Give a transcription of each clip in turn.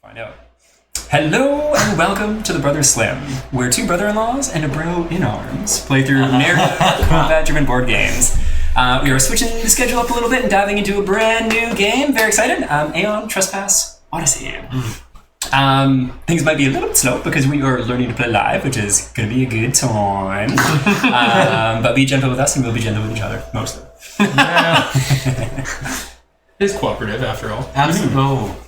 Find out. Hello and welcome to the Brothers Slim, where two brother-in-laws and a bro in arms play through narrative combat-driven board games. We are switching the schedule up a little bit and diving into a brand new game. Very excited. Aeon Trespass, Odyssey. Things might be a little bit slow because we are learning to play live, which is going to be a good time. But be gentle with us and we'll be gentle with each other, mostly. Yeah. It is cooperative, after all. Absolutely. Oh.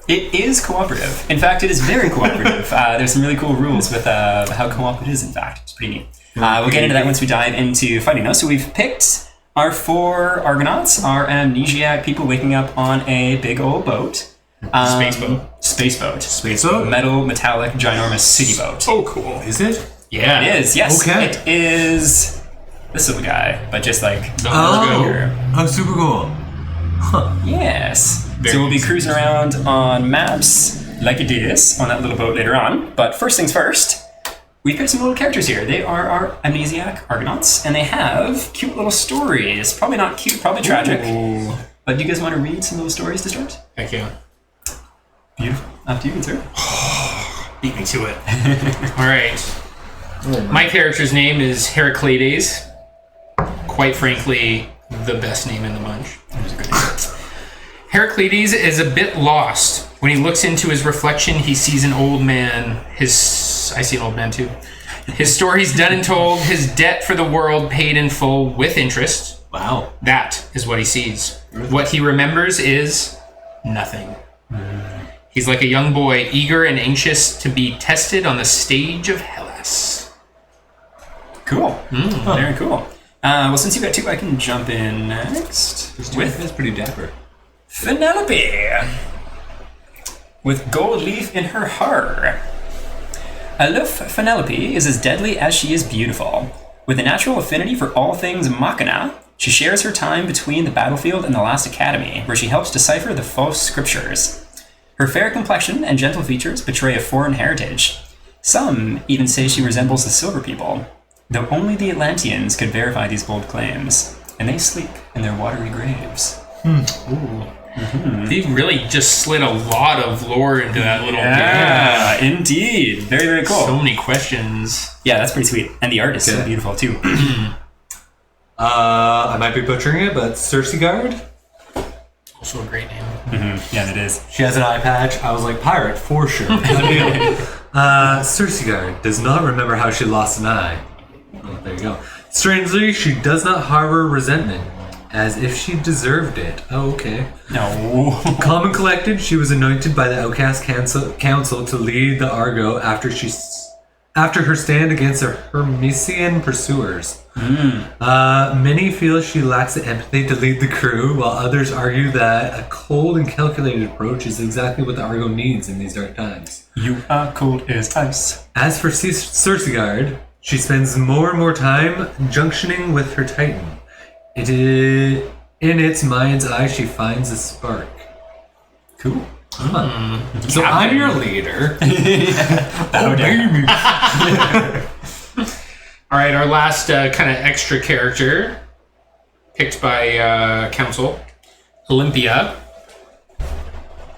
It is cooperative. In fact, it is very cooperative. There's some really cool rules with how co-op it is, in fact. It's pretty neat. We'll get into that once we dive into fighting, though. So we've picked our 4 Argonauts, our amnesiac people waking up on a big old boat. Spaceboat. Metal, metallic, ginormous city boat. Oh, cool. Is it? Yeah. It is, yes. Okay. It is this little guy, but just like... Oh, super cool. Huh. Yes. So we'll be cruising around on maps like it is on that little boat later on. But first things first, we picked some little characters here. They are our amnesiac Argonauts, and they have cute little stories. Probably not cute, probably tragic. Ooh. But do you guys want to read some little stories to start? Heck yeah. Beautiful. Up to you, sir. Beat me to it. All right. My character's name is Heraclides. Quite frankly, the best name in the bunch. Heraclides is a bit lost. When he looks into his reflection, he sees an old man. I see an old man too. His story's done and told, his debt for the world paid in full with interest. Wow. That is what he sees. What he remembers is nothing. He's like a young boy, eager and anxious to be tested on the stage of Hellas. Cool. Very cool. Well, since you got 2, I can jump in next. That's pretty dapper. Penelope, with gold leaf in her hair. Aloof Penelope is as deadly as she is beautiful. With a natural affinity for all things machina, she shares her time between the battlefield and the last academy, where she helps decipher the false scriptures. Her fair complexion and gentle features betray a foreign heritage. Some even say she resembles the Silver People, though only the Atlanteans could verify these bold claims, and they sleep in their watery graves. Ooh. Mm-hmm. They really just slid a lot of lore into that little game. Yeah, indeed. Very, very cool. So many questions. Yeah, that's pretty sweet. And the art is so beautiful, too. I might be butchering it, but Circeguard? Also a great name. Mm-hmm. Yeah, it is. She has an eye patch. I was like, pirate, for sure. Circeguard does not remember how she lost an eye. Oh, there you go. Strangely, she does not harbor resentment, as if she deserved it. Oh, okay. No. Calm and collected, she was anointed by the Outcast Council to lead the Argo after her stand against her Hermesian pursuers. Many feel she lacks the empathy to lead the crew, while others argue that a cold and calculated approach is exactly what the Argo needs in these dark times. You are cold as ice. As for Circeguard, she spends more and more time junctioning with her Titan. In its mind's eye, she finds a spark. Cool. So I'm your leader. All right, our last kind of extra character picked by Council, Olympia,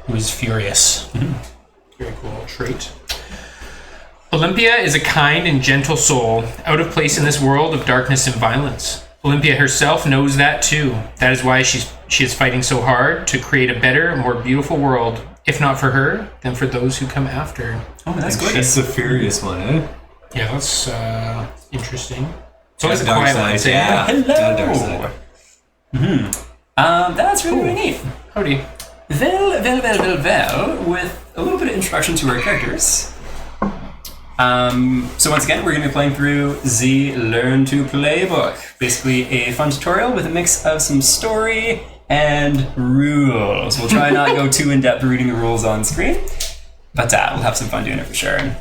who is furious. Very cool trait. Olympia is a kind and gentle soul, out of place in this world of darkness and violence. Olympia herself knows that too. That is why she is fighting so hard to create a better, more beautiful world. If not for her, then for those who come after. Oh, that's good. She's the furious one, eh? Yeah, that's interesting. It's Yeah, always a dark quiet side, one. yeah. Hello. Dark side. That's really, really neat. Howdy. Well, with a little bit of introduction to our characters. So once again, we're going to be playing through the Learn to Play book. Basically a fun tutorial with a mix of some story and rules. We'll try not go too in-depth reading the rules on screen, but we'll have some fun doing it for sure.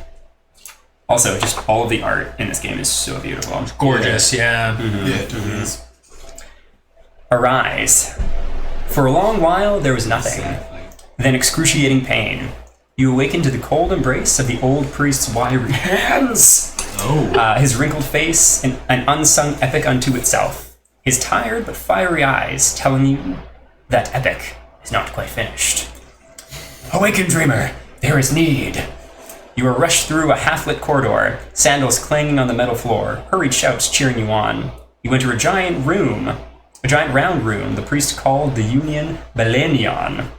Also, just all of the art in this game is so beautiful. It's gorgeous, yeah. Yeah, it is. Arise. For a long while, there was nothing. Then excruciating pain. You awaken to the cold embrace of the old priest's wiry hands. His wrinkled face, an unsung epic unto itself. His tired but fiery eyes telling you that epic is not quite finished. Awaken, dreamer. There is need. You are rushed through a half-lit corridor, sandals clanging on the metal floor, hurried shouts cheering you on. You enter a giant round room the priest called the Union Belenion. I'm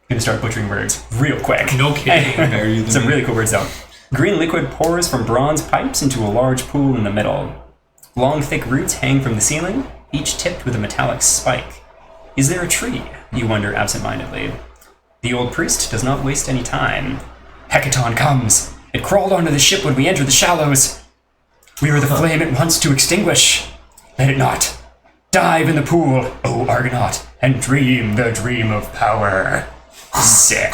gonna start butchering words real quick. No kidding. Some really cool words though. Green liquid pours from bronze pipes into a large pool in the middle. Long, thick roots hang from the ceiling, each tipped with a metallic spike. Is there a tree? You wonder absentmindedly. The old priest does not waste any time. Heckaton comes. It crawled onto the ship when we entered the shallows. We were the flame it wants to extinguish. Let it not. Dive in the pool, O Argonaut, and dream the dream of power. Sick.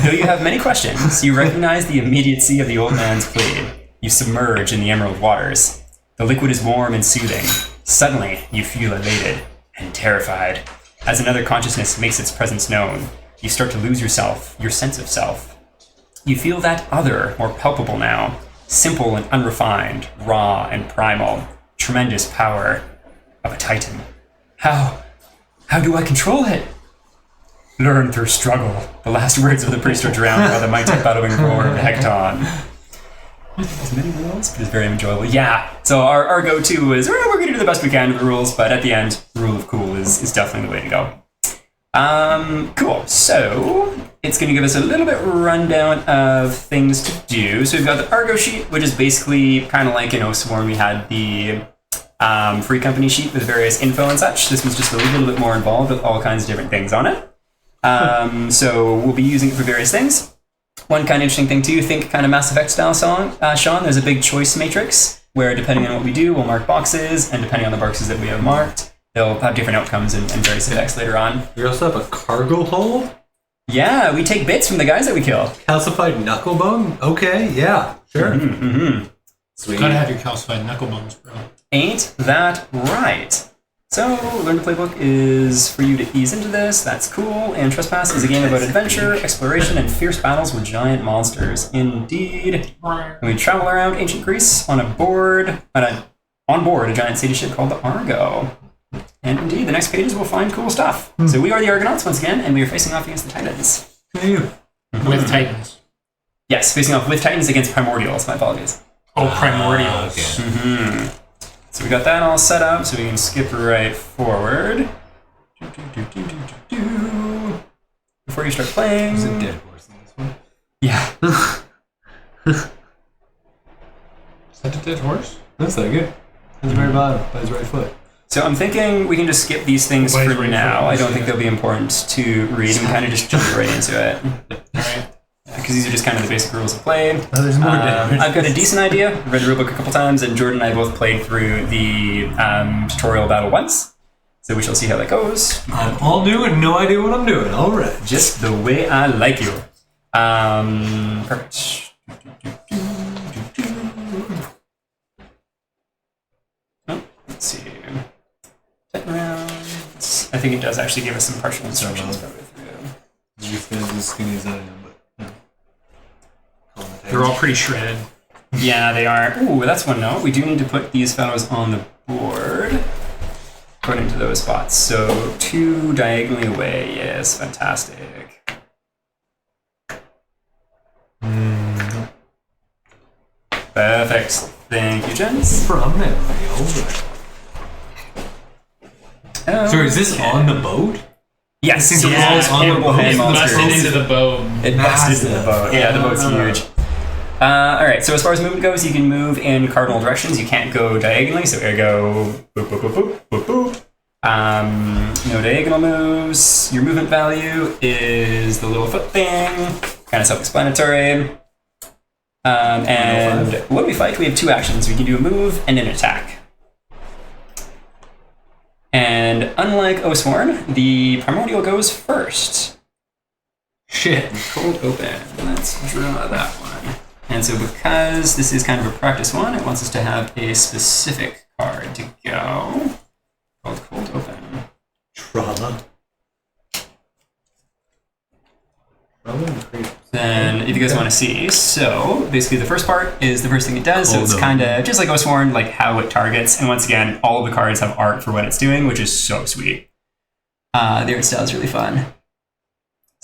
Though you have many questions, you recognize the immediacy of the old man's plea. You submerge in the emerald waters. The liquid is warm and soothing. Suddenly, you feel elated and terrified. As another consciousness makes its presence known, you start to lose yourself, your sense of self. You feel that other, more palpable now, simple and unrefined, raw and primal, tremendous power of a titan. How do I control it? Learn through struggle. The last words of the priest are drowned by the mighty bellowing roar of Heckaton. As many rules, but it's very enjoyable. Yeah, so our go-to is, we're going to do the best we can with the rules, but at the end, rule of cool is definitely the way to go. Cool. So, it's going to give us a little bit rundown of things to do. So we've got the Argo sheet, which is basically kind of like in Oathsworn, we had the free company sheet with various info and such. This was just a little bit more involved with all kinds of different things on it. So we'll be using it for various things. One kind of interesting thing too, think kind of Mass Effect style Sean, there's a big choice matrix where depending on what we do, we'll mark boxes, and depending on the boxes that we have marked, they'll have different outcomes and various effects later on. You also have a cargo hold? Yeah, we take bits from the guys that we kill. Calcified knucklebone? Okay, yeah, sure. Sweet. Gotta have your calcified knuckle bones, bro. Ain't that right? So, Learn to Playbook is for you to ease into this. That's cool. Aeon Trespass is a game about adventure, exploration, and fierce battles with giant monsters. Indeed. And we travel around ancient Greece on board a giant city ship called the Argo. And indeed, the next pages will find cool stuff. So we are the Argonauts once again, and we are facing off against the Titans. With Titans. Yes, facing off with Titans against Primordials. My apologies. Oh, Primordials. Okay. So we got that all set up, so we can skip right forward. Before you start playing. There's a dead horse in this one. Yeah. Is that a dead horse? Looks like it. At the very bottom, by his right foot. So I'm thinking we can just skip these things Why is for right now. foot? I don't think they'll be important to read and kind of just jump right into it. Alright. Because these are just kind of the basic rules of play. Oh, there's more dead. I've got a decent idea. I've read the rulebook a couple times, and Jordan and I both played through the tutorial battle once. So we shall see how that goes. I'm all new and no idea what I'm doing. All right. Just the way I like you. Perfect. Oh, let's see. 10 rounds. I think it does actually give us some partial instructions probably through. These guys as skinny as I am, but yeah. They're all pretty shredded. Yeah, they are. Ooh, that's one note. We do need to put these fellows on the board. According to those spots. So 2 diagonally away. Yes, fantastic. Perfect. Thank you, gents. From it. Sorry, is this on the boat? Yes, These things are yes, all on the cannibal boat. head It busted monsters. into the boat. It busted into the boat. Yeah, the boat's huge. Alright, so as far as movement goes, you can move in cardinal directions. You can't go diagonally, so ergo boop, boop, boop, boop, boop, boop. No diagonal moves. Your movement value is the little foot thing. Kind of self-explanatory. And when we fight, we have 2 actions. We can do a move and an attack. And unlike Oathsworn, the Primordial goes first. Shit. Cold open. Let's draw that one. And so because this is kind of a practice one, it wants us to have a specific card to go. Called Cold Open. Trauma. Then, if you guys want to see, so basically the first part is the first thing it does. So it's kind of just like Oathsworn, like how it targets. And once again, all of the cards have art for what it's doing, which is so sweet. The art style is really fun.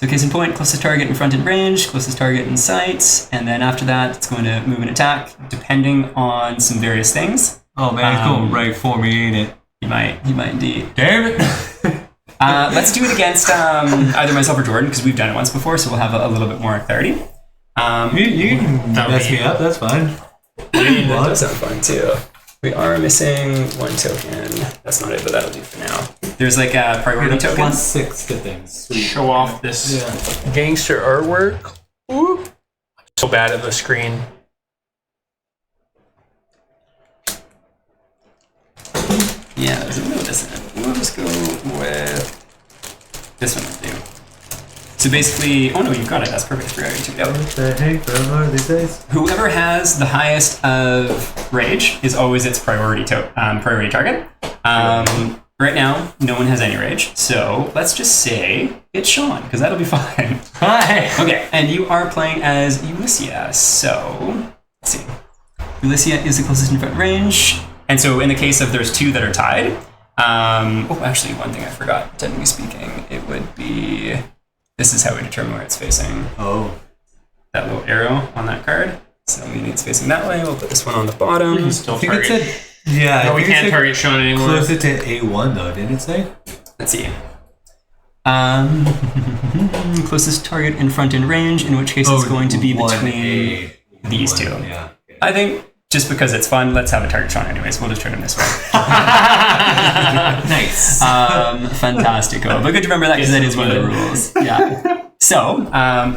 So case in point, closest target in front and range, closest target in sight, and then after that, it's going to move and attack, depending on some various things. Oh man, it's going right for me, ain't it? He might indeed. Damn it! Let's do it against either myself or Jordan, because we've done it once before, so we'll have a little bit more clarity. You can mess me up, that's fine. That does sound fun too. We are missing one token. That's not it, but that'll do for now. There's like a priority token. +6 to things. Sweet. Show off this gangster artwork. Ooh. So bad at the screen. Yeah, there's a little dissonant. We'll just go with this one will do. So basically, oh no, you've got it. That's perfect. Priority to go. What the heck are these days? Whoever has the highest of rage is always its priority target. Right now, no one has any rage, so let's just say it's Sean, because that'll be fine. Hi! Okay, and you are playing as Ulysses, so let's see. Ulysses is the closest in front range, and so in the case of there's two that are tied, actually one thing I forgot, technically speaking, it would be, this is how we determine where it's facing. Oh. That little arrow on that card. So meaning it's facing that way. We'll put this one on the bottom. You can still target. No, we can't target Sean anymore. Closer to A1 though, didn't it say? Let's see. Closest target in front in range, in which case it's going to be between these two. Yeah. Okay. I think just because it's fun, let's have a target Sean anyways. We'll just turn him this way. Nice. Fantastico. But good to remember that because that is one of the rules. Yeah. So,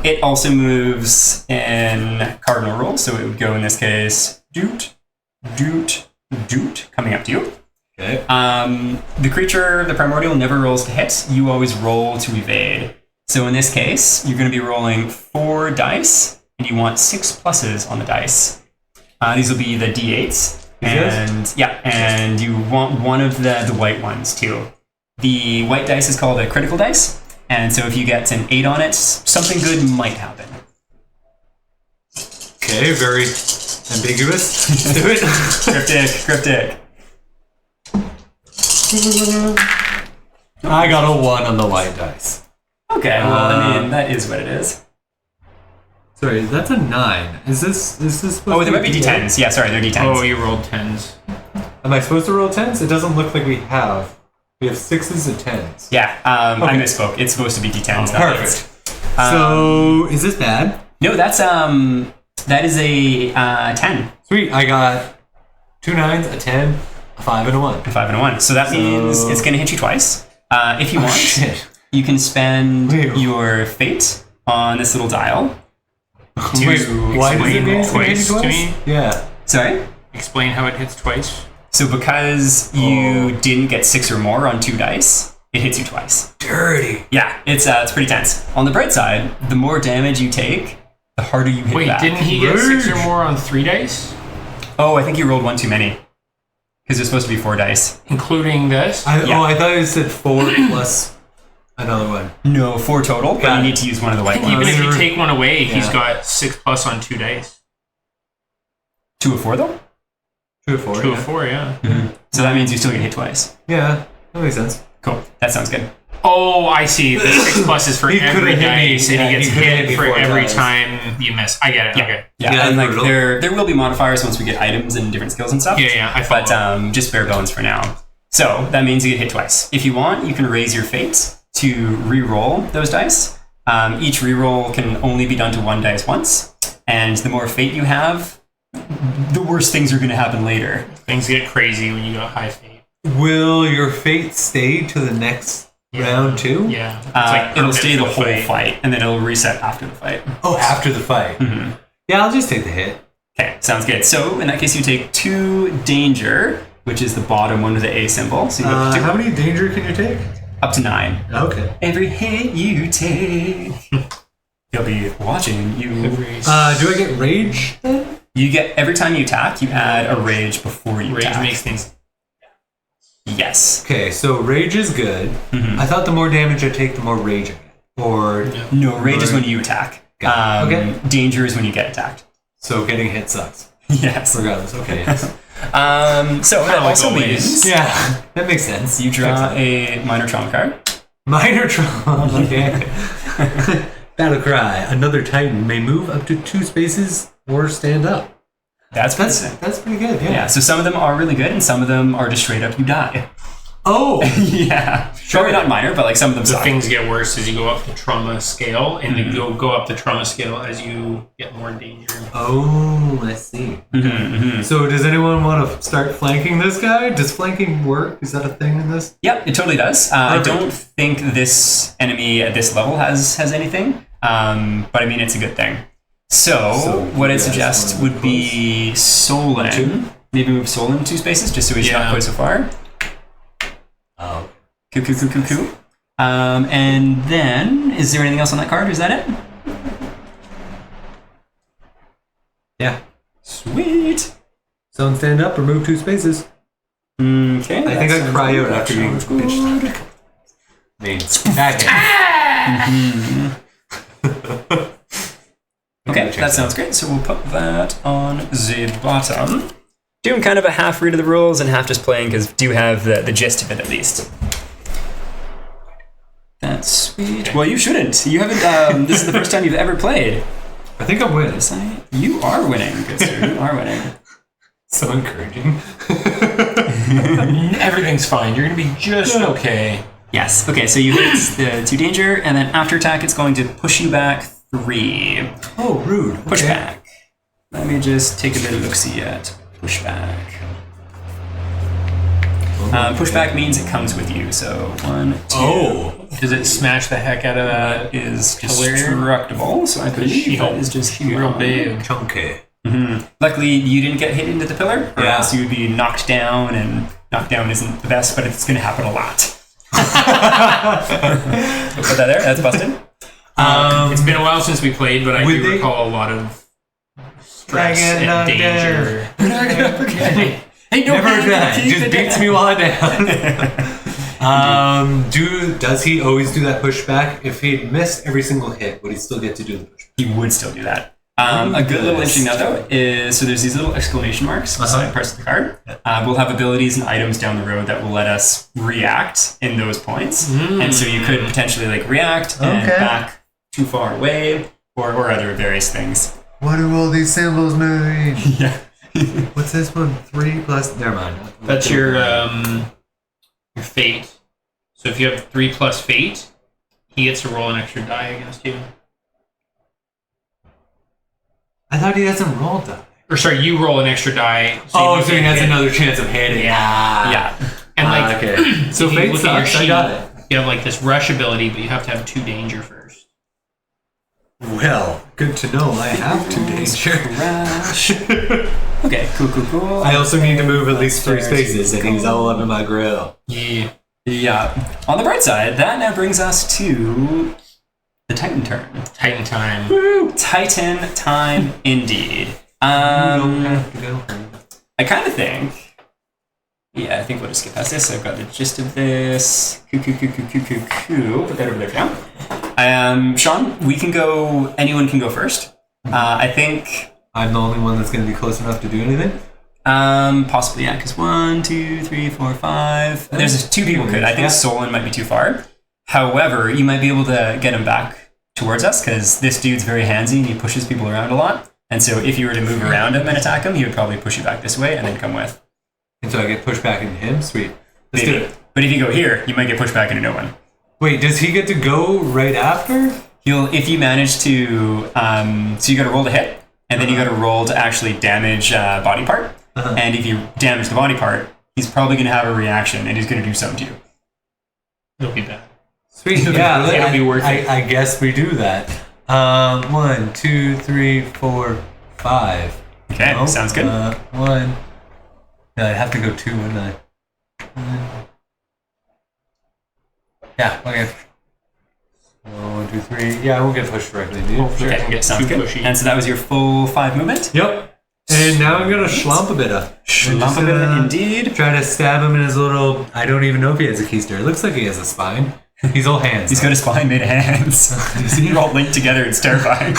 it also moves in cardinal rules. So it would go in this case, doot, coming up to you. Okay. The creature, the primordial, never rolls to hit. You always roll to evade. So in this case, you're going to be rolling 4 dice, and you want 6 pluses on the dice. These will be the d8s. And you want one of the white ones too. The white dice is called a critical dice. And so if you get an 8 on it, something good might happen. Okay, very ambiguous. Let's do it. Cryptic. I got a 1 on the white dice. Okay, well, I mean, that is what it is. Sorry, that's a 9. Is this supposed to there might be d10s. Yeah, sorry, they're d10s. Oh, you rolled 10s. Am I supposed to roll 10s? It doesn't look like we have. We have 6s and 10s. Yeah, I misspoke. It's supposed to be d10s. Perfect. So, is this bad? No, that is a 10. Sweet, I got 2 9s, a 10, a 5, and a 1. A 5 and a 1. So that means it's going to hit you twice. If you want, you can spend your fate on this little dial. Why does it hit twice to me? Yeah. Sorry? Explain how it hits twice. So because you didn't get 6 or more on 2 dice, it hits you twice. Dirty. Yeah, it's pretty tense. On the bright side, the more damage you take, the harder you hit back. Wait, didn't he get 6 or more on 3 dice? Oh, I think you rolled 1 too many. Because there's supposed to be 4 dice. Including this? I thought it said 4 plus another one. No, 4 total, but you need to use one of the white ones. Even if you take one away, he's got 6 plus on 2 dice. 2 of 4 though? 2 of 4. 2 of 4, yeah. Mm-hmm. So that means you still get hit twice. Yeah, that makes sense. Cool. That sounds good. Oh, I see. The 6 plus is for He every could've hit me. dice, and Yeah, he gets he could've hit hit me for 4 every times. time you miss. I get it. Okay. Yeah, and like brutal. there will be modifiers once we get items and different skills and stuff. Yeah, I follow. But just bare bones for now. So that means you get hit twice. If you want, you can raise your fate to re-roll those dice. Each re-roll can only be done to 1 dice once, and the more fate you have, the worse things are going to happen later. Things get crazy when you got high fate. Will your fate stay to the next round too? Yeah. It's like It'll stay the permanent for whole fight, and then it'll reset after the fight. Oh, after the fight. Mm-hmm. Yeah, I'll just take the hit. Okay, sounds good. So in that case, you take 2 danger, which is the bottom one with the A symbol. So you go up to 2. How many danger can you take? Up to 9. Okay. Every hit you take, he'll be watching you. Do I get rage then? You get, every time you attack, you add a rage before you Rage attack. makes things... Yes. Okay, so rage is good. Mm-hmm. I thought the more damage I take, the more rage I get. Or No, rage is when you attack. Okay. Danger is when you get attacked. So getting hit sucks. Yes. Regardless. Okay. Yes. So that also means Yeah, that makes sense. you draw a minor trauma card. Minor trauma. Okay. Battle cry. Another Titan may move up to 2 spaces or stand up. That's pretty good. yeah. So some of them are really good, and some of them are just straight up you die. Oh, yeah. Probably not minor, but like some of them The suck. things get worse as you go up the trauma scale, and then you'll go up the trauma scale as you get more danger. Oh, I see. So does anyone want to start flanking this guy? Does flanking work? Is that a thing in this? Yep, it totally does. I don't think this enemy at this level has anything, but I mean it's a good thing. So what I'd suggest would be Solon. Maybe move Solon 2 spaces just so he's not quite so far. Oh. Cool. And then, is there anything else on that card? Is that it? Yeah. Sweet. Someone stand up or move 2 spaces. Okay. I think I cry out after getting bitched. Okay, that sounds great. So we'll put that on the bottom. Doing kind of a half read of the rules and half just playing because do have the gist of it at least. That's sweet. Well, you shouldn't. You haven't. This is the first time you've ever played. I think I'm winning. You are winning, good sir. You are winning. So encouraging. Everything's fine. You're going to be just okay. Yes. Okay, so you hit the 2 danger, and then after attack, it's going to push you back 3. Oh, rude. Push back. Let me just take a bit of look-see at pushback. Pushback means it comes with you, so 1, 2. Oh, does it smash the heck out of that? That is destructible, so I believe that is just real big. Chunky. Luckily, you didn't get hit into the pillar, or Yeah. else you would be knocked down, and knockdown isn't the best, but it's going to happen a lot. We'll put that there. That's busted. It's been a while since we played, but I do recall a lot of stress and danger. Hey, no, Never die. Just beats me while I'm down. Does he always do that pushback? If he missed every single hit, would he still get to do the pushback? He would still do that. A good little interesting note, though, is so there's these little exclamation marks beside parts of the card. We'll have abilities and items down the road that will let us react in those points. And so you could potentially like react and back too far away or other various things. What do all these symbols mean? Yeah. What's this one? 3 plus... Never mind. That's your fate. So if you have 3 plus fate, he gets to roll an extra die against you. I thought he doesn't roll die. Or sorry, you roll an extra die. So he has another chance of hitting. Yeah. And like, okay. So fate look at your sucks. I sheet, got it. you have like this rush ability, but you have to have 2 danger first. Well, good to know. I have 2 danger. Crash. Okay, cool. I also need to move at least 3 spaces, and he's all up in my grill. Yeah. On the bright side, that now brings us to the Titan turn. Titan time. Woo! Titan time indeed. I kind of think... Yeah, I think we'll just skip past this. I've got the gist of this. Put that over there for now. Sean, anyone can go first. I think... I'm the only one that's going to be close enough to do anything? Possibly, yeah, because 1, 2, 3, 4, 5... There's 2 people could. I think Solon might be too far. However, you might be able to get him back towards us, because this dude's very handsy and he pushes people around a lot. And so if you were to move around him and attack him, he would probably push you back this way and then come with. And so I get pushed back into him? Sweet. Let's do it. But if you go here, you might get pushed back into no one. Wait, does he get to go right after? If you manage to... so you got to roll to hit, and then you got to roll to actually damage body part. And if you damage the body part, he's probably going to have a reaction and he's going to do something to you. It'll be bad. Sweet, yeah. It'll be worth it. I guess we do that. 1, 2, 3, 4, 5. Okay, sounds good. 1. No, I'd have to go 2, wouldn't I? Yeah, okay. 1, 2, 3. Yeah, I won't get pushed directly, dude. Hopefully I can get sounds too good. pushy. And so that was your full 5 movement? Yep. And now I'm gonna schlump a bit of. Schlump a bit, indeed. Try to stab him in his little... I don't even know if he has a keister. It looks like he has a spine. He's all hands. He's got a spine made of hands. They're all linked together. It's terrifying.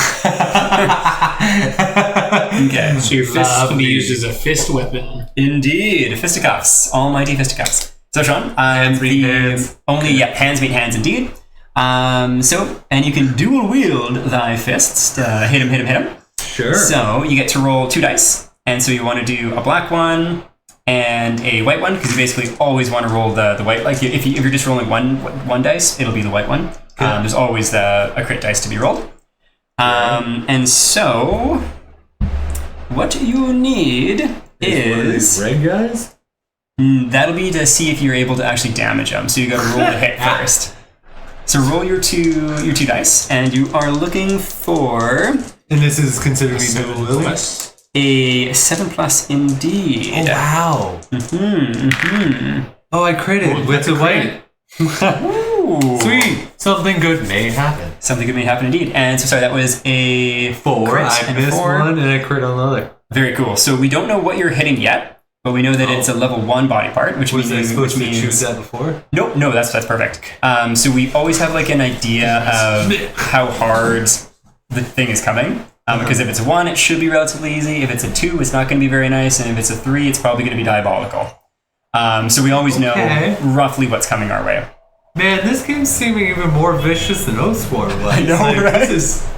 Okay. So your fist can be used as a fist weapon. Indeed. Fisticuffs. Almighty fisticuffs. So, Sean, Hands meet hands. Hands meet hands, indeed. And you can dual wield thy fists to hit him. Sure. So you get to roll 2 dice, and so you want to do a black one and a white one, because you basically always want to roll the white. Like if you're just rolling one dice, it'll be the white one. There's always a crit dice to be rolled. And so what you need is red guys. That'll be to see if you're able to actually damage them. So you got to roll the hit first. So roll your two dice, and you are looking for. And this is considered to be dual wielding? A 7+ indeed. Oh wow. Oh, I critted with the white. Ooh. Sweet. Something good may happen. Something good may happen indeed. And so sorry, that was a 4. crit I and missed 4. one and I crit on the other. Very cool. So we don't know what you're hitting yet, but we know that it's a level 1 body part, which was means I supposed to choose that before? No, that's perfect. So we always have like an idea of how hard the thing is coming. Because if it's a 1, it should be relatively easy. If it's a 2, it's not going to be very nice. And if it's a 3, it's probably going to be diabolical. So we always know roughly what's coming our way. Man, this game's seeming even more vicious than Oathsworn was. I know, right? This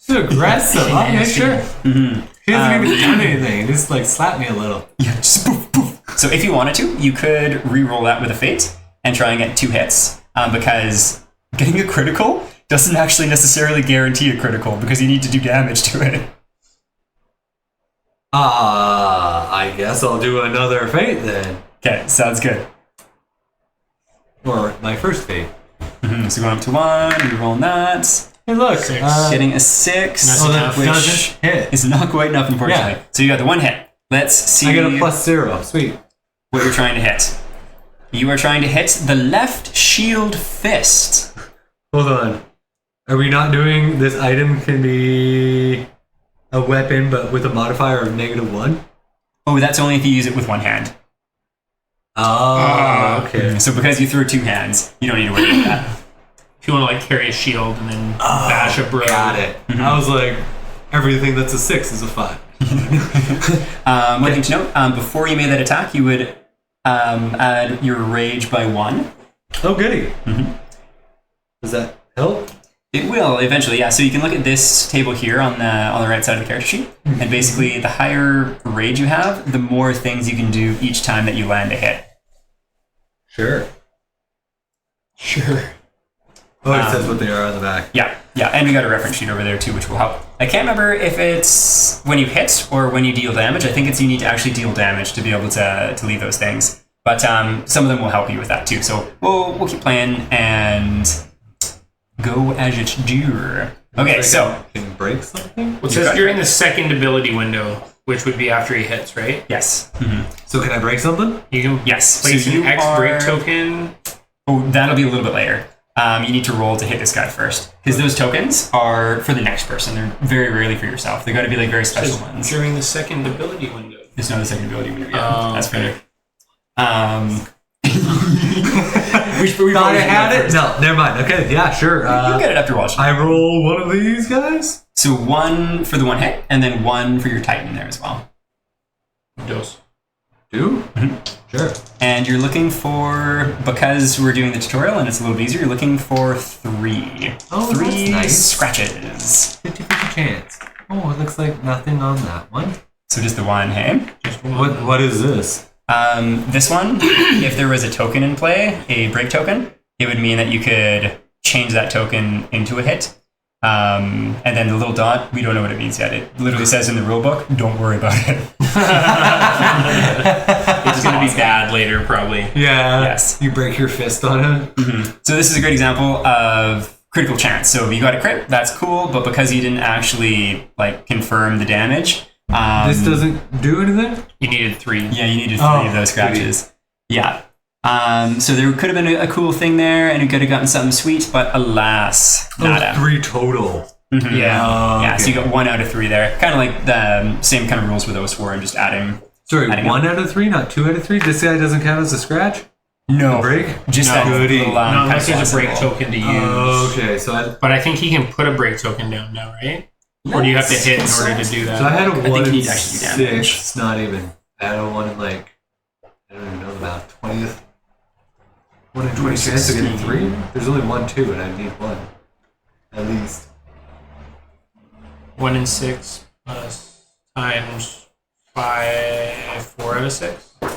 is aggressive. I'm not sure. He hasn't even done anything. He just like slapped me a little. Yeah, just poof, poof. So if you wanted to, you could re-roll that with a fate and try and get 2 hits. Because getting a critical doesn't actually necessarily guarantee a critical, because you need to do damage to it. I guess I'll do another fate then. Okay, sounds good. Or my first fate. So going up to 1, you're rolling that. Hey, look. 6. Getting a 6, That's which doesn't hit. is not quite enough, unfortunately. Yeah. So you got the 1 hit. Let's see I get a +0. Sweet. what you're trying to hit. You are trying to hit the left shield fist. Hold on. Are we not doing this item can be a weapon but with a modifier of -1? Oh, that's only if you use it with 1 hand. Oh, okay. So because you threw 2 hands, you don't need to worry about that. If you want to like carry a shield and then bash a bro. Got it. I was like, everything that's a 6 is a 5. One thing to note, before you made that attack, you would add your rage by 1. Oh, goody. Does that help? It will eventually, yeah. So you can look at this table here on the right side of the character sheet, and basically the higher rage you have, the more things you can do each time that you land a hit. Sure. Oh, it says what they are on the back. Yeah, and we got a reference sheet over there too, which will help. I can't remember if it's when you hit or when you deal damage. I think it's you need to actually deal damage to be able to leave those things. But some of them will help you with that too. So we'll keep playing and go as it's due. Okay, so Can break something? Well, it says during the second ability window, which would be after he hits, right? yes, So can I break something? You can yes. place So an you X break are- token. Oh, that'll be a little bit later. You need to roll to hit this guy first, because those tokens are for the next person. They're very rarely for yourself. They got to be like very special ones. During the second ability window. It's not a second ability window. Yeah, Oh, that's okay. better. We Thought I had it? No, never mind. Okay, yeah, sure. You'll get it after watching. I roll one of these guys? So 1 for the 1 hit, and then 1 for your Titan there as well. Dose. 2? Sure. And you're looking for, because we're doing the tutorial and it's a little bit easier, you're looking for 3. Oh, 3 that's nice. scratches. 50-50 chance. Oh, it looks like nothing on that one. So just the 1, hey? What is this? This one, if there was a token in play, a break token, it would mean that you could change that token into a hit. And then the little dot, we don't know what it means yet. It literally says in the rulebook, don't worry about it. It's going to be bad later, probably. Yeah. Yes. You break your fist on it. So this is a great example of critical chance. So if you got a crit, that's cool, but because you didn't actually like confirm the damage, This doesn't do anything? You needed 3. yeah, you needed 3 of those scratches. Yeah. So there could have been a cool thing there, and you could have gotten something sweet, but alas, nada. 3 total. Yeah. Yeah, okay. so you got 1 out of 3 there. Kind of like the same kind of rules with Oathsworn, just adding. Sorry, adding 1 out of 3, not 2 out of 3? This guy doesn't count as a scratch? No. A break? Just No. that Goody. little, No, unless kind of there's a break symbol. token to use. Okay, so But I think he can put a break token down now, right? Or do you have to hit in order to do that? I had a think 1 you in need to actually do damage. 6, not even. I had a 1 in like, I don't even know, about 20th. 1 in 20 chance of getting 3? There's only 1, 2, and I need 1. At least. 1 in 6 plus times 5, 4 out of 6. It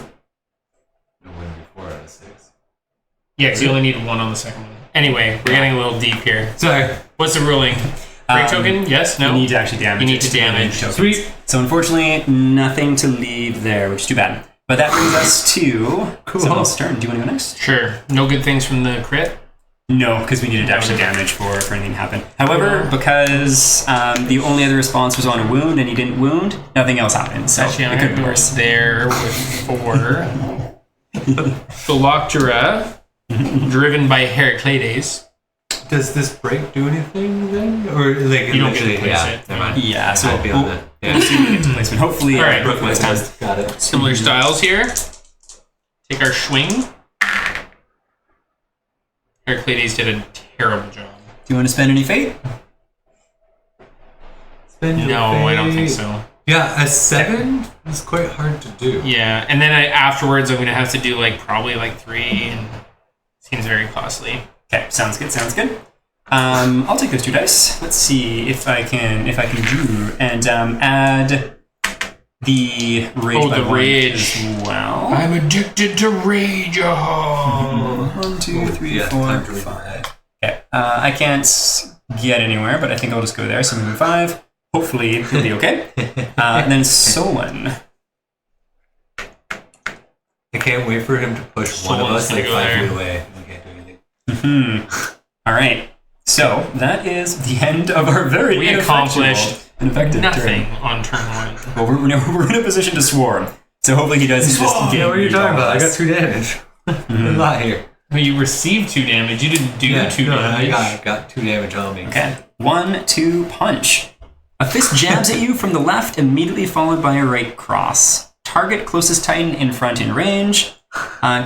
wouldn't be 4 out of 6. Yeah, because you only need 1 on the second one. Anyway, we're getting a little deep here. Sorry. What's the ruling? Break token? Yes? No? You need to actually damage. You need to damage. Sweet. So unfortunately, nothing to leave there, which is too bad. But that brings us to someone else's turn. Do you want to go next? Sure. No good things from the crit? No, because we needed to actually damage for anything to happen. However, because the only other response was on a wound and he didn't wound, nothing else happened. So Actually, it could be worse. There with 4. Phyloctera, driven by Heraclides. Does this break do anything then? Or like You don't get to place it. Never mind. Yeah, so I'll be on that. we'll see when we get to placement. Hopefully, All right, Brooke this time. Got it. Similar styles here. Take our swing. Heraclides did a terrible job. Do you want to spend any fate? Spend your No, I don't think fate. so. Yeah, a 7 is quite hard to do. Yeah, and then afterwards I'm going to have to do probably 3, and it seems very costly. Okay, sounds good. Sounds good. I'll take those 2 dice. Let's see if I can do and add the rage by the 1 rage. as well. I'm addicted to rage. Oh. 1, 2, 3, Yeah, 4, time to read 5. Okay, I can't get anywhere, but I think I'll just go there. So moving 5. Hopefully it'll be okay. And then Solon. I can't wait for him to push one of Someone's us gonna like go 5 there. feet away. We can't do anything. All right. So that is the end of our very We ineffectual accomplished and effective Nothing turn. on turn 1. Well, we're in a position to swarm. So hopefully he doesn't just Oh, gain yeah, what are you all talking of about? I got us. 2 damage. A lot here. Well, you received 2 damage. You didn't do 2 damage. I got 2 damage on me. Okay. 1, 2, punch. A fist jabs at you from the left, immediately followed by a right cross. Target closest Titan in front in range.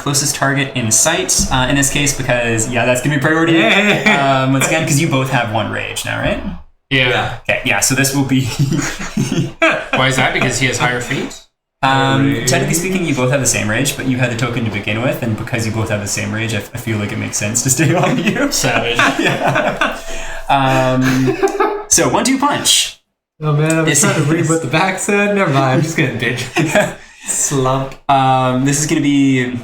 Closest target in sight. In this case, because that's gonna be priority. Yeah. Once again, because you both have 1 rage now, right? Yeah. Okay. Yeah. So this will be. Why is that? Because he has higher feet? Technically speaking, you both have the same rage, but you had the token to begin with, and because you both have the same rage, I feel like it makes sense to stay on you. Savage. So 1, 2, punch. Oh man, I was This trying to read is- what the back said. Never mind, I'm just gonna ditch. Slump. This is going to be,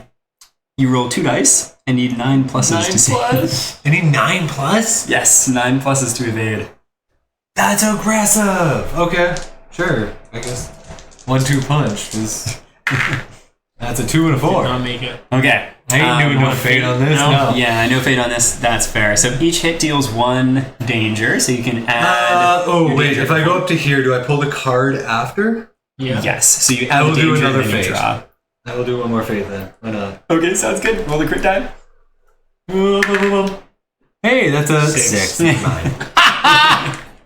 you roll 2 dice and need 9 pluses to save. I need 9 plus? Yes, 9 pluses to evade. That's aggressive! Okay, sure. I guess 1, 2 punch is. That's a 2 and a 4. Not make it. Okay. I ain't doing no one fate fate. on this. No. No. Yeah, no fate on this. That's fair. So each hit deals 1 danger, so you can add. Oh your wait, danger if I from- go up to here, do I pull the card after? Yeah. Yes, so you I add will the do danger another and then you fate. draw. I will do one more fate then. Why not? Okay, sounds good. Roll the crit die. Hey, that's a 6. 6. Mine.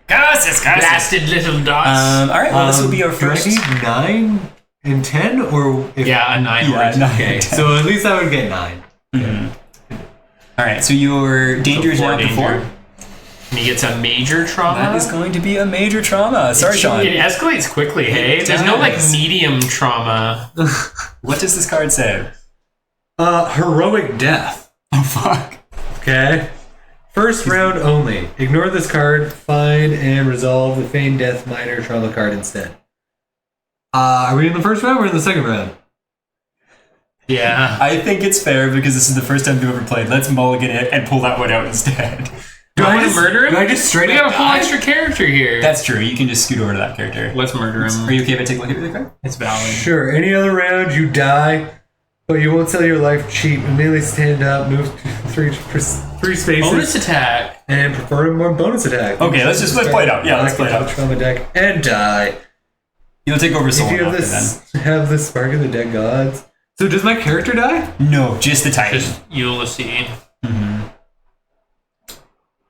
Blasted little dots. All right, well, this will be our Do first. I need 9 and 10, or if yeah, a 9 Yeah, or a 9. Okay, so at least I would get 9. All right, so your danger is now up to 4. And he gets a major trauma. That is going to be a major trauma. Sorry, Sean. It escalates quickly, hey? It There's no does. medium trauma. What does this card say? Heroic death. Oh, fuck. Okay. First round only. Ignore this card. Find and resolve the feigned death minor trauma card instead. Are we in the first round or in the second round? Yeah. I think it's fair because this is the first time we've ever played. Let's mulligan it and pull that one out instead. Do I want to murder him? Do I just straight We up have a whole die? extra character here. That's true. You can just scoot over to that character. Let's murder Are him. you okay if I take a look at the card? It's valid. Sure. Any other round, you die, but you won't sell your life cheap. Immediately stand up, move 3 spaces, Bonus attack. and perform a more bonus attack. Okay, let's play it out. Yeah, let's play it out. Trauma deck and die. You'll take over Soul If you have after this, have the spark of the dead gods. So does my character die? then. No, just the Titan. Just Ulysses.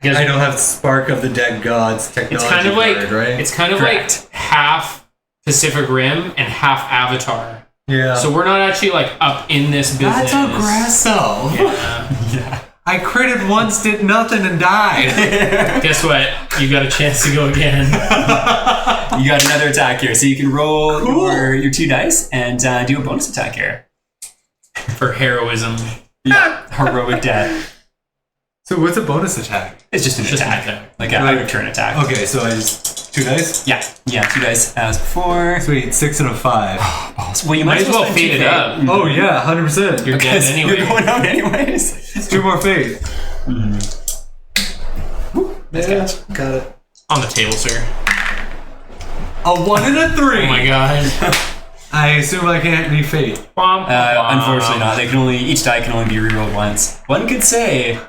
I don't have spark of the dead gods technology It's kind of like card, right? it's kind of Correct. like half Pacific Rim and half Avatar. yeah. So we're not actually like up in this business. that's aggressive. Yeah. Yeah. I critted once, did nothing, and died. Guess what? You got a chance to go again. You got another attack here. So you can roll Cool. your 2 dice and do a bonus attack here. For heroism. Yeah, heroic death. So what's a bonus attack? It's just an attack. Like a out of turn attack. Okay, so I just 2 dice? Yeah, 2 dice as before. Sweet, 6 and a 5. Well, you might as well fade it up. Oh yeah, 100%. You're dead anyway. You're going out anyways. 2 more fate. Nice catch. Got it. On the table, sir. A 1 and a 3. Oh my god. I assume I can't be fate. Unfortunately not. Each die can only be rerolled once. One could say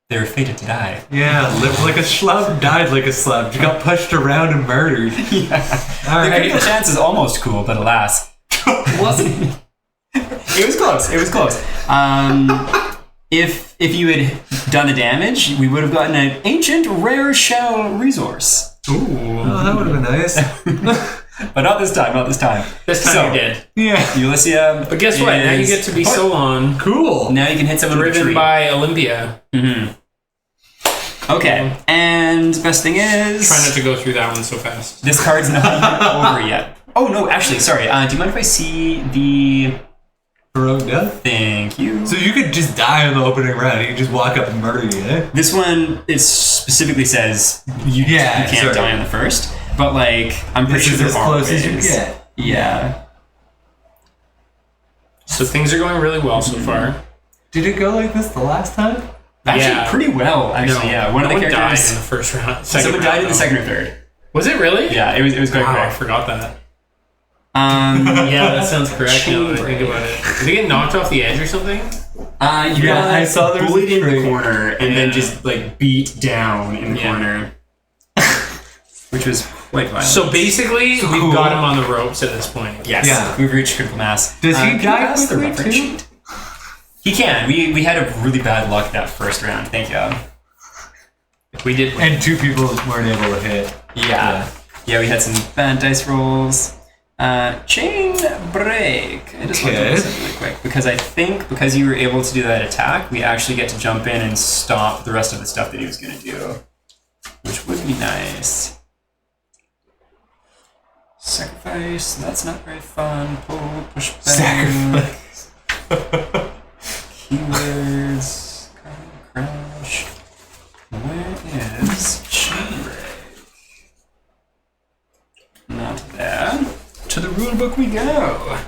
they were fated to die. Yeah, lived like a schlub, died like a slub. You got pushed around and murdered. Yeah. All The right. critical chance is almost cool, but alas. Wasn't. It was close. It was close. If you had done the damage, we would have gotten an ancient rare shell resource. Ooh. Oh, that would have been nice. But not this time, not this time. This time you're dead. Yeah. Ulyssia. But guess what? Now you get to be Solon. Cool. Now you can hit someone with a Driven tree. by Olympia. Okay, and best thing is... Try not to go through that one so fast. This card's not over yet. Oh, no, actually, sorry. Do you mind if I see the... Heroic death? Thank you. So you could just die on the opening round. You could just walk up and murder you, eh? This one, it specifically says you can't die on the first. But, like, I'm pretty sure This is there as are close as you ways. get. Yeah. So things are going really well so far. Did it go like this the last time? Actually, pretty well, actually, yeah. One of the died characters... in the first round. Someone died in the second or third. Was it really? Yeah, it was quite Wow, I quick. forgot that. Yeah, that sounds correct now that I think about it. Did they get knocked off the edge or something? I saw there was bullied a in the tree. corner and then just like beat down in the corner, which was quite violent. So basically, we've got him on the ropes at this point. Yes, Yeah. we've reached critical mass. Does he can you die pass the quickly reference too? sheet? He can. We had a really bad luck that first round. Thank you. We did. And 2 people weren't able to hit. Yeah, we had some bad dice rolls. Chain break. I just want to look this up really quick because you were able to do that attack, we actually get to jump in and stop the rest of the stuff that he was going to do, which would be nice. Sacrifice. That's not very fun. Pull, push back. Sacrifice. Keywords. Crash. Where is chain break? Not there. To the rulebook we go.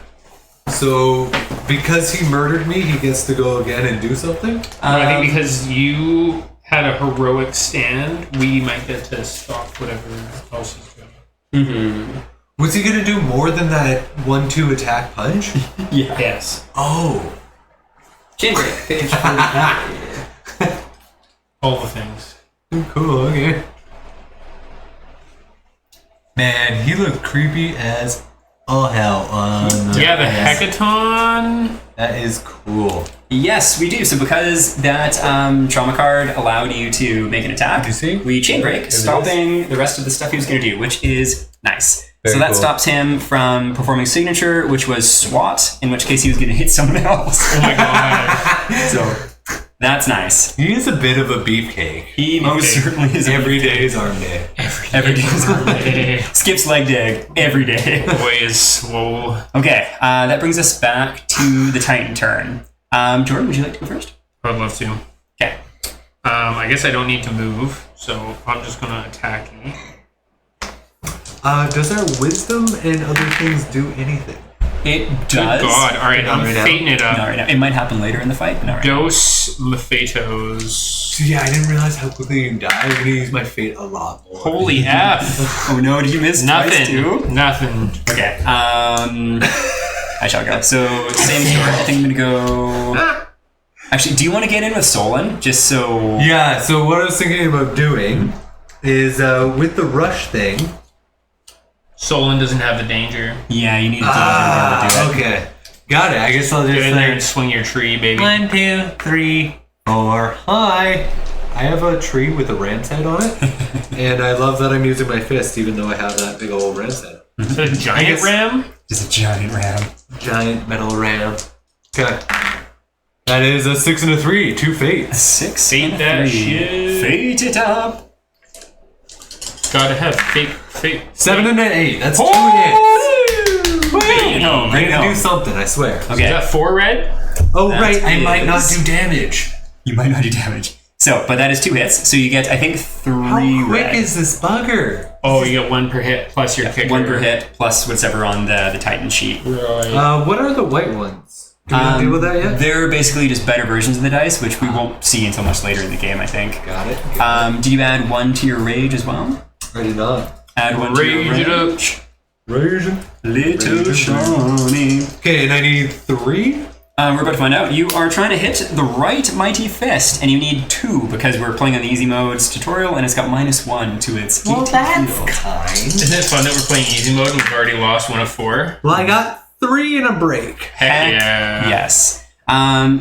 So, because he murdered me, he gets to go again and do something? I think because you had a heroic stand, we might get to stop whatever else he's doing. Was he going to do more than that 1-2 attack punch? Yeah. Yes. Oh. Chain break. Page 40. All the things. Cool, okay. Man, he looked creepy as all hell on the Yeah, the Heckaton. That is cool. Yes, we do. So because that trauma card allowed you to make an attack, You see? we chain break, stopping the rest of the stuff he was going to do, which is nice. Very so that cool. stops him from performing signature, which was SWAT, in which case he was going to hit someone else. Oh my god. So that's nice. He is a bit of a beefcake. He most certainly is. Every day is arm day. Every day is day. Skips leg day every day. Boy is swole. Okay, that brings us back to the Titan turn. Jordan, would you like to go first? I'd love to. Okay. I guess I don't need to move, so I'm just gonna attack you. Does our wisdom and other things do anything? It Good does. God. Alright, Not I'm right now. fating it up. Not right now. It might happen later in the fight, but not right now. Dos Mephatos. So yeah, I didn't realize how quickly you die. I'm going to use my fate a lot more. Holy F. Oh no, did you miss twice Nothing. too? Nothing. Okay. I shall go. So same story. I think I'm gonna go. Actually, do you want to get in with Solon? Just so. Yeah, so what I was thinking about doing is with the rush thing. Solon doesn't have the danger. Yeah, you need to do it. Okay. Got it. I guess I'll Get just in there and like swing your tree, baby. 1, 2, 3, 4. Hi. I have a tree with a ram's head on it, and I love that I'm using my fist, even though I have that big old ram's head. Is that a giant guess- ram? Just a giant ram. Giant metal ram. Okay. That is a 6 and a 3. 2 fates. 6 Fate and a that 3. shit. Fate it up. Gotta have fate. 7 and an 8. That's 2 hits. Bring it home. Bring it I'm gonna do home. something, I swear. Is Okay. that 4 red? Oh, That right. I might not is- do damage. You might not do damage. So, but that is 2 hits. So you get, I think, 3 How quick red. is this bugger? Oh, you get 1 per hit plus your kicker. 1 per hit plus whatever on the Titan sheet. Right. What are the white ones? Do we not deal with that yet? They're basically just better versions of the dice, which we won't see until much later in the game, I think. Got it. Did you add 1 to your rage as well? I did not. Add 1 to your Rage it up. rage. Rage. Little Shawnee. Okay, and I need 3? We're about to find out. You are trying to hit the right mighty fist, and you need 2 because we're playing on the easy modes tutorial, and it's got -1 to its Well, 18 that's field. kind. Isn't it fun that we're playing easy mode and we've already lost 1 of 4? Well, I got 3 in a break. Heck yeah. Yes.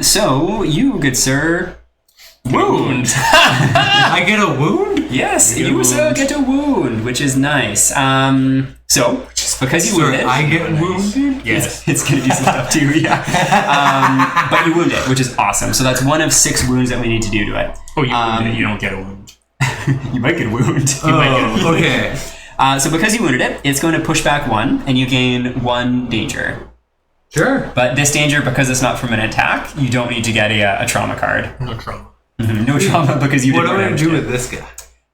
So you, good sir, wound. I get a wound? Yes, You you get a will wound. get a wound, which is nice. So because you wounded, I get wounded? Yes. it's gonna do some stuff too. Yeah. But you wound it, which is awesome. So that's 1 of 6 wounds that we need to do to it. Oh, you wounded it. You don't get a wound. You might get a wound. Oh, okay. So because you wounded it, it's going to push back 1, and you gain 1 danger. Sure. But this danger, because it's not from an attack, you don't need to get a trauma card. No trauma. No trauma because you What didn't do I damage do it. with this guy?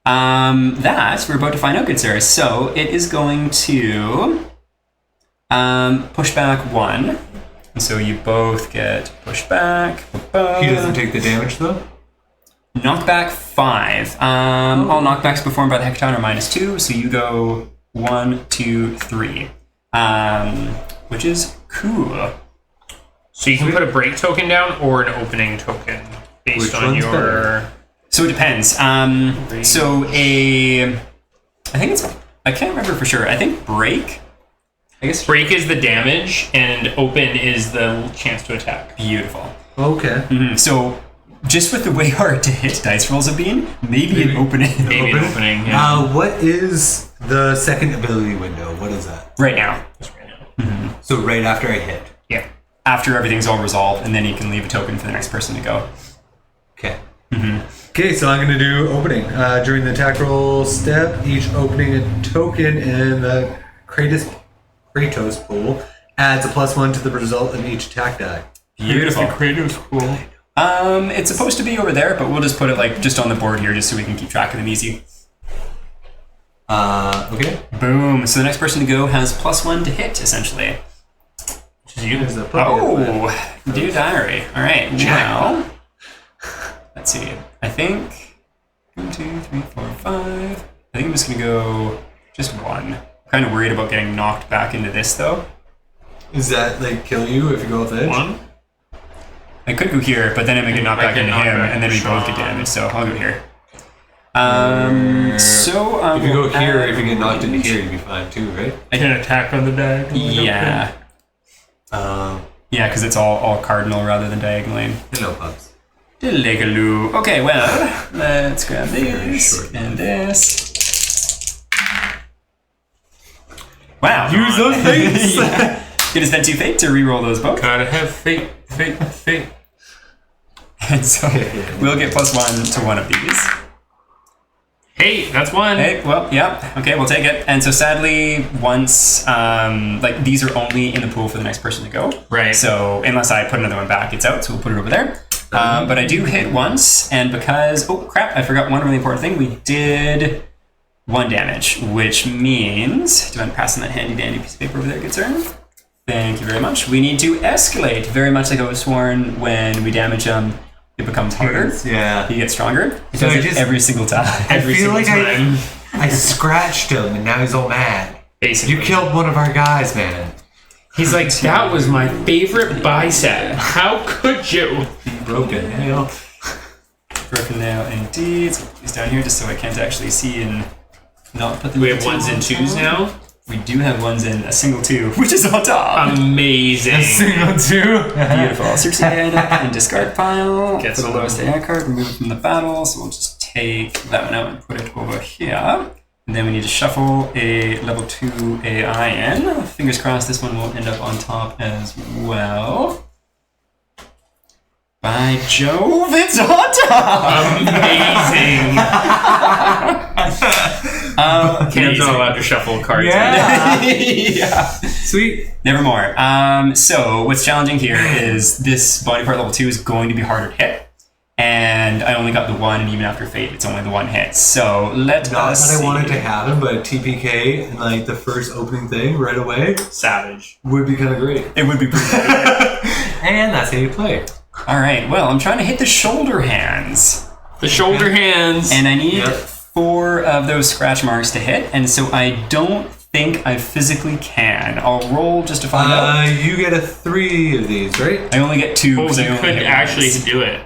That we're about to find out, good sir. So it is going to push back 1. And so you both get pushed back. He doesn't take the damage, though? Knockback 5. All knockbacks performed by the Heckaton are -2, so you go 1, 2, 3. Which is cool. So you can put a break token down or an opening token based Which on one's your. better? So it depends. I can't remember for sure. I think break. I guess Break is the damage, and open is the chance to attack. beautiful. Okay. So just with the way hard to hit dice rolls have been, maybe an opening Maybe an Open? opening. Yeah. What is the second ability window? What is that? right now. Just right now. So right after I hit. Yeah. After everything's all resolved, and then you can leave a token for the next person to go. Okay. Okay, so I'm going to do opening. During the attack roll step, each opening a token in the Kratos pool adds a +1 to the result of each attack die. Beautiful. Kratos cool. It's supposed to be over there, but we'll just put it like just on the board here, just so we can keep track of them easy. Okay. Boom. So the next person to go has +1 to hit, essentially. Which is you. There's a puppy. Oh, do diary. All right. Now, let's see. I think 1, 2, 3, 4, 5. I think I'm just gonna go just 1. I'm kind of worried about getting knocked back into this though. Is that like kill you if you go off the edge? 1. I could go here, but then I'm gonna get knocked I back get into knocked him, back and then we into both get Sean. damaged. So I'll go here. So If you we'll go here, add if you get knocked into range. here, you'd be fine too, right? I can attack on the diagonal. Yeah, yeah, because it's all cardinal rather than diagonally. Hello, pups. Diddly-galoo. Okay, well, let's grab this short and this. Wow. Use those things. Yeah. Gonna spend 2 fate to reroll those both. Gotta have fate. And so we'll get +1 to one of these. Hey, that's 1. Hey, well, yeah. Okay, we'll take it. And so sadly, once, these are only in the pool for the next person to go. Right. So unless I put another one back, it's out, so we'll put it over there. But I do hit once, and because, oh crap, I forgot one really important thing. We did 1 damage, which means, do you mind passing that handy dandy piece of paper over there, good sir? Thank you very much. We need to escalate, very much like I was sworn when we damage him. It becomes harder. Yeah. He gets stronger. It So does I it just- every single time. I Every feel single like time. I scratched him and now he's all mad. Basically. You killed one of our guys, man. He's like, that was my favorite bicep. How could you? Broken nail. Broken nail indeed. So he's down here just so I can't actually see and not put them. We have 1s and 2s now. We do have 1s in a single 2, which is on top. Amazing. Single 2. Beautiful. Search the AI deck and discard pile. Get For the some. lowest AI card, remove it from the battle. So we'll just take that one out and put it over here. And then we need to shuffle a level 2 AI in. Fingers crossed this one will end up on top as well. By Jove, it's on top! Amazing. Ken's not allowed to shuffle cards. Yeah. Yeah. Sweet. Nevermore. So what's challenging here is this body part level 2 is going to be harder to hit. And I only got the one, and even after Fate, it's only the one hit. So let Not us that I see. wanted to happen, but TPK and like the first opening thing right away Savage. would be kind of great. It would be pretty good. And that's how you play. All right, well, I'm trying to hit the shoulder hands. The shoulder hands. And I need Yep. 4 of those scratch marks to hit, and so I don't think I physically can. I'll roll just to find out. You get a 3 of these, right? I only get 2 oh, because I you only could hit actually once. do it.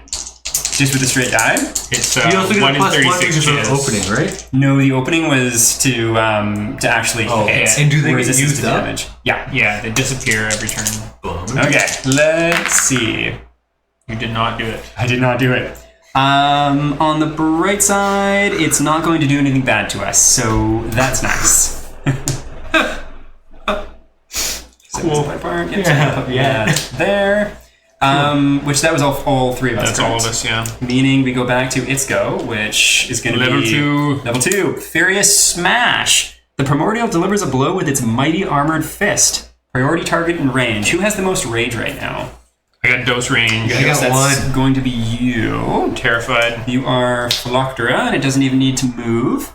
Just with a straight die? It's You also get 1 a in plus 1 36 because of chance. opening, right? No, the opening was to actually hit. yeah. And do they whereas get this is used to up? damage. Yeah. Yeah, they disappear every turn. Boom. Okay, let's see. You did not do it. I did not do it. On the bright side, it's not going to do anything bad to us, so that's nice. Cool. Yeah. There. Which that was all 3 of us. That's all correct? of us, yeah. Meaning we go back to its go, which is going to be Level 2. Level 2. Furious Smash. The Primordial delivers a blow with its mighty armored fist. Priority target and range. Who has the most rage right now? I got dose range. I got That's 1. going to be you. Terrified. You are Phyloctera, and it doesn't even need to move.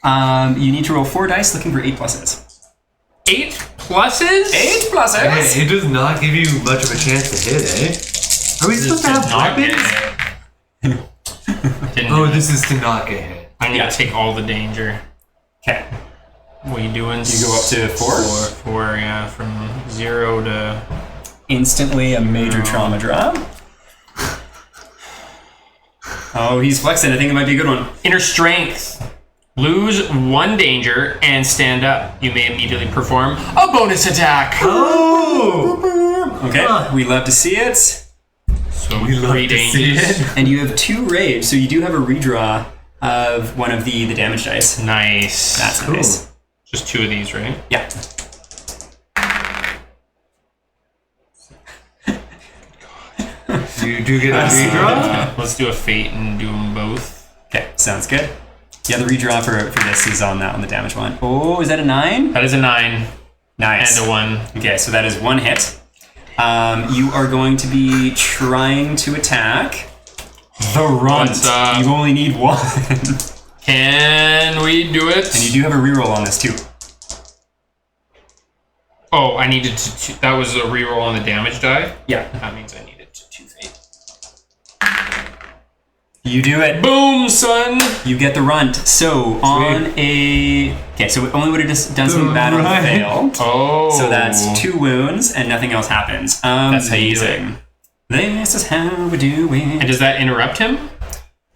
You need to roll 4 dice looking for 8 pluses. 8 pluses? 8 pluses? Hey, it does not give you much of a chance to hit, eh? Are we supposed to have Not get weapons? hit. Didn't Oh, do it. this is to not get hit. I'm gonna take all the danger. Okay. What are you doing? You go up to 4? 4, yeah, from 0 to... Instantly a major trauma drop. Oh, he's flexing. I think it might be a good one. Inner strength. Lose 1 danger and stand up. You may immediately perform a bonus attack. Oh! Okay, we love to see it. So We love 3 to see dangers. it. And you have 2 rage, so you do have a redraw of one of the damage dice. Nice. That's Cool. nice. Just 2 of these, right? Yeah. You do get a redraw? Let's do a fate and do them both. Okay, sounds good. Yeah, the redraw for this is on the damage one. Oh, is that a 9? That is a 9 Nice. and a 1. Okay, so that is 1 hit. You are going to be trying to attack the runt. What's up? You only need 1. Can we do it? And you do have a reroll on this too. Oh, I needed to. That was a reroll on the damage die. Yeah. That means I needed to 2 fate. You do it. Boom, son. You get the runt. So on a... Okay, so it only would have just done something bad on a fail. Oh. So that's 2 wounds and nothing else happens. That's how you do it. Amazing. This is how we do it. And does that interrupt him?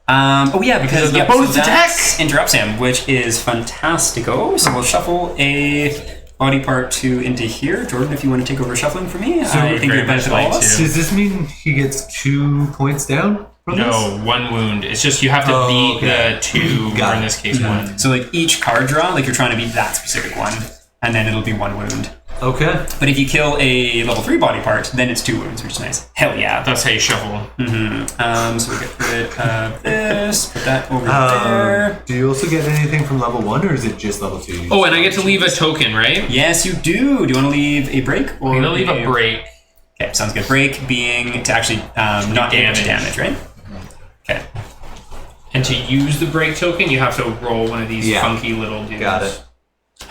Oh yeah, because the yep, bonus so that attack! interrupts him, which is fantastico. So we'll shuffle a body part 2 into here. Jordan, if you want to take over shuffling for me, I would think very you'd benefit much all of like us. to. Does this mean he gets 2 points down from this? No, 1 wound. It's just you have to beat okay. the 2, Got or in it. this case, 1. So like each card draw, like you're trying to beat that specific one, and then it'll be 1 wound. Okay. But if you kill a level 3 body part, then it's 2 wounds, which is nice. Hell yeah. That's how you shuffle. So we get rid of this, put that over there. Do you also get anything from level 1, or is it just level 2? Oh, and I get to leave a token, right? Yes, you do. Do you want to leave a break? Or I'm gonna leave a break. Okay, sounds good. Break being to actually not damage, right? Okay. And to use the break token, you have to roll one of these Yeah. funky little dudes. Got it.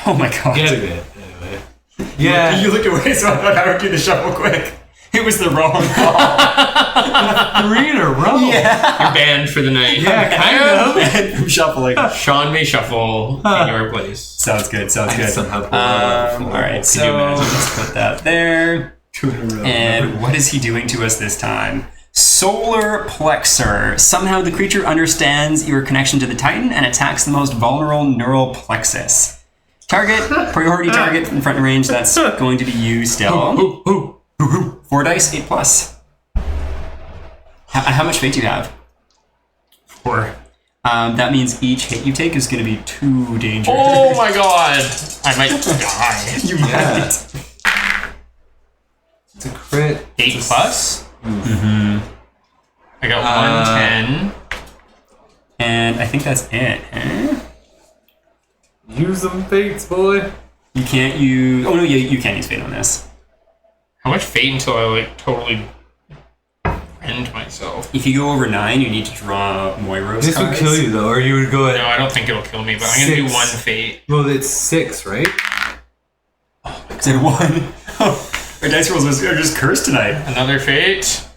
Oh my god. Get it. Anyway. Yeah. You looked away, so I thought I would do the shuffle quick. It was the wrong call. 3 in a row. Yeah. You're banned for the night. Yeah, kind of. From shuffling. Sean may shuffle in your place. Sounds good. Sounds good. somehow pulled out All right, Can you so imagine? let's put that there. 2 in a row. And what is he doing to us this time? Solar Plexor. Somehow the creature understands your connection to the Titan and attacks the most vulnerable neural plexus. Target, priority target in front range, that's going to be you still. 4 dice, 8 plus. How much fate do you have? 4. That means each hit you take is going to be 2 danger. Oh my god! I might die. You Yeah. might. It's a crit. 8 plus? I got 110. And I think that's it. Huh? Use them fates, boy. You can't use... Oh, no, you can use Fate on this. How much Fate until I, like, totally end myself? If you go over 9, you need to draw Moiros This cards. would kill you, though, or you would go at... No, I don't think it'll kill me, but I'm going to do 6. 1 Fate. Well, it's 6, right? Is it 1? Our dice rolls are just cursed tonight. Another Fate.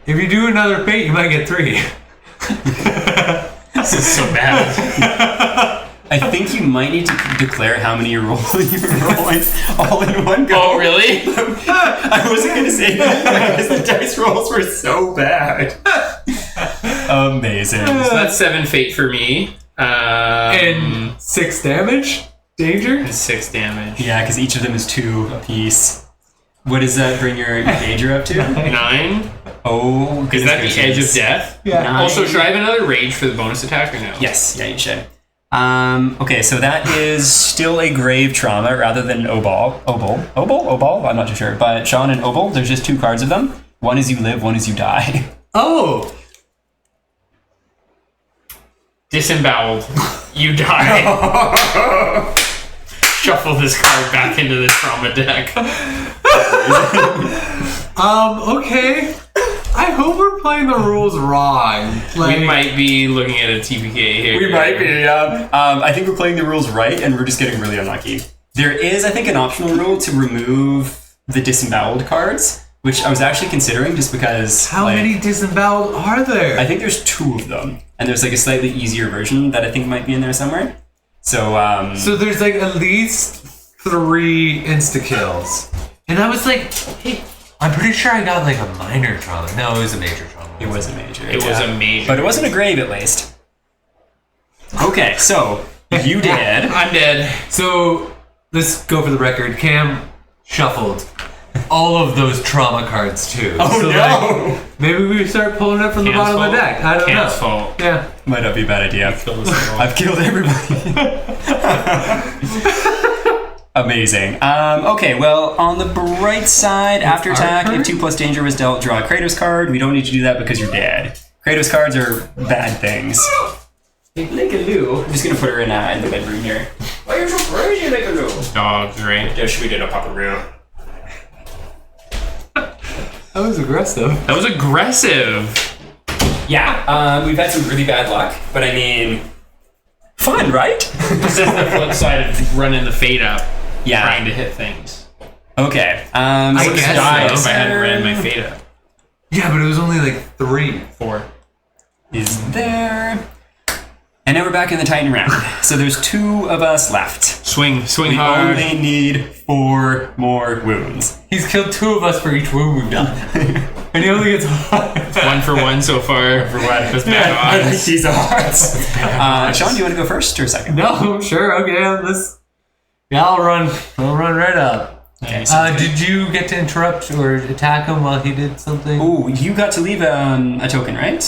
If you do another fate, you might get 3. This is so bad. I think you might need to declare how many you're rolling all in one go. Oh, really? I wasn't going to say that because the dice rolls were so bad. Amazing. So that's 7 Fate for me. And 6 damage? Danger? And 6 damage. Yeah, because each of them is 2 apiece. What does that bring your danger up to? 9. Oh, Is that the edge of death? Yeah. 9. Also, should I have another rage for the bonus attack or no? Yes, yeah, you should. Okay, so that is still a grave trauma rather than Obol. I'm not too sure. But Sean and Obol, there's just 2 cards of them. One is you live, one is you die. Oh! Disemboweled. You die. Shuffle this card back into the trauma deck. Okay. I hope we're playing the rules wrong. Like, We might be looking at a TPK here. We might be, yeah. I think we're playing the rules right, and we're just getting really unlucky. There is, I think, an optional rule to remove the disemboweled cards, which I was actually considering just because... How many disemboweled are there? I think there's 2 of them, and there's like a slightly easier version that I think might be in there somewhere. So, So there's like at least 3 insta-kills. And I was like, hey, I'm pretty sure I got like a minor trauma. No, it was a major trauma. it was a major. It was a major. But it wasn't a grave, at least. Okay, so you did. I'm dead. So let's go for the record. Cam shuffled all of those trauma cards too. Oh, so, no! like, maybe we start pulling it from the bottom of the deck. I don't Cam's know. fault. Yeah. Might not be a bad idea. Kill this girl. I've killed everybody. Amazing. Okay, well, on the bright side, after our attack, turn? if 2+ danger was dealt, draw a Kratos card. We don't need to do that because you're dead. Kratos cards are bad things. Hey, Likaloo. I'm just gonna put her in the bedroom here. Why are you so crazy, Likaloo? Dogs, right? Yes, we did a Papa-roo. That was aggressive. That was aggressive. Yeah, we've had some really bad luck, but I mean, fun, right? This is the flip side of running the fate up. Yeah. Trying to hit things. Okay. I would guess have died so. if I hadn't ran my fate up. Yeah, but it was only like 3. 4. Is there. And now we're back in the Titan round. So there's 2 of us left. Swing We hard. only need 4 more wounds. He's killed 2 of us for each wound we've done. And he only gets 1. 1 for 1 so far. For what? That's bad I like odds. these odds. Sean, do you want to go first or second? No, sure, okay, let's... Yeah, I'll run right up. Okay. So Did you get to interrupt or attack him while he did something? oh, you got to leave a token, right?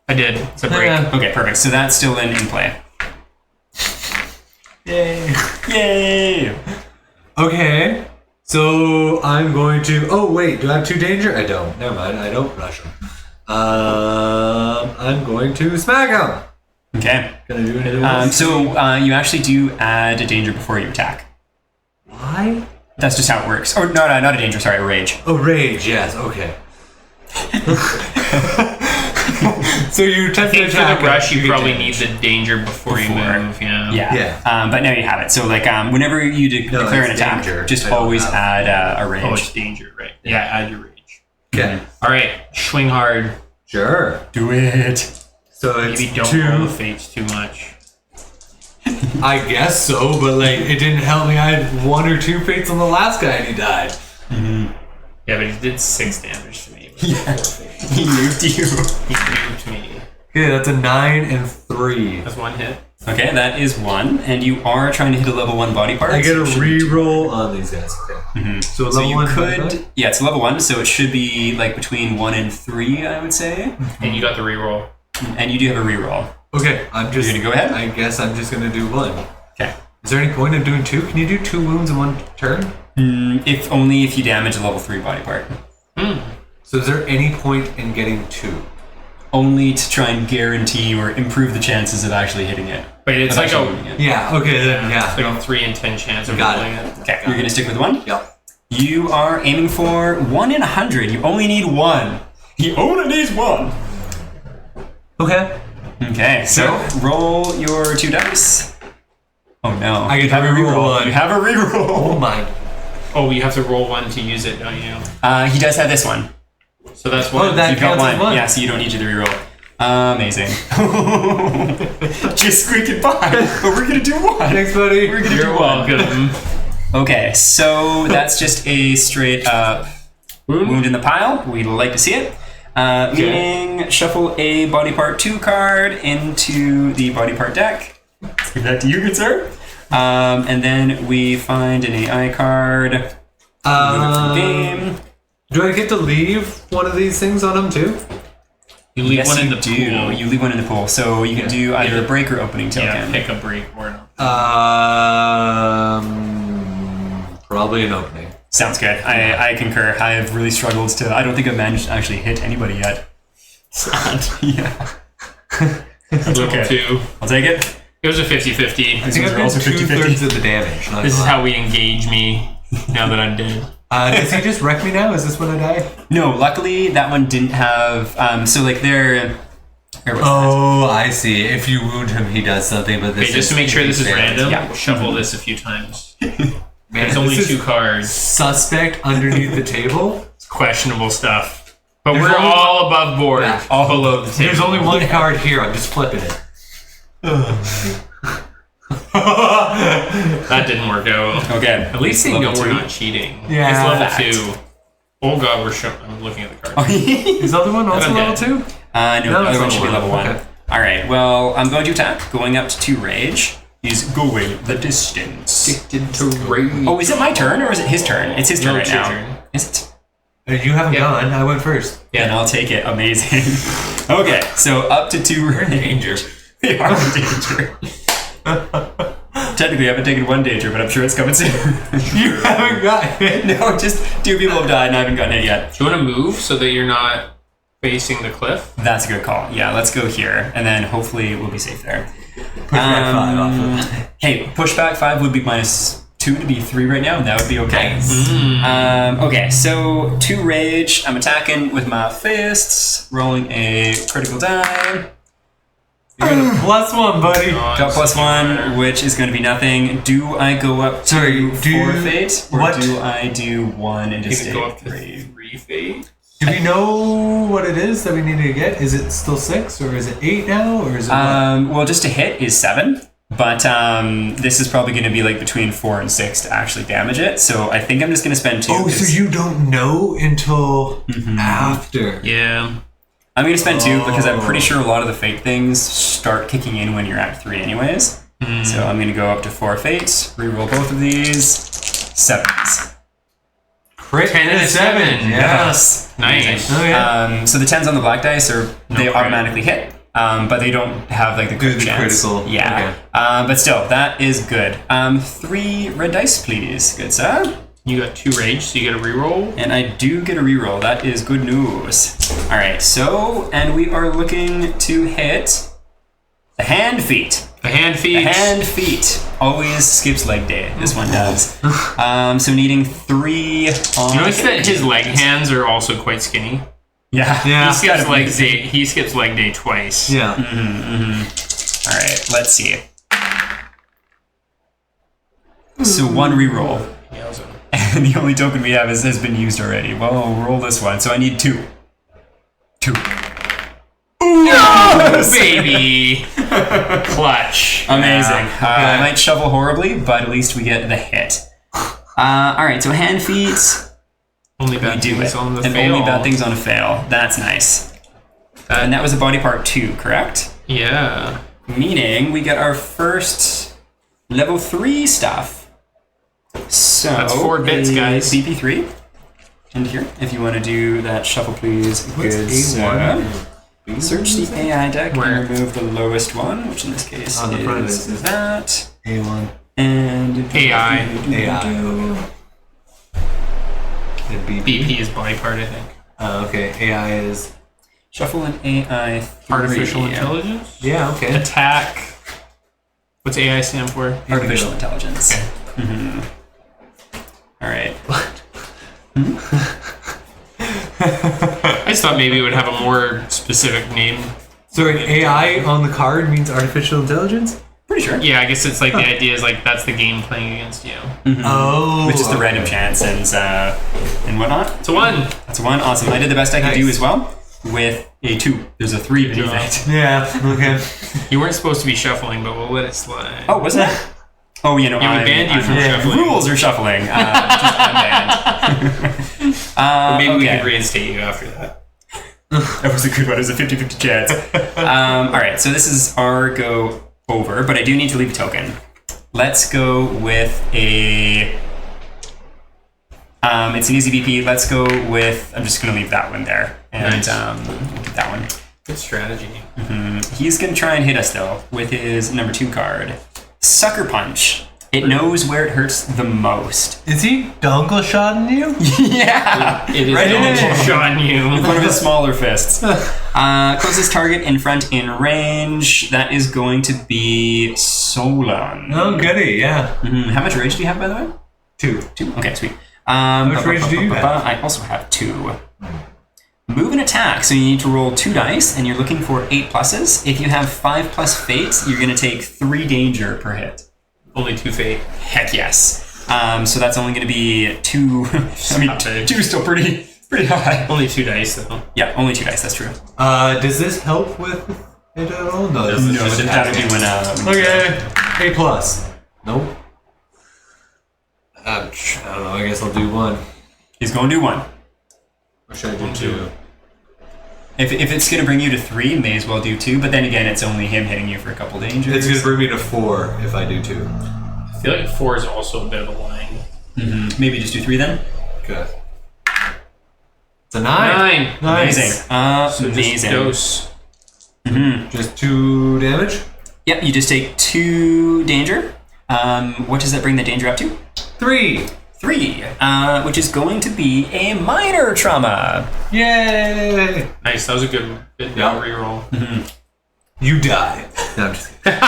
I did. It's a break. Yeah. Okay, perfect. So that's still in play. Yay. Yay! Okay, so I'm going to... Oh, wait, do I have 2 danger? I don't. Never mind, I don't rush him. I'm going to smack him. Okay. Gonna do anything So you actually do add a danger before you attack. Why? That's just how it works. Or no, not a danger. Sorry, a rage. Oh, rage, yes, okay. So you attempt I to think for attack the rush, him, you get probably damage. need the danger before you move. Yeah. Yeah. Yeah. But now you have it. So like whenever you declare an it's attack, danger. just I don't always have- add a rage. Oh, it's danger, right? Yeah, add your rage. Okay, All right, swing hard. sure. Do it. So it's Maybe don't 2. roll the fates too much. I guess so, but like it didn't help me. I had 1 or 2 fates on the last guy and he died. Yeah, but he did 6 damage to me. Yeah. He moved you. He moved me. Okay, that's a 9 and 3. That's 1 hit. Okay, that is 1, and you are trying to hit a level 1 body part. I get so a it should- re-roll on these guys. Okay. So level So you 1 could, yeah, it's level 1, so it should be like between 1 and 3, I would say. And you got the reroll. And you do have a reroll. Okay, I'm just... You're gonna go ahead? I guess I'm just gonna do 1. Okay. Is there any point in doing 2? Can you do 2 wounds in 1 turn? If only if you damage a level 3 body part. So is there any point in getting 2? only to try and guarantee or improve the chances of actually hitting it. But it's like a Yeah, okay, then, it's like a 3 in 10 chance of rolling it. Okay, you're gonna stick with 1? Yep. You are aiming for 1 in 100. You only need 1. He only needs 1. Okay. Okay, so roll your 2 dice. Oh no. I get to reroll 1. You have a reroll. Oh my. Oh, you have to roll 1 to use it, don't you? He does have this one. So that's 1. Oh, that You've got counts as 1. Yeah, so you don't need you to reroll. Amazing. Just squeaking by. But we're gonna do 1. Thanks, buddy. We're gonna You're do 1. welcome. Okay, so that's just a straight up wound in the pile. We'd like to see it. Meaning, shuffle a body part 2 card into the body part deck. Give that to you, good sir. And then we find an AI card. Move it from game. Do I get to leave one of these things on him too? You leave Yes, one in you the do. pool. You leave one in the pool, so you can do either a break or opening token. Yeah, pick a break or Probably an opening. Sounds good. I concur. I have really struggled to. I don't think I've managed to actually hit anybody yet. Sad. Yeah. That's okay. 2. I'll take it. It was a 50-50. I think I've got 2/3 of the damage. This is how we engage me now that I'm dead. Does he just wreck me now? Is this when I die? No, luckily that one didn't have. So like they're. Oh, I see. If you wound him, he does something. But this Okay, just to make sure this is random, Yeah. shuffle this a few times. Man, It's only this 2 is cards. suspect underneath the table. It's questionable stuff. But There's we're only all above board. Yeah. All below the table. There's only 1 card here. I'm just flipping it. That didn't work out. Okay. At least they know Level we're 2. not cheating. Yeah. It's level Fact. 2. Oh god, I'm looking at the card. Is the other one also Okay. level 2? No, the No, other it's one should be level level one. 1. Okay. Alright, well, I'm going to attack. Going up to 2 rage. He's going the distance. Addicted to rage. Oh, is it my turn or is it his turn? It's his turn No, right it's your now. turn. Is it? You haven't Yeah. gone. I went first. Yeah, and I'll take it. Amazing. Okay, so up to 2 rage. Danger. We are in danger. Technically, I haven't taken 1 danger, but I'm sure it's coming soon. You haven't got it. No, just 2 people have died and I haven't gotten it yet. Do you want to move so that you're not facing the cliff? That's a good call. Yeah, let's go here, and then hopefully we'll be safe there. Push back 5 off of it. Hey, pushback 5 would be -2 to be 3 right now, and that would be okay. Okay, so 2 rage. I'm attacking with my fists, rolling a critical die. You got a +1, buddy. Got +1, which is going to be nothing. Do I go up to Sorry, do you- forfeit, or what? do I do 1 and You just can stay go at up to 3? 3 fate. Do we know what it is that we need to get? Is it still 6 or is it 8 now or is it what? Well, just to hit is 7, but this is probably going to be like between 4 and 6 to actually damage it. So I think I'm just going to spend 2. Oh, so you don't know until after. Yeah. I'm going to spend 2 because I'm pretty Oh. sure a lot of the fate things start kicking in when you're at 3 anyways. So I'm going to go up to 4 fates, reroll both of these. 7s. Crit 10 and a 7. Yes. Nice. Oh, yeah. So the 10s on the black dice they crit. automatically hit. But they don't have like the Do crit the chance. critical. Yeah. Okay. But still, that is good. 3 red dice, please. Good sir. You got 2 rage, so you get a reroll. And I do get a reroll. That is good news. All right. So, and we are looking to hit the hand feet. The hand feet. The hand feet always skips leg day. This one does. So needing 3 on. You notice that his leg hands are also quite skinny. Yeah. Yeah. He skips leg day. He skips leg day twice. Yeah. All right. Let's see. So 1 reroll. Yowza. And the only token we have has been used already. Well, I'll roll this one. So I need 2. 2. Oh, baby! Clutch. Amazing. Yeah. I might shovel horribly, but at least we get the hit. All right. So hand feet. Only We bad do things it. on the And fail. only bad things on a fail. That's nice. And that was a body part 2, correct? Yeah. Meaning we get our first level 3 stuff. So That's 4 bits, a guys. BP3. And here, if you want to do that shuffle, please. What's Good A1? sir. Search the AI deck Where? and remove the lowest one, which in this case On the front of is this. that. A1. And AI. AI. Okay. And BP. BP is body part, I think. Okay. AI is. Shuffle an AI 3. Artificial intelligence. Yeah, okay. Attack. What's AI stand for? Artificial intelligence. Okay. All right. What? I just thought maybe it would have a more specific name. So an AI on the card means artificial intelligence? Pretty sure. Yeah, I guess it's like the idea is like that's the game playing against you. Oh. With just the random chance and whatnot. It's a 1. That's a 1. Awesome. I did the best I could do as well with a 2. There's a 3 beneath job. it. Yeah, okay. You weren't supposed to be shuffling, but we'll let it slide. Oh, wasn't it? Oh, you know, Yeah, we banned you from shuffling. Rules are shuffling. Just unbanned. But maybe we okay. can reinstate you after that. That was a good one. It was a 50-50 chance. All right, so this is our go over, but I do need to leave a token. Let's go with a... it's an easy BP. Let's go with... I'm just going to leave that one there. And Nice. we'll get that one. Good strategy. He's going to try and hit us, though, with his number 2 card. Sucker Punch. It knows where it hurts the most. Is he dongle shotting you? Yeah! It is Right in right it. shot you. One of his smaller fists. Closest target in front in range. That is going to be Solon. Oh, goody, yeah. How much rage do you have, by the way? 2. 2? Okay, sweet. How much rage do you have? I also have 2. Move and attack. So you need to roll 2 dice, and you're looking for 8 pluses. If you have 5 plus fate, you're going to take 3 danger per hit. Only 2 fate. Heck yes. So that's only going to be 2. I mean, 2 is still pretty high. Only 2 dice though. Yeah, only 2 dice. That's true. Does this help with it at all? No, this is No, just an that would be when. Okay, A plus. Nope. I don't know, I guess I'll do 1. He's going to do 1. Or should I do 2? If it's going to bring you to 3, may as well do 2. But then again, it's only him hitting you for a couple dangers. It's going to bring me to 4 if I do 2. I feel like 4 is also a bit of a line. Maybe just do 3 then. Okay. It's a 9. 9. Nice. So Amazing. just dose. Just 2 damage? Yep, you just take 2 danger. What does that bring the danger up to? 3. 3, which is going to be a minor trauma. Yay! Nice. That was a good reroll. You die. No, I'm just kidding.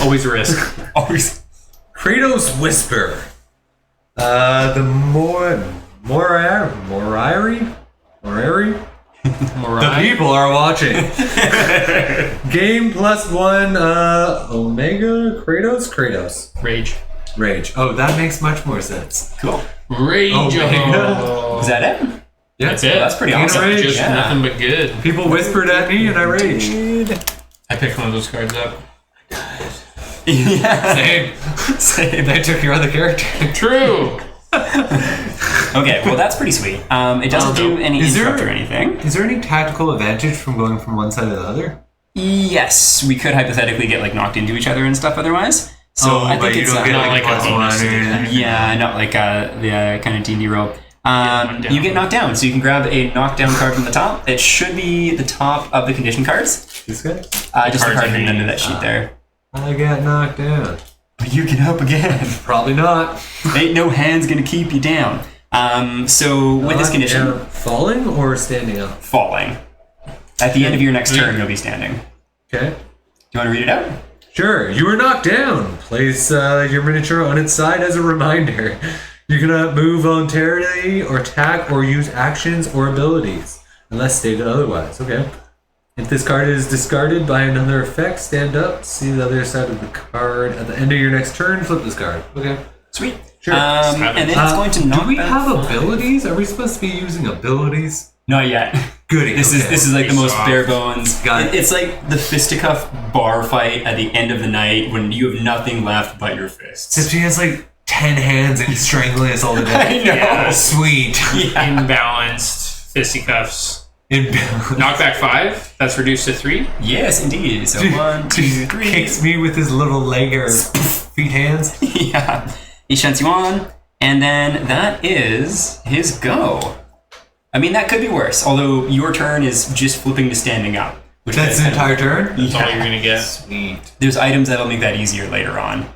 Always a risk. Always. Kratos Whisper. The Morari? The people are watching. Game +1, Omega Kratos? Rage. Oh, that makes much more sense. Cool. Rage. Oh, Is that it? Yeah, That's it. That's pretty Gain awesome. rage. Just Yeah. nothing but good. People whispered at me and I raged. I picked one of those cards up. Yeah. Same. They took your other character. True. Okay, well that's pretty sweet. It doesn't do any interrupt or anything. Is there any tactical advantage from going from one side to the other? Yes, we could hypothetically get like knocked into each other and stuff otherwise. So I think it's don't get not like a +1 bonus or to do anything. yeah, not like the kind of D&D roll. down. You get knocked down, so you can grab a knockdown card from the top. It should be the top of the condition cards. This guy? Just the cards card hidden underneath. under that sheet there. I got knocked down. But you can up again. Probably not. Ain't no hand's gonna keep you down. So with this condition, Yeah. Falling or standing up? falling. At the end of your next turn, you'll be standing. Okay. Do you want to read it out? Sure, you were knocked down. Place your miniature on its side as a reminder. You cannot move voluntarily or attack or use actions or abilities, unless stated otherwise. Okay. If this card is discarded by another effect, stand up, see the other side of the card. At the end of your next turn, flip this card. Okay. Sweet. Sure. And then it's going to knock Do we back have 5. abilities? Are we supposed to be using abilities? Not yet. Goody. This is like the most bare bones. Got it. It's like the fisticuff bar fight at the end of the night when you have nothing left but your fists. Except he has like 10 hands and he's strangling us all to death. I know. Yeah. Sweet. Imbalanced fisticuffs. Imbalance. Knockback 5. That's reduced to 3. Yes, indeed. So 1, 2, 3. Kicks me with his little leg or feet hands. Yeah. He shunts you on, and then that is his go. I mean, that could be worse. Although your turn is just flipping to standing up. Which That's the entire turn? That's all you're gonna get. Sweet. There's items that'll make that easier later on.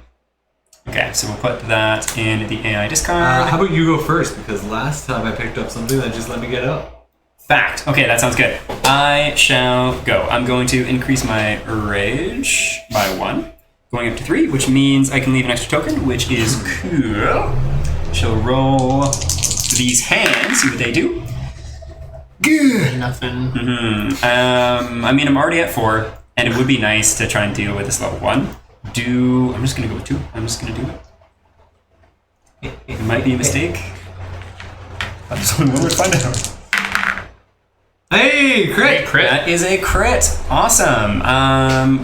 Okay, so we'll put that in the AI discard. How about you go first? Because last time I picked up something that just let me get up. Fact. Okay, that sounds good. I shall go. I'm going to increase my rage by 1, going up to 3, which means I can leave an extra token, which is cool. Shall roll these hands, see what they do. Good. Nothing. I mean, I'm already at 4, and it would be nice to try and deal with this level 1. I'm just going to go with 2. I'm just going to do it. It might be a mistake. I'm just going to find out. Hey, crit! That is a crit. Awesome.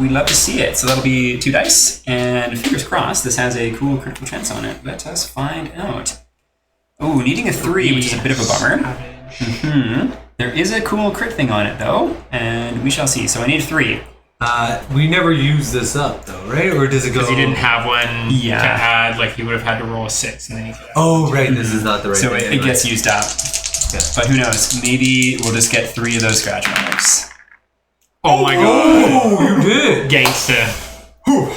We'd love to see it. So that'll be 2 dice, and fingers crossed, this has a cool critical chance on it. Let us find out. Oh, needing a 3, which is a bit of a bummer. There is a cool crit thing on it, though, and we shall see. So I need 3. We never use this up, though, right? Or does it go... Because you didn't have one to Yeah. add, like you would have had to roll a 6, and then you could... Oh, right, this is not the right So thing it anyway. gets used up. Yeah. But who knows? Maybe we'll just get 3 of those scratch marks. Oh my god. Oh, you did! Gangsta.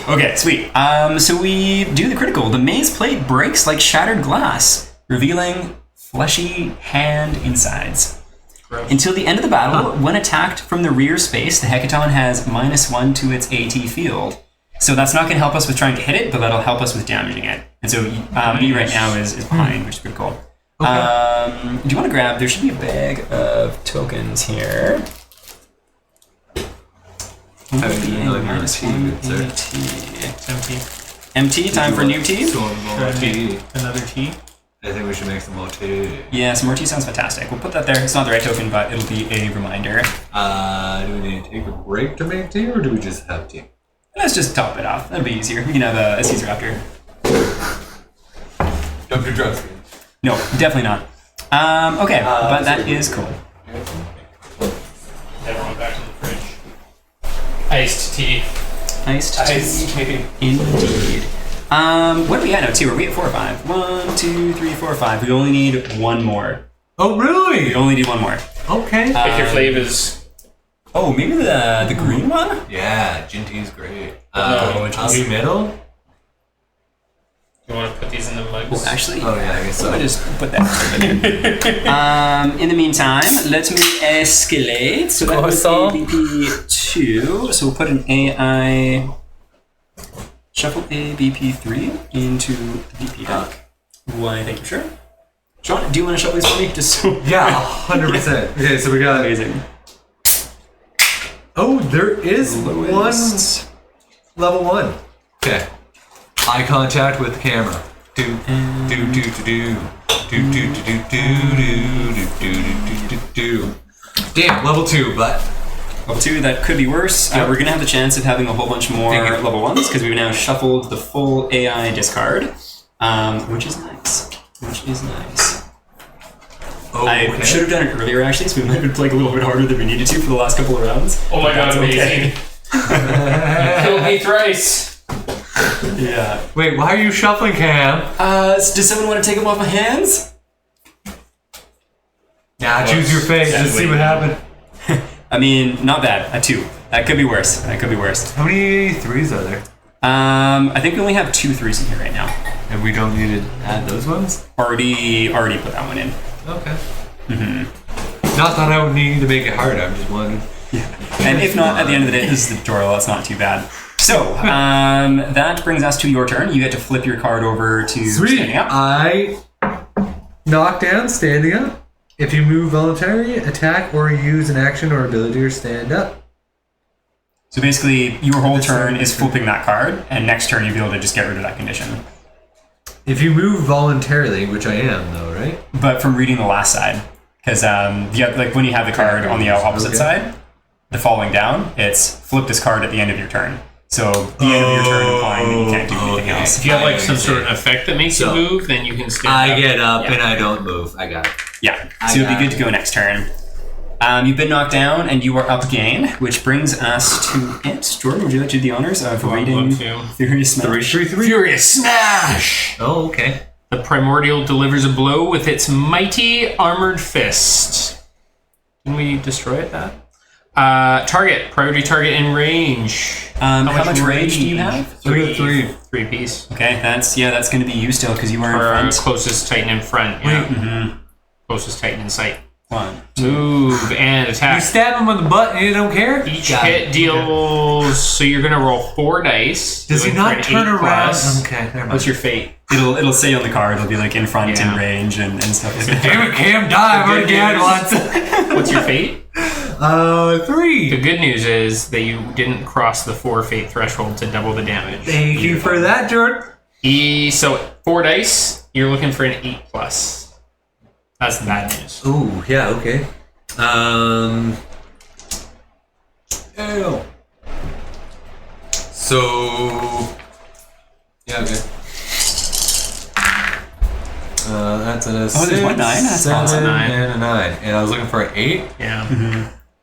Okay, sweet. So we do the critical. The maze plate breaks like shattered glass, revealing fleshy hand insides. Gross. Until the end of the battle, when attacked from the rear space, the Heckaton has -1 to its AT field. So that's not going to help us with trying to hit it, but that'll help us with damaging it. And so me right now is behind, which is pretty cool. Okay. Do you want to grab... There should be a bag of tokens here. -1 AT. It's empty. MT, time for new tea? So more tea. Another tea. I think we should make some more tea. Yeah, some more tea sounds fantastic. We'll put that there. It's not the right token, but it'll be a reminder. Do we need to take a break to make tea, or do we just have tea? Let's just top it off. That'll be easier. We can have a Caesar after. Don't do drugs. No, definitely not. Okay, but that is cool. Everyone back to the fridge. Iced tea. Iced tea. Indeed. What are we at now, too? Are we at 4 or 5? 1, 2, 3, 4, 5. We only need 1 more. Oh, really? We only need 1 more. Okay. Pick your flavors. Oh, maybe the green one? Yeah, gin tea is great. No, I'll do middle. You want to put these in the mugs? Well, actually, Oh, yeah, I guess so. I just put that in there. In the meantime, let me escalate. So that was ABP2. So we'll put an AI... Shuffle ABP3 into the BP deck. Why, thank you, sure. Sean, do you want to shuffle these for me? Just so... Yeah, 100%. Okay, so we got... Amazing. Oh, there is Lowest. one level 1. Okay. Eye contact with the camera. Do do do do do do do do do do do do. Damn, level 2, but Level 2, that could be worse. Yep. We're going to have the chance of having a whole bunch more Thank you. level 1s because we've now shuffled the full AI discard, which is nice. I should have done it earlier, actually, so we might have been playing a little bit harder than we needed to for the last couple of rounds. Oh my god, That's amazing. You killed me thrice. Yeah. wait, why are you shuffling, Cam? Does someone want to take them off my hands? Yeah, choose your fate. Let's see what happened. I mean, not bad. A 2. That could be worse. How many 3s are there? I think we only have 2 3s in here right now. And we don't need to add those ones? Already put that one in. Okay. Not that I would need to make it hard, I'm just wondering. And if not, at the end of the day, this is the tutorial. That's not too bad. So, that brings us to your turn. You get to flip your card over to standing up. I knock down, standing up. If you move voluntarily, attack, or use an action or ability to stand up. So basically, your whole This turn turn. is flipping that card, and next turn you'll be able to just get rid of that condition. If you move voluntarily, which I am though, right? But from reading the last side, because like when you have the card on the opposite Okay. side, the falling down, it's flip this card at the end of your turn. So the end of your turn implying that you can't do anything okay. else. If you have like some sort of effect that makes So, you move, then you can stand I up. get up Yeah. and I don't move. I got it. Yeah, I so it'd be got good to go next turn. You've been knocked down, and you are up again, which brings us to it. Jordan, would you like to do the honors of I'd reading love to. Furious Smash? Furious Smash! Oh, okay. The Primordial delivers a blow with its mighty armored fist. Can we destroy it, that? Priority target in range. How much rage do you have? 3. 3 piece. Okay, that's going to be you still, because you are in For front. closest Titan in front. Yeah. Mm-hmm. Closest Titan in sight. 1. Move and You attack. stab him in the butt and you don't care? Each Got hit it. deals. So you're gonna roll 4 dice. Does he Going for not an turn 8 around? plus. Okay, never mind. What's your fate? It'll say on the card. It'll be like in front, Yeah. in range, and stuff like that. Damn it, Cam, die. I've already died once. What's your fate? 3. The good news is that you didn't cross the 4 fate threshold to double the damage. Thank you for that, Jordan. So 4 dice. You're looking for an 8 plus. That's the bad news. Ooh, yeah, okay. Ew. So, yeah, okay. That's a there's 6, 1 9. That's 7, awesome. and a 9. And I was looking for an 8. Yeah.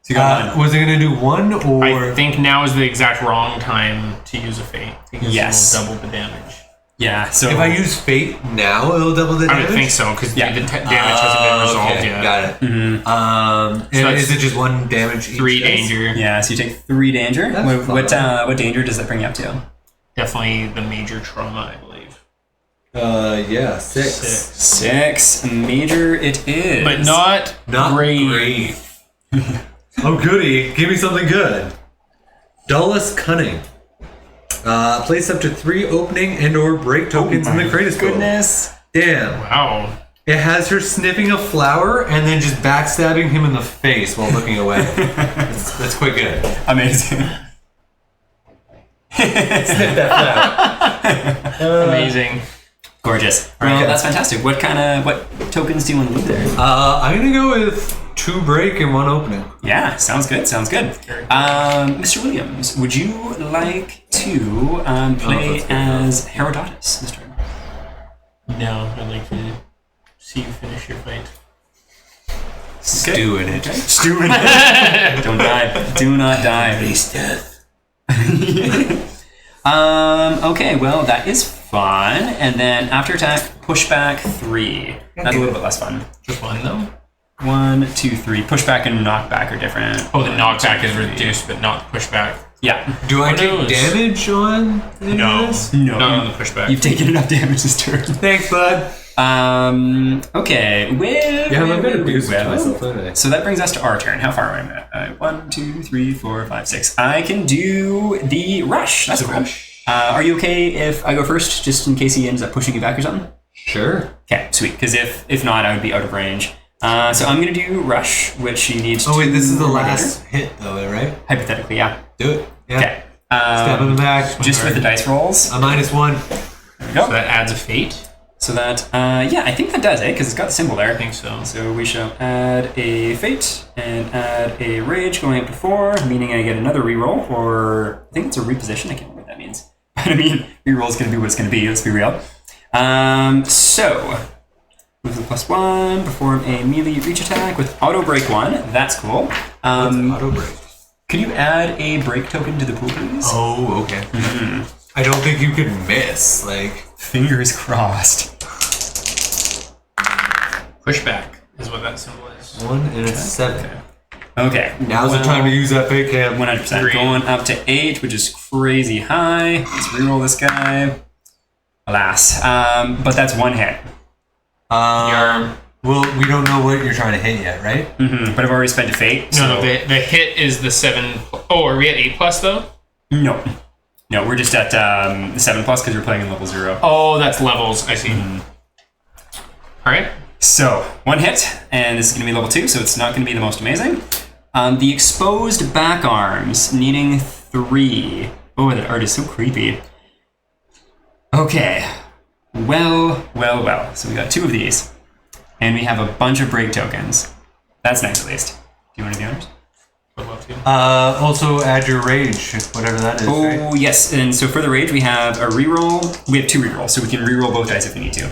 So you got 1. Was it going to do 1 or? I think now is the exact wrong time to use a fate because Yes. it'll double the damage. Yeah. So If I use Fate now, it'll double the I damage? would think so because Yeah. the damage hasn't been resolved Okay, yet. got it. And that's is it just 1 damage each 3 dice? danger. yeah, so you take 3 danger. That's What danger does that bring you up to? Definitely the major trauma, I believe. Yeah, 6. 6 major. It is, But not Great. Oh, goody. Give me something good. Dullest Cunning. Place up to 3 opening and or break tokens in the Kratos bow. Goodness. Damn. Wow. It has her sniffing a flower and then just backstabbing him in the face while looking away. that's quite good. Amazing. Sniff that flower. Amazing. Gorgeous. Well, Okay. that's fantastic. What tokens do you want to leave there? I'm going to go with 2 break and 1 opening. Yeah, sounds good. Sounds good. Mr. Williams, would you like to play let's go. as Herodotus this turn? No, I'd like to see you finish your fight. Stew in it. Stew in it. Don't die. Do not die. Face death. Okay, well, that is fun. And then after attack, pushback 3. That's a little bit less fun. Just 1 though? 1, 2, 3. Pushback and knockback are different. Oh, the 1, knockback 2, is 3. reduced, but not the pushback. Yeah. Do I Who take knows? damage on any of No. this? No. Not on the pushback. You've taken enough damage this turn. Thanks, bud. Okay. Yeah, I'm going to do this to myself, don't I? So that brings us to our turn. How far am I at? 1, 2, 3, 4, 5, 6. I can do the rush. That's The cool. rush. Are you okay if I go first, just in case he ends up pushing you back or something? Sure. Okay, sweet. Because if not, I would be out of range. So I'm going to do rush, which you need to... Oh, wait, this is the roll my last danger. hit, though, right? Hypothetically, yeah. Do it. Yeah. Okay. Stab in the back. Just with the dice rolls. A -1. There we go. So that adds a fate? So that, yeah, I think that does, Because it's got the symbol there. I think so. So we shall add a fate and add a rage going up to 4, meaning I get another reroll, or I think it's a reposition. I can't remember what that means. But I mean, reroll is going to be what it's going to be. Let's be real. So with the +1, perform a melee reach attack with auto break 1. That's cool. Auto break. Could you add a break token to the pool, please? Oh, okay. I don't think you could miss. Like, Fingers crossed. Pushback is what that symbol is. 1 and a 7. Okay. Now's the time to use that fake cam. 100%. Great. Going up to 8, which is crazy high. Let's reroll this guy. Alas. But that's 1 hit. Yarm. Well, we don't know what you're trying to hit yet, right? But I've already spent a fate. No, the hit is the 7. Oh, are we at 8 plus though? No. No, we're just at 7 plus because we're playing in level 0. Oh, that's levels. I see. All right. So, 1 hit, and this is going to be level 2, so it's not going to be the most amazing. The exposed back arms, needing 3. Oh, that art is so creepy. Okay. Well. So we got 2 of these. And we have a bunch of break tokens. That's nice, at least. Do you want to do the others? Would love to. Also add your rage, whatever that is, right? Oh, yes. And so for the rage, we have a reroll. We have 2 rerolls, so we can reroll both dice if we need to.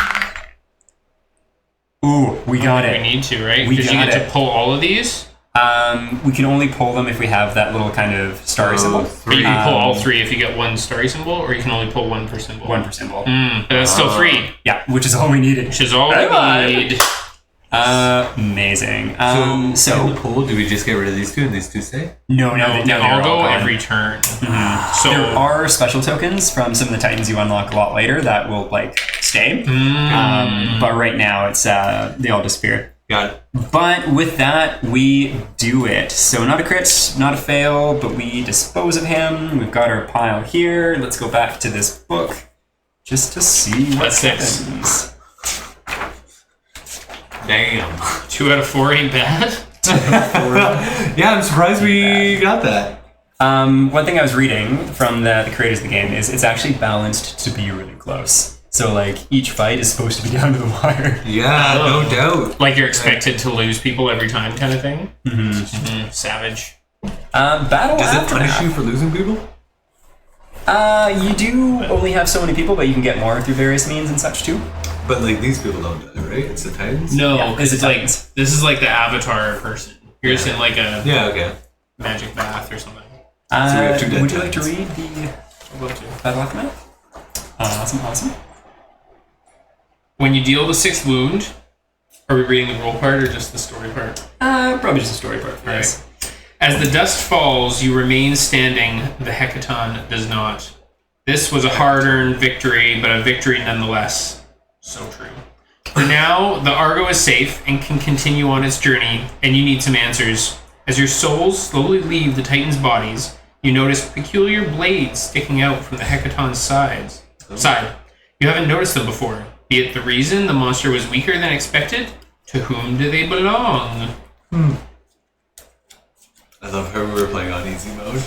Ooh, we got We it. need to, right? We Because you got get it. to pull all of these. We can only pull them if we have that little kind of starry symbol. But you can pull all 3 if you get 1 starry symbol, or you can only pull 1 per symbol. 1 per symbol. But that's still 3, Yeah, which is all we needed. which is all we need. Amazing. In So the pool, do we just get rid of these 2 and these 2 stay? no, They they're all go gone. every turn. So There are special tokens from some of the titans you unlock a lot later that will like stay. But right now it's they all disappear. Got it. But with that, we do it. So not a crit, not a fail, but we dispose of him. We've got our pile here. Let's go back to this book just to see what happens. Damn. 2 out of 4 ain't bad. Yeah, I'm surprised we got that. One thing I was reading from the creators of the game is it's actually balanced to be really close. So, like, each fight is supposed to be down to the wire. Yeah, no doubt. Like you're expected to lose people every time kind of thing? Savage. Battle Does it aftermath. punish you for losing people? You do only have so many people, but you can get more through various means and such, too. But, like, these people don't die, right? It's the Titans? No, Yeah, because it's it's like, Titans. this is like the Avatar person. You're just in like a Yeah, okay. magic bath or something. we have 2 dead would you like to Titans. read the I'd love to. Battle Aftermath? Awesome. When you deal the 6th wound, are we reading the role part or just the story part? Probably just a story part for us. As the dust falls, you remain standing. The Heckaton does not. This was a hard-earned victory, but a victory nonetheless. So true. For now, the Argo is safe and can continue on its journey, and you need some answers. As your souls slowly leave the Titans' bodies, you notice peculiar blades sticking out from the Heckaton's side. You haven't noticed them before. Be it the reason the monster was weaker than expected? To whom do they belong? I love how we were playing on easy mode.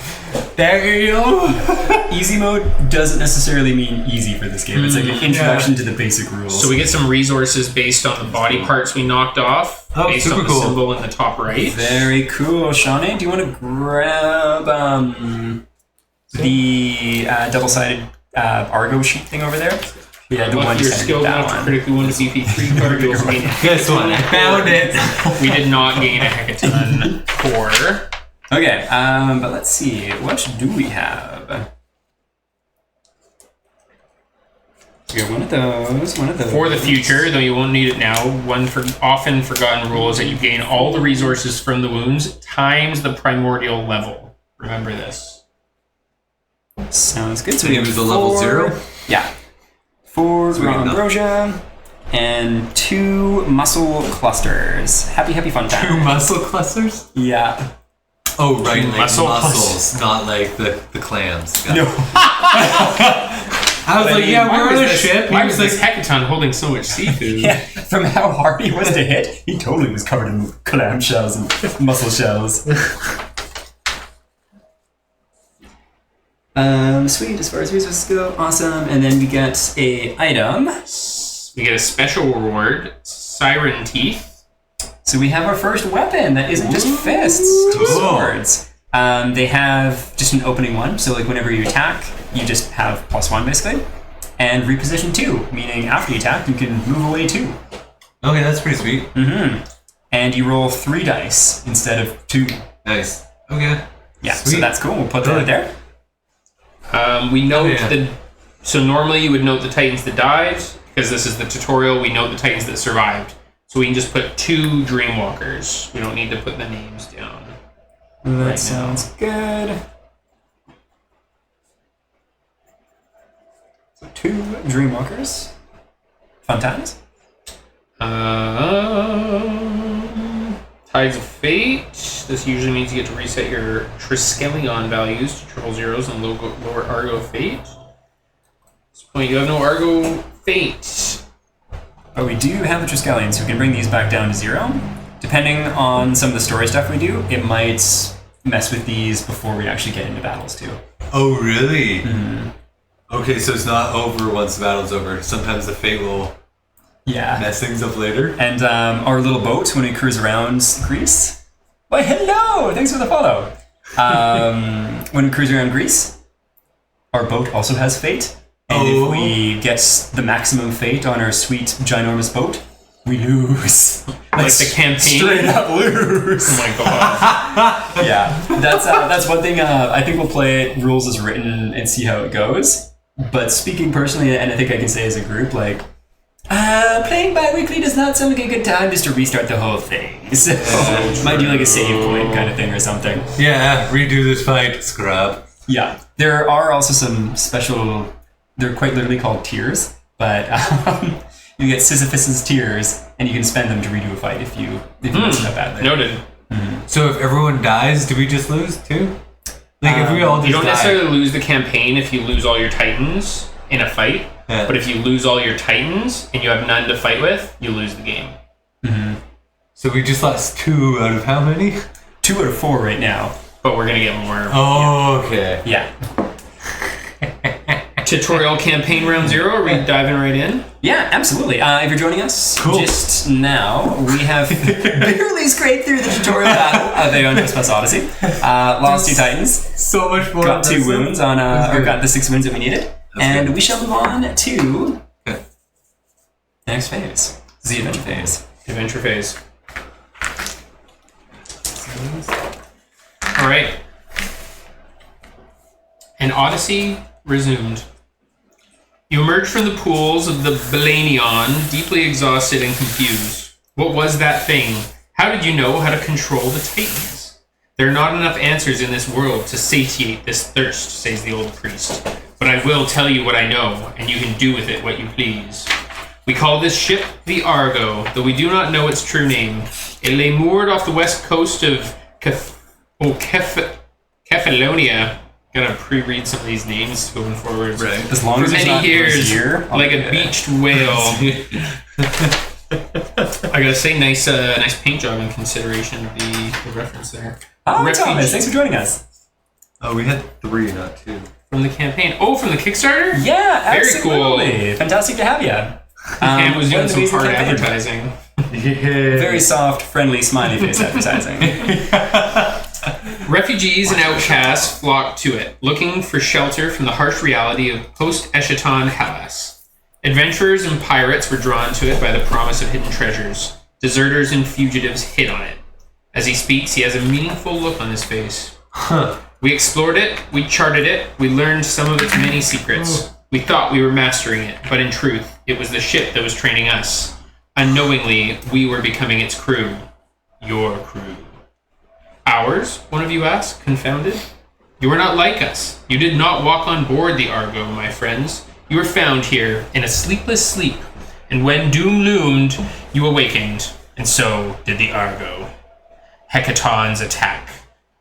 There you go. Easy mode doesn't necessarily mean easy for this game. It's like an introduction to the basic rules. So we get some resources based on the body parts we knocked off, Oh, based super on the cool. symbol in the top right. Very cool. Shawnee, do you want to grab the double-sided Argo sheet thing over there? Yeah, the Well, one if you're you skilled enough to critically wound a BP3 card, you also gain a Guess what? I found it! We did not gain a Heckaton core. Okay, but let's see. What do we have? We got one of those. For the future, though you won't need it now, one often forgotten rule is that you gain all the resources from the wounds times the primordial level. Remember this. Sounds good. So So we it have was a level 0? Yeah. 4 Sweet raw enough. ambrosia and 2 muscle clusters. Happy fun time. 2 muscle clusters? Yeah. Oh, right, like muscle muscles, not like the clams. Got it. No. I was like, yeah, we're on a ship. Why He was was this like, Heckaton holding so much seafood? Yeah. From how hard he was to hit, he totally was covered in clam shells and muscle shells. Sweet. As far as resources go, awesome. And then we get a item. We get a special reward, Siren Teeth. So we have our first weapon that isn't just fists, 2 Cool. swords. They have just an opening 1, so like whenever you attack, you just have +1 basically. And reposition 2, meaning after you attack, you can move away 2. okay, that's pretty sweet. And you roll 3 dice instead of 2. Nice. Okay. Yeah, so Sweet. that's cool. We'll put that there. We note yeah. so normally you would note the Titans that died, because this is the tutorial, we note the Titans that survived. So we can just put 2 Dreamwalkers. We don't need to put the names down. That sounds good. So 2 Dreamwalkers. Fun times. Tides of Fate. This usually means you get to reset your Triskelion values to triple zeros and lower Argo Fate. At this point, you have no Argo Fate. But we do have the Triskelion, so we can bring these back down to 0. Depending on some of the story stuff we do, it might mess with these before we actually get into battles too. Oh, really? Okay, so it's not over once the battle's over. Sometimes the fate will Yeah. mess things up later. And our little boat, when we cruise around Greece. Why, hello! Thanks for the follow. When we cruise around Greece, our boat also has fate. And if we get the maximum fate on our sweet, ginormous boat, we lose. Like the campaign? Straight up lose. Oh my god. Yeah, that's one thing. I think we'll play it rules as written and see how it goes. But speaking personally, and I think I can say as a group, like, playing bi-weekly does not sound like a good time just to restart the whole thing. So might do like a save point kind of thing or something. Yeah, redo this fight, scrub. Yeah, there are also some special. They're quite literally called tiers, but you get Sisyphus's tears and you can spend them to redo a fight if you mess it up badly. Noted. So if everyone dies, do we just lose too? Like if we all just You don't die, necessarily lose the campaign if you lose all your Titans in a fight, Yeah. but if you lose all your Titans and you have none to fight with, you lose the game. So we just lost 2 out of how many? 2 out of 4 right now. But we're gonna get more. Oh, okay. Yeah. Tutorial campaign round 0. Are we diving right in? Yeah, absolutely. If you're joining us Cool. just now, we have barely scraped through the tutorial battle of Aeon Trespass Odyssey. Lost 2 Titans, So much more. got 2 impressive. wounds on, or got the 6 wounds that we needed, and good. we shall move on to Okay. the next phase, the adventure phase. Adventure phase. All right. An Odyssey resumed. You emerged from the pools of the Belanion, deeply exhausted and confused. What was that thing? How did you know how to control the Titans? There are not enough answers in this world to satiate this thirst, says the old priest. But I will tell you what I know, and you can do with it what you please. We call this ship the Argo, though we do not know its true name. It lay moored off the west coast of Kefalonia. Gotta pre-read some of these names going forward. Right. As long For as it's many not years, Brazier, like a beached whale. I gotta say, nice paint job in consideration of the reference there. Oh, Refugee. Thomas, thanks for joining us. Oh, we had 3, not 2. From the campaign. Oh, from the Kickstarter? Yeah, Very absolutely. Fantastic to have you. And was doing what an some amazing hard campaign. advertising. Yeah. Very soft, friendly, smiley face advertising. Refugees and outcasts flocked to it, looking for shelter from the harsh reality of post-Heckaton Hellas. Adventurers and pirates were drawn to it by the promise of hidden treasures. Deserters and fugitives hit on it. As he speaks, he has a meaningful look on his face. We explored it, we charted it, we learned some of its many secrets. We thought we were mastering it, but in truth, it was the ship that was training us. Unknowingly, we were becoming its crew. Your crew. Ours? One of you asked, confounded. You are not like us. You did not walk on board the Argo, my friends. You were found here in a sleepless sleep, and when doom loomed, you awakened, and so did the Argo. Heckaton's attack.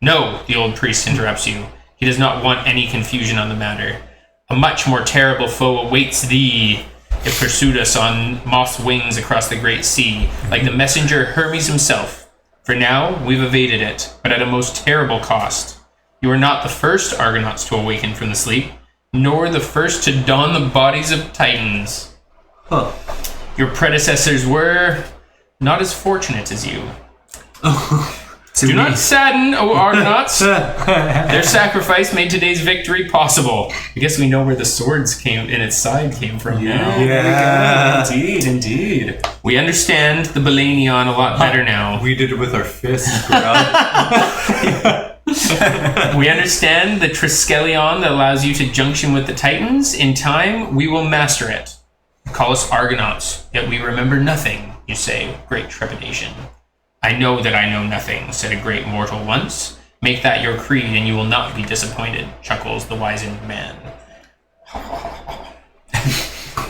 No, the old priest interrupts you. He does not want any confusion on the matter. A much more terrible foe awaits thee. It pursued us on moth's wings across the great sea, like the messenger Hermes himself. For now, we've evaded it, but at a most terrible cost. You are not the first Argonauts to awaken from the sleep, nor the first to don the bodies of Titans. Huh. Your predecessors were not as fortunate as you. Do not sadden, O Argonauts. Their sacrifice made today's victory possible. I guess we know where the swords came in its side came from now. Yeah. Indeed. We understand the Belanion a lot better now. We did it with our fists, bro. We understand the Triskelion that allows you to junction with the Titans. In time, we will master it. Call us Argonauts, yet we remember nothing, you say, with great trepidation. I know that I know nothing, said a great mortal once. Make that your creed, and you will not be disappointed, chuckles the wizened man.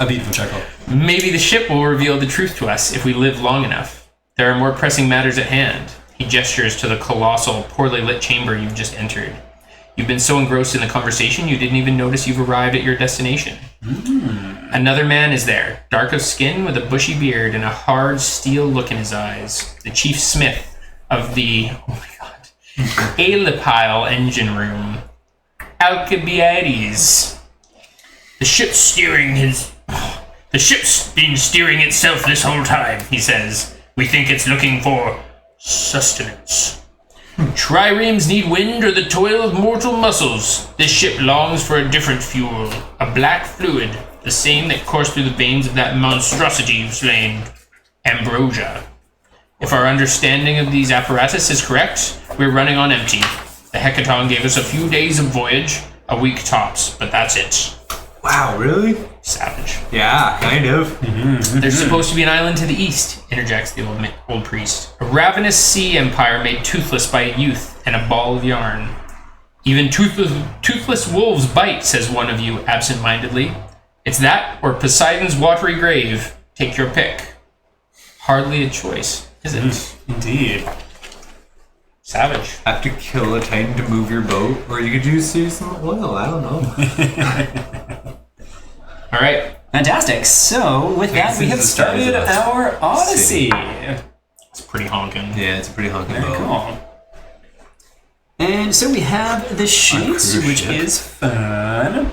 A beautiful chuckle. Maybe the ship will reveal the truth to us if we live long enough. There are more pressing matters at hand. He gestures to the colossal, poorly lit chamber you've just entered. You've been so engrossed in the conversation you didn't even notice you've arrived at your destination. Another man is there, dark of skin with a bushy beard and a hard steel look in his eyes. The chief smith of the, Alipile engine room. Alcibiades. The ship's been steering itself this whole time, he says. We think it's looking for sustenance. Triremes need wind or the toil of mortal muscles. This ship longs for a different fuel, a black fluid, the same that coursed through the veins of that monstrosity you've slain, ambrosia. If our understanding of these apparatus is correct, we're running on empty. The Heckaton gave us a few days of voyage, a week tops, but that's it. Wow, really? Savage. Yeah, kind of. There's supposed to be an island to the east, interjects the old priest. A ravenous sea empire made toothless by a youth and a ball of yarn. Even toothless wolves bite, says one of you absent-mindedly. It's that or Poseidon's watery grave. Take your pick. Hardly a choice, is it? Indeed. Savage. Have to kill a titan to move your boat, or you could use some oil. I don't know. All right. Fantastic. So with that, we have started our Odyssey. It's pretty honking. Yeah, it's a pretty honking Very boat. cool. And so we have the sheets, which ship. is fun.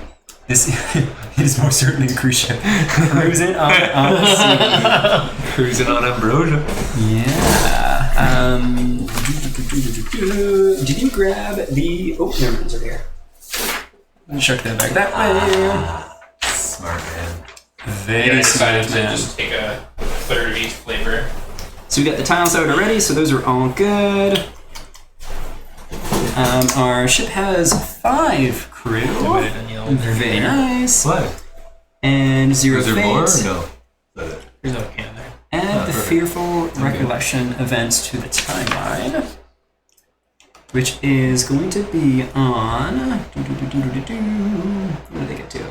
This it is most certainly a cruise ship. Cruising on Odyssey. Cruising on ambrosia. Yeah. Did you grab the... Oh, never mind, it's over here. Chuck that back that way. Smart man. Very I decided smart, to man. just take a third of each flavor. So we got the tiles out already, so those are all good. Our ship has 5 crew. Very nice. What? And 0 Is there fate. more or no? Is that it? There's no can there. Add the perfect. fearful recollection events to the timeline, which is going to be on... Where did they get to?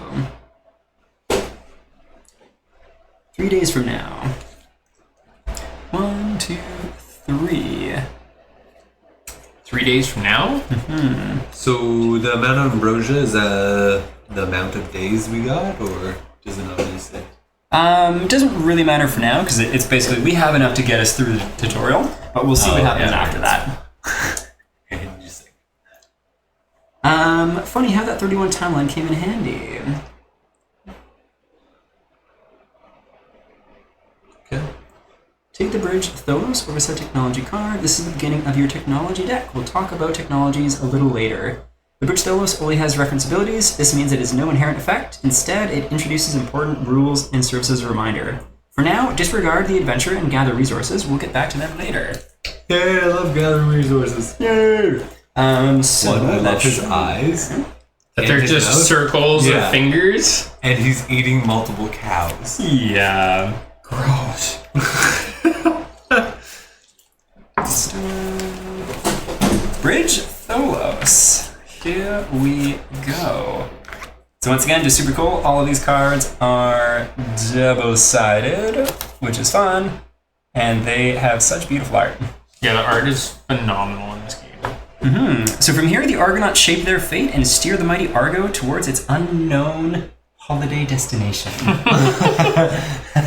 3 days from now. 1, 2, 3. 3 days from now? So the amount of ambrosia is the amount of days we got, or does it not really say? It doesn't really matter for now, because it's basically, we have enough to get us through the tutorial, but we'll see what happens after that. Interesting. Funny how that 31 timeline came in handy. Okay. Take the bridge Tholos Oversight Technology card. This is the beginning of your technology deck. We'll talk about technologies a little later. The bridge Tholos only has reference abilities. This means it has no inherent effect. Instead, it introduces important rules and serves as a reminder. For now, disregard the adventure and gather resources. We'll get back to them later. Yay, I love gathering resources. Yay! So One, I love let's his show- eyes. That And they're his just nose? circles Yeah. of fingers? And he's eating multiple cows. Yeah. Gross. Bridge Tholos. Here we go. So once again, just super cool. All of these cards are double-sided, which is fun. And they have such beautiful art. Yeah, the art is phenomenal in this game. So from here, the Argonauts shape their fate and steer the mighty Argo towards its unknown holiday destination.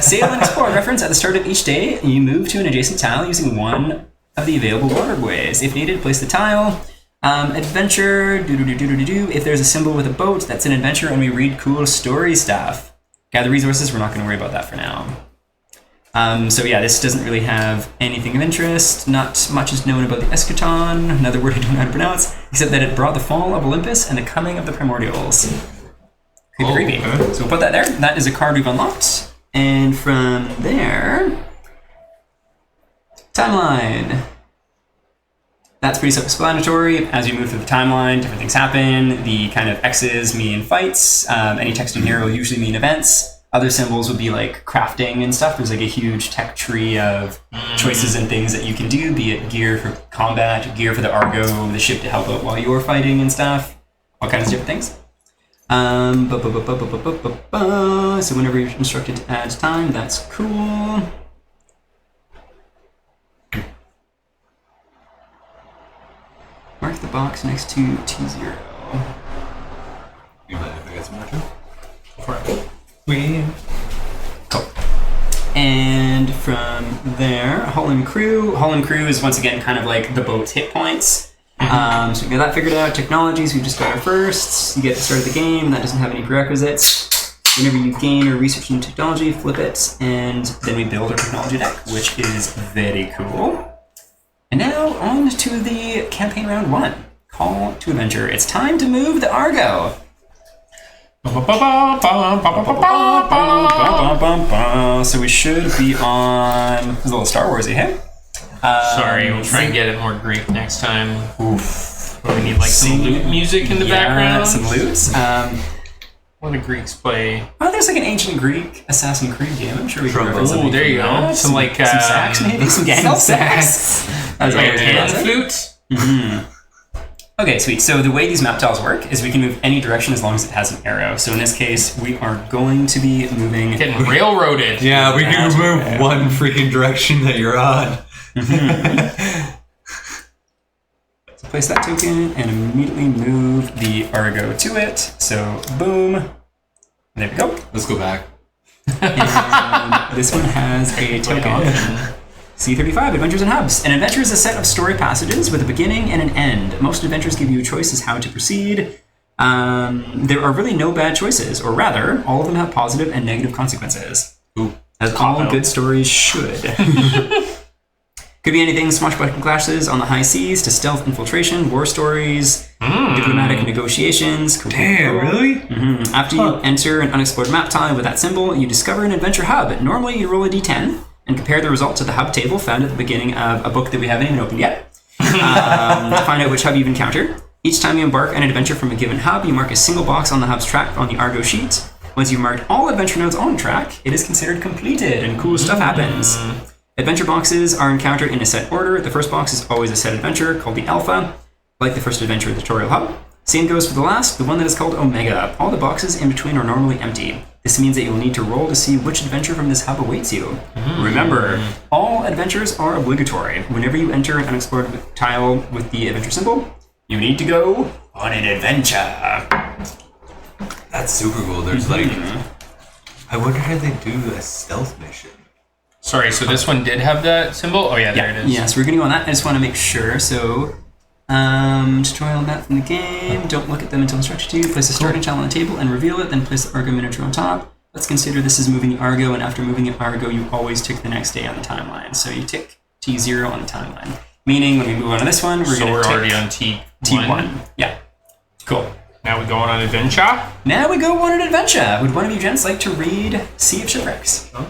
Sail and explore reference at the start of each day. You move to an adjacent tile using one of the available waterways. If needed, place the tile. Adventure, do-do-do-do-do-do. If there's a symbol with a boat, that's an adventure, and we read cool story stuff. Gather resources, we're not going to worry about that for now. So yeah, this doesn't really have anything of interest. Not much is known about the Heckaton, another word I don't know how to pronounce, except that it brought the fall of Olympus and the coming of the Primordials. Creepy. Okay. So we'll put that there. That is a card we've unlocked. And from there... Timeline. That's pretty self-explanatory. As you move through the timeline, different things happen. The kind of X's mean fights. Any text in here will usually mean events. Other symbols would be like crafting and stuff. There's like a huge tech tree of choices and things that you can do, be it gear for combat, gear for the Argo, the ship to help out while you're fighting and stuff. All kinds of different things. So whenever you're instructed to add time, that's cool. Mark the box next to T0. You mind if I get some more too? For it. Cool. And from there, hull and crew. Hull and crew is once again kind of like the boat's hit points. So we got that figured out. Technologies, we just got our firsts. You get to start of the game. That doesn't have any prerequisites. Whenever you gain or research new technology, flip it, and then we build our technology deck, which is very cool. And now on to the campaign round 1. Call to adventure. It's time to move the Argo. So we should be on. There's a little Star Warsy, hey? Sorry, we'll try and get it more Greek next time. Oof. We need like some loot music in the background. Some loots. What do Greeks play? Oh, there's like an ancient Greek Assassin's Creed game. I'm sure we can Trombone. reference something Oh, there you from go. that. Some like some sax, maybe some Gandalf sax. That's always pan classic. flute. Okay, sweet. So the way these map tiles work is we can move any direction as long as it has an arrow. So in this case, we are going to be moving... Getting railroaded. Yeah, we can move one freaking direction that you're on. So place that token and immediately move the Argo to it. So boom. There we go. Let's go back. And this one has a token. C35, Adventures and Hubs. An adventure is a set of story passages with a beginning and an end. Most adventures give you a choice as how to proceed. There are really no bad choices, or rather, all of them have positive and negative consequences. Ooh. As all good stories should. Could be anything, swashbuckling clashes on the high seas, to stealth infiltration, war stories, diplomatic negotiations. Damn, really? Mm-hmm. After you enter an unexplored map tile with that symbol, you discover an adventure hub. Normally, you roll a d10 and compare the result to the hub table found at the beginning of a book that we haven't even opened yet. Find out which hub you've encountered. Each time you embark on an adventure from a given hub, you mark a single box on the hub's track on the Argo sheet. Once you've marked all adventure nodes on track, it is considered completed and cool stuff happens. Adventure boxes are encountered in a set order. The first box is always a set adventure called the Alpha, like the first adventure of the tutorial hub. Same goes for the last, the one that is called Omega. All the boxes in between are normally empty. This means that you'll need to roll to see which adventure from this hub awaits you. Remember, all adventures are obligatory. Whenever you enter an unexplored tile with the adventure symbol, you need to go on an adventure. That's super cool. There's like... I wonder how they do a stealth mission. Sorry, so this one did have that symbol? Oh yeah, there it is. Yeah, so we're going to go on that. I just want to make sure. So, tutorial map from the game. Don't look at them until instructed to you. Place a starting tile on the table and reveal it. Then place the Argo miniature on top. Let's consider this is moving the Argo, and after moving the Argo, you always tick the next day on the timeline. So you tick T0 on the timeline. Meaning, when we move on to this one, we're going to tick already on T1. T1. Yeah. Cool. Now we go on an adventure? Now we go on an adventure. Would one of you gents like to read Sea of Shipwrecks? Huh?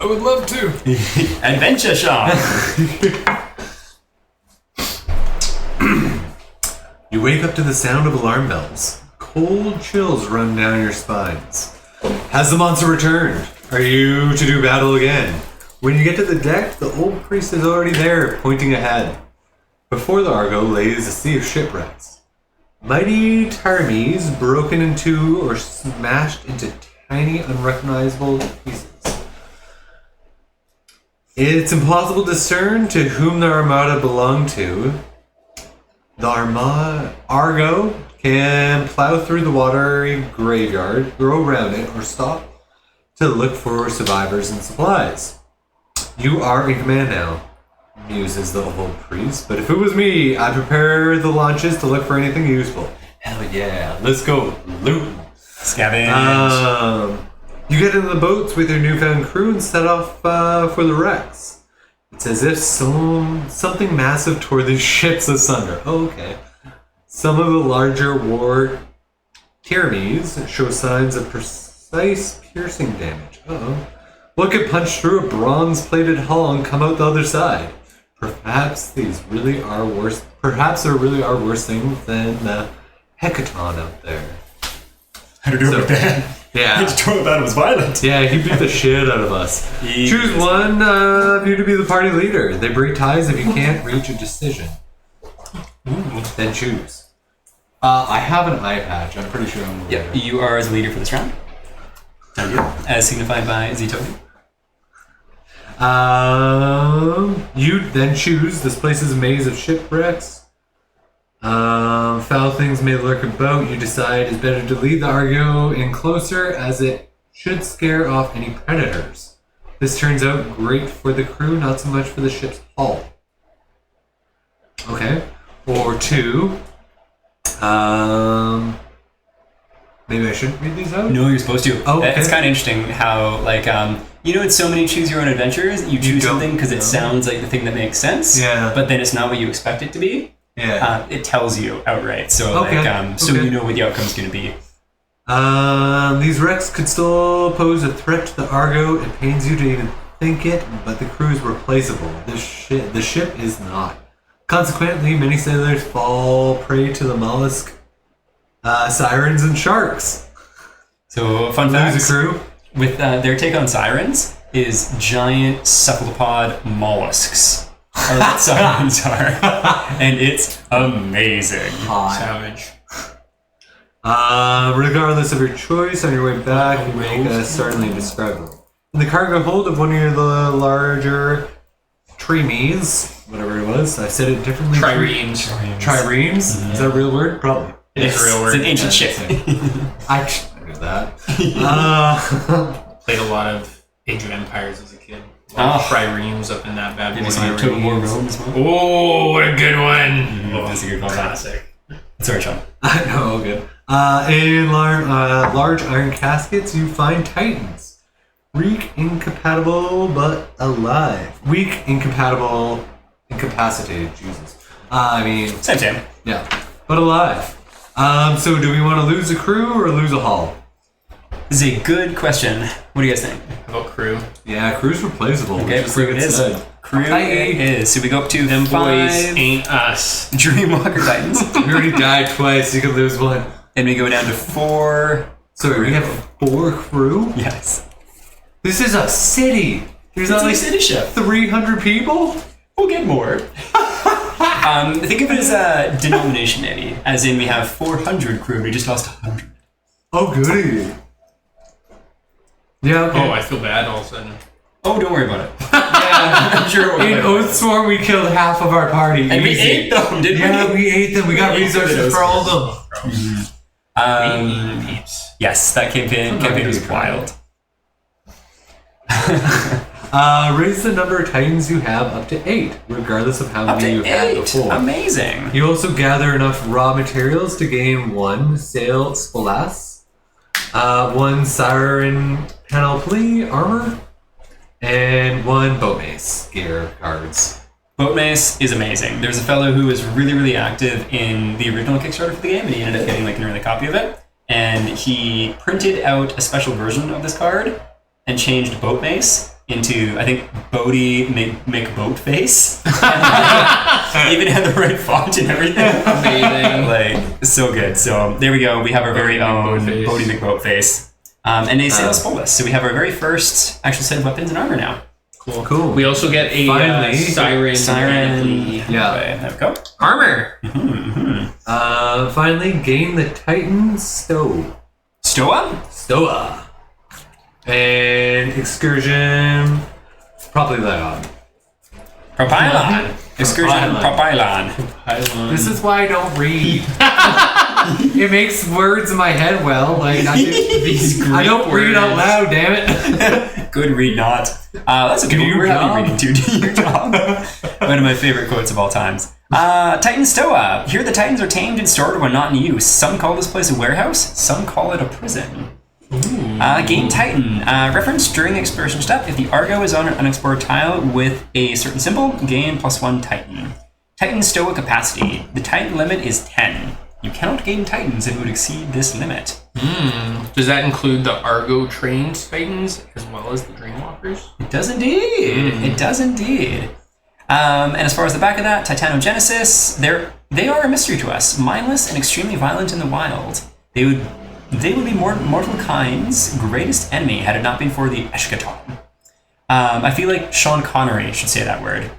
I would love to. Adventure Sean. You wake up to the sound of alarm bells. Cold chills run down your spines. Has the monster returned? Are you to do battle again? When you get to the deck, the old priest is already there, pointing ahead. Before the Argo lays a sea of shipwrecks. Mighty Tyrmes broken in two or smashed into tiny, unrecognizable pieces. It's impossible to discern to whom the Armada belonged to. The Argo can plow through the watery graveyard, go around it, or stop to look for survivors and supplies. You are in command now, muses the old priest. But if it was me, I'd prepare the launches to look for anything useful. Hell yeah, let's go looting. Scavenge. You get into the boats with your newfound crew and set off for the wrecks. It's as if something massive tore the ships asunder. Oh, okay. Some of the larger war tyrannies show signs of precise piercing damage. Uh-oh. One could punch through a bronze-plated hull and come out the other side. Perhaps there really are worse things than the Heckaton out there. How to do it with that? Yeah. The tutorial battle was violent. Yeah, he beat the shit out of us. Choose one of you to be the party leader. They break ties if you can't reach a decision. Then choose. I have an eye patch. I'm pretty sure I'm the leader. Yep, you are as leader for this round. As signified by Z-Token. You then choose. This place is a maze of shipwrecks. Foul things may lurk about. You decide it's better to lead the Argo in closer, as it should scare off any predators. This turns out great for the crew, not so much for the ship's hull. Okay. Or two. Maybe I shouldn't read these out? No, you're supposed to. Oh, okay. It's kind of interesting how, like, in so many choose your own adventures, you choose something because it sounds like the thing that makes sense. Yeah. But then it's not what you expect it to be. Yeah. It tells you outright. So, so you know what the outcome's going to be. These wrecks could still pose a threat to the Argo. It pains you to even think it, but the crew is replaceable. The ship is not. Consequently, many sailors fall prey to the mollusk, sirens, and sharks. So, fun fact: the crew with their take on sirens is giant cephalopod mollusks. Sirens are. And it's amazing. Savage. Regardless of your choice, on your way back, you make a startling describe. In the cargo hold of one of the larger triremes, whatever it was, I said it differently. Triremes. Triremes? Is that a real word? Probably. It is a real word. It's an ancient ship. I knew that. Played a lot of Age of Empires as a kid. Triremes up in that bad boy. Total War Rome as well. Oh, what a good one! That's a good call. Classic. Sorry, Sean. I know, all good. In large iron caskets, you find titans. Weak, incompatible, but alive. Weak, incompatible, incapacitated. Jesus. Same. Yeah, but alive. So do we want to lose a crew or lose a hull? This is a good question. What do you guys think? How about crew? Yeah, crew's replaceable. Okay, crew it is. Crew it is. So we go up to Them 5 boys ain't us. Dreamwalker Titans. We already died twice, you can lose one. And we go down to 4. Sorry, we have 4 crew? Yes. This is a city. There's It's only a city ship. 300 people? We'll get more. Think of it as a denomination, maybe. As in, we have 400 crew. We just lost 100. Oh, goody. Yeah, okay. Oh, I feel bad all of a sudden. Oh, don't worry about it. I'm sure In Oathsworn, we killed half of our party. And we Easy. ate them, didn't we? Yeah, we ate them. We got resources for all of them. Yes, that campaign was wild. Raise the number of titans you have up to 8, regardless of how Up many to you had 8. before. Amazing. You also gather enough raw materials to gain 1 sail spolas, 1 siren panoply armor, and 1 boat mace gear cards. Boat Mace is amazing. There's a fellow who was really, really active in the original Kickstarter for the game, and he ended up getting like an early copy of it. And he printed out a special version of this card and changed Boat Mace into, I think, Bodie make boat face. Even had the right font and everything. Amazing. Like, so good. So there we go. We have our very own Bodie McBoat face. And a sail spolas. So we have our very first actual set of weapons and armor now. Cool. We also get a siren. Siren. Yeah. Okay, there we go. Armor. Finally, gain the Titan Stow. Stoa? Stoa. And excursion. Probably that on. Propylon. Excursion Propylon. This is why I don't read. It makes words in my head well. Like These I don't read out loud, damn it. Good read not. That's a good one. We're happy reading too. Do your job. One of my favorite quotes of all times. Titan Stoa. Here the Titans are tamed and stored when not in use. Some call this place a warehouse. Some call it a prison. Gain Titan. Reference during the exploration step. If the Argo is on an unexplored tile with a certain symbol, gain +1 Titan. Titan Stoa capacity. The Titan limit is 10. You cannot gain Titans if it would exceed this limit. Does that include the Argo trained Titans as well as the Dreamwalkers? It does indeed. It does indeed. And as far as the back of that, Titanogenesis, they are a mystery to us. Mindless and extremely violent in the wild. They would be mortal kind's greatest enemy had it not been for the Heckaton. I feel like Sean Connery should say that word.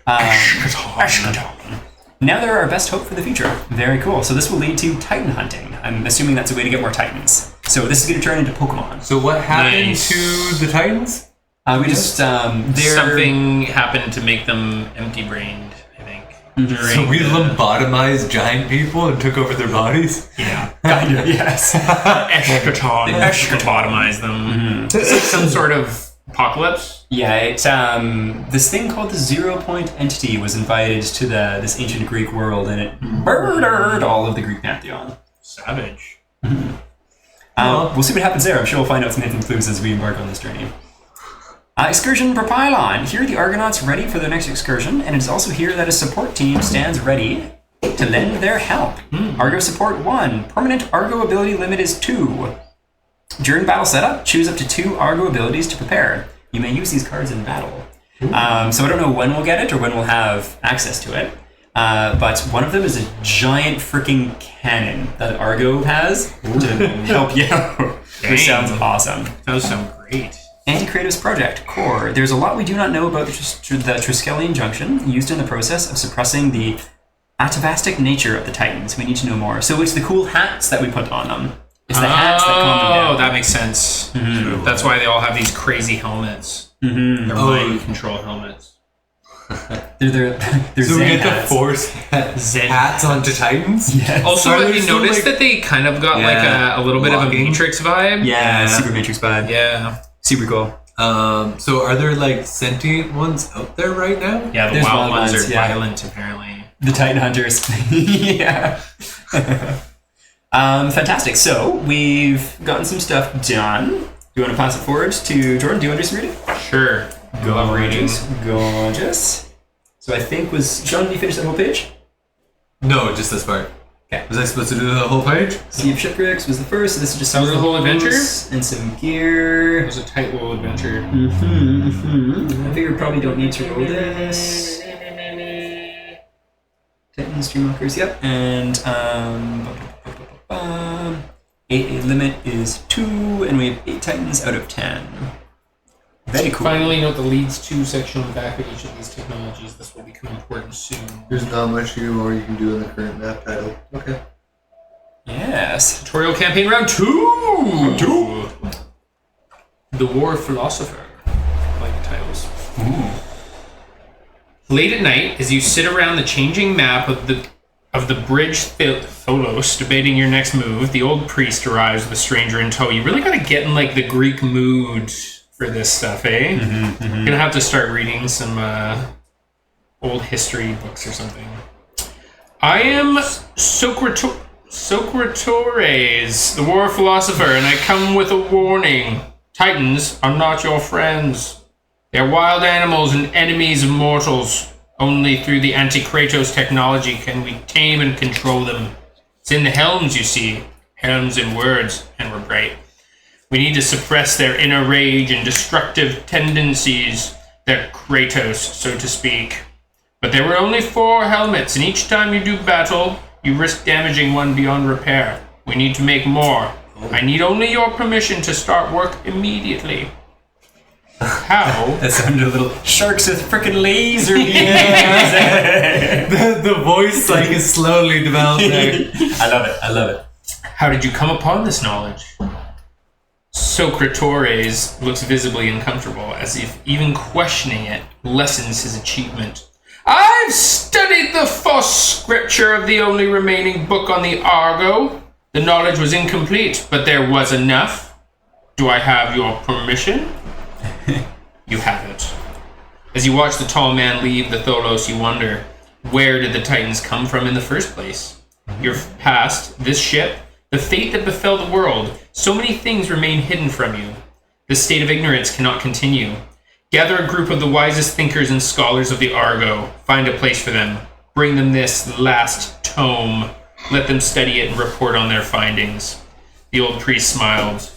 Heckaton. Now they're our best hope for the future. Very cool. So this will lead to Titan hunting. I'm assuming that's a way to get more Titans. So this is going to turn into Pokemon. So what happened to the Titans? We just Something happened to make them empty-brained, I think. So we lobotomized giant people and took over their bodies? Yeah. kind of, yes. Heckaton. Lobotomized them. It's like some sort of apocalypse. Yeah, it's this thing called the 0 Point Entity was invited to this ancient Greek world, and it murdered all of the Greek pantheon. Savage. We'll see what happens there. I'm sure we'll find out some hidden clues as we embark on this journey. Excursion Propylon. Here are the Argonauts ready for their next excursion, and it is also here that a support team stands ready to lend their help. Argo Support 1. Permanent Argo ability limit is 2. During battle setup, choose up to 2 Argo abilities to prepare. You may use these cards in battle. So I don't know when we'll get it or when we'll have access to it. But one of them is a giant freaking cannon that Argo has to help you out. Which sounds awesome. Those sound great. Anti-Kratos Project, Core. There's a lot we do not know about the Triskelion Junction used in the process of suppressing the atavistic nature of the Titans. We need to know more. So it's the cool hats that we put on them. It's the hats that calm them down. Oh, that makes sense. Mm-hmm. That's why they all have these crazy helmets. Mm-hmm. They're mind control helmets. They're so we get hats. the Force hats onto Titans? Yes. Also, have you noticed that they kind of got like a little bit of a Matrix vibe? Yeah, super Matrix vibe. Yeah. Super cool. So are there like sentient ones out there right now? Yeah, the wild ones are violent apparently. The Titan Hunters. Yeah. Fantastic. So we've gotten some stuff done. Do you want to pass it forward to Jordan? Do you want to do some reading? Sure. Gorgeous. So I think Sean, did you finish that whole page? No, just this part. Okay. Was I supposed to do the whole page? Sea of Shipwrecks was the first, so this is just some the whole adventure? And some gear. It was a tight little adventure. I figure we probably don't need to roll this. Titan Streamwalkers, yep. And 8 limit is 2, and we have 8 Titans out of 10. Very cool. Finally, note the leads to section on the back of each of these technologies. This will become important soon. There's not much more you can do in the current map title. Okay. Yes. Tutorial campaign round 2! The War Philosopher. I like the titles. Ooh. Late at night, as you sit around the changing map of the bridge Tholos, debating your next move, the old priest arrives with a stranger in tow. You really gotta get in like the Greek mood for this stuff, eh? You're gonna have to start reading some old history books or something. I am Socrates, the war philosopher, and I come with a warning. Titans are not your friends. They are wild animals and enemies of mortals. Only through the Anti-Kratos technology can we tame and control them. It's in the helms, you see. Helms in words, and we're bright. We need to suppress their inner rage and destructive tendencies, their Kratos, so to speak. But there were only 4 helmets, and each time you do battle, you risk damaging one beyond repair. We need to make more. I need only your permission to start work immediately. How? That sounded a little sharks with frickin' laser beams. the voice like is slowly developing. I love it. How did you come upon this knowledge? Socrates looks visibly uncomfortable, as if even questioning it lessens his achievement. I've studied the false scripture of the only remaining book on the Argo. The knowledge was incomplete, but there was enough. Do I have your permission? You have it. As you watch the tall man leave the Tholos, you wonder, where did the Titans come from in the first place? Your past, this ship, the fate that befell the world, so many things remain hidden from you. This state of ignorance cannot continue. Gather a group of the wisest thinkers and scholars of the Argo. Find a place for them. Bring them this last tome. Let them study it and report on their findings. The old priest smiles.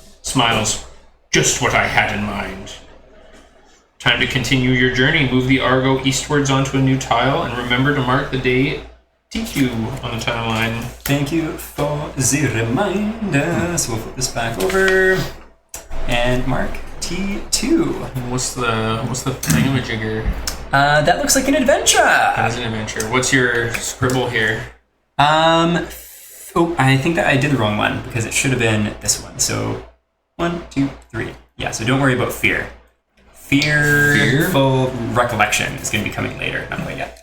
Just what I had in mind. Time to continue your journey. Move the Argo eastwards onto a new tile, and remember to mark the day TQ on the timeline. Thank you for the reminder. So we'll flip this back over and mark T2. What's the thingamajigger? That looks like an adventure. That is an adventure. What's your scribble here? I think that I did the wrong one because it should have been this one. So 1, 2, 3. Yeah, so don't worry about fear. Fearful recollection is going to be coming later. Not quite yet.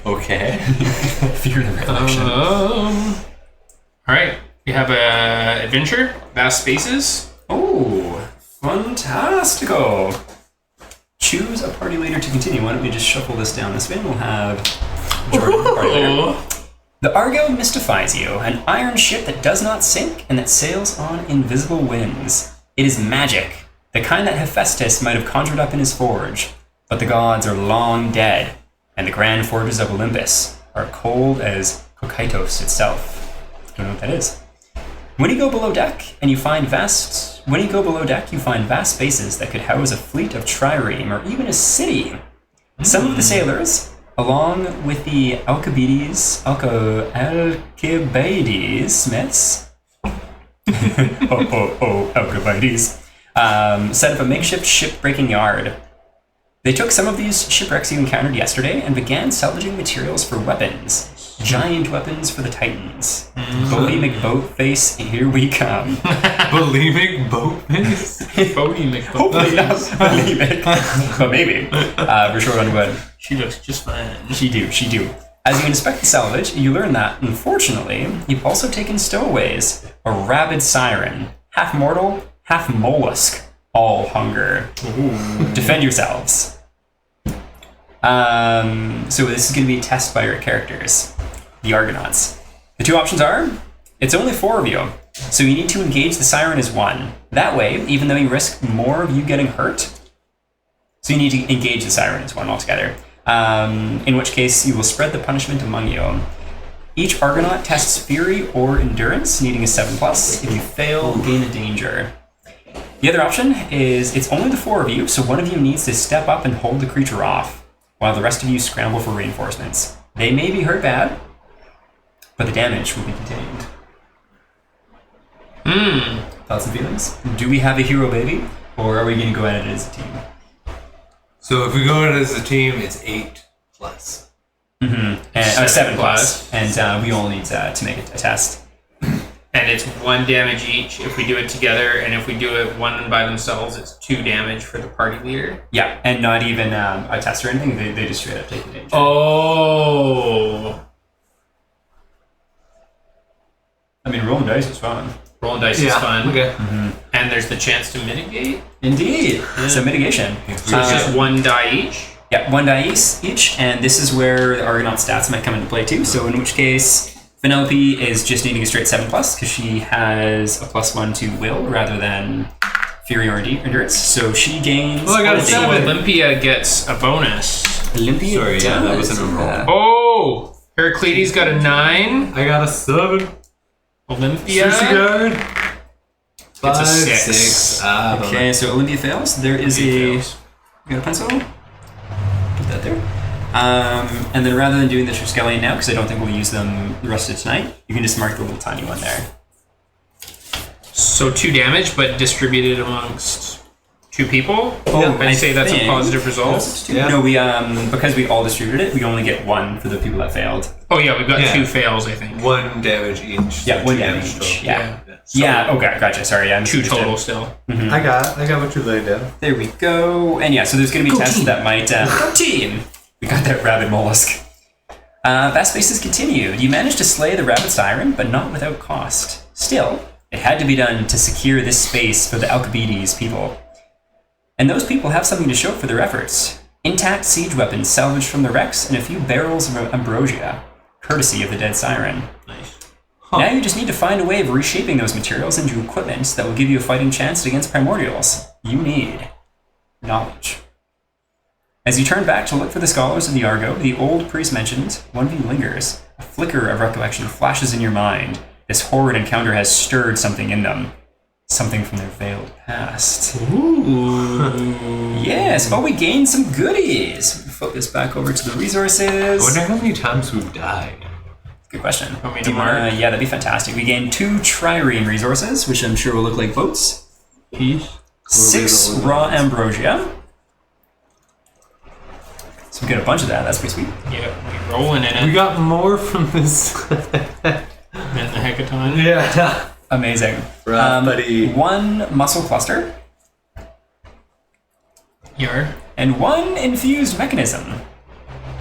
Okay. Fear the recollection. All right. We have a adventure, vast spaces. Oh, fantastical. Choose a party leader to continue. Why don't we just shuffle this down this way and we'll have Jordan, party leader. The Argo mystifies you, an iron ship that does not sink and that sails on invisible winds. It is magic, the kind that Hephaestus might have conjured up in his forge, but the gods are long dead, and the grand forges of Olympus are cold as Cocytos itself. I don't know what that is. When you go below deck, you find vast spaces that could house a fleet of trireme or even a city. Some of the sailors, along with the Alcibiades smiths, Alcibiades, set up a makeshift ship-breaking yard. They took some of these shipwrecks you encountered yesterday and began salvaging materials for weapons. Giant weapons for the Titans. Bodie McBoatface, here we come. Bulimic boatface? Bodie Hopefully not bulimic, but maybe. For sure on wood. She looks just fine. She do. As you inspect the salvage, you learn that, unfortunately, you've also taken stowaways. A rabid siren. Half mortal, half mollusk. All hunger. Ooh. Defend yourselves. So this is going to be a test by your characters. The Argonauts. The two options are, it's only 4 of you, so you need to engage the siren as 1. That way, even though you risk more of you getting hurt, so you need to engage the siren as 1 altogether. In which case, you will spread the punishment among you. Each Argonaut tests fury or endurance, needing a 7+. If you fail, gain a danger. The other option is it's only the 4 of you, so one of you needs to step up and hold the creature off, while the rest of you scramble for reinforcements. They may be hurt bad, but the damage will be contained. Thoughts and feelings? Do we have a hero baby, or are we going to go at it as a team? So if we go at it as a team, it's 8+. And 7+, and we all need to make it a test. And it's 1 damage each if we do it together, and if we do it one by themselves, it's 2 damage for the party leader. Yeah, and not even a test or anything. They just straight up take the danger. Oh. I mean, rolling dice is fun. Rolling dice is fun. Okay. And there's the chance to mitigate. Indeed. So mitigation. So it's just 1 die each. Yeah, 1 die each, and this is where the Argonaut stats might come into play too. So in which case, Penelope is just needing a straight 7+, because she has a +1 to will rather than fury or endurance. So she gains. Oh, I got a 7. Olympia gets a bonus. Olympia. Sorry, yeah, that was an overall. Oh, Heraclides got a 9. I got a 7. Olympia. Disregard. It's a 5, 6. 6. Okay, so Olympia fails. There is Olympia a. fails. You got a pencil? Put that there. And then rather than doing the Triskelion now, because I don't think we'll use them the rest of tonight, you can just mark the little tiny one there. So 2 damage, but distributed amongst 2 people. Oh, I'd say that's a positive result. Yeah. No, we because we all distributed it, we only get 1 for the people that failed. Oh yeah, we've got Yeah. 2 fails, I think. 1 damage each. Yeah, so 1 2 damage each. total. Yeah. So Yeah. Okay, gotcha. Sorry, yeah. 2 total still. I got what you laid down. There we go. And yeah, so there's going to be tests team. that might. Go team! We got that rabid mollusk. Fast paces continued. You managed to slay the rabid siren, but not without cost. Still, it had to be done to secure this space for the Alcibiades people. And those people have something to show for their efforts. Intact siege weapons salvaged from the wrecks and a few barrels of ambrosia, courtesy of the dead siren. Nice. Now you just need to find a way of reshaping those materials into equipment that will give you a fighting chance against Primordials. You need knowledge. As you turn back to look for the scholars of the Argo, the old priest mentioned, one of you lingers. A flicker of recollection flashes in your mind. This horrid encounter has stirred something in them. Something from their veiled past. Ooh. Yes, we gained some goodies. Focus back over to the resources. I wonder how many times we've died. Good question. Want me Do to you wanna- mark? yeah, that'd be fantastic. We gained 2 trireme resources, which I'm sure will look like boats. 6 raw ambrosia. So we got a bunch of that. That's pretty sweet. Yeah, we're rolling in it. We got more from this. And the Heckaton. Yeah. Amazing. Rough, buddy. 1 muscle cluster Yard. and 1 infused mechanism.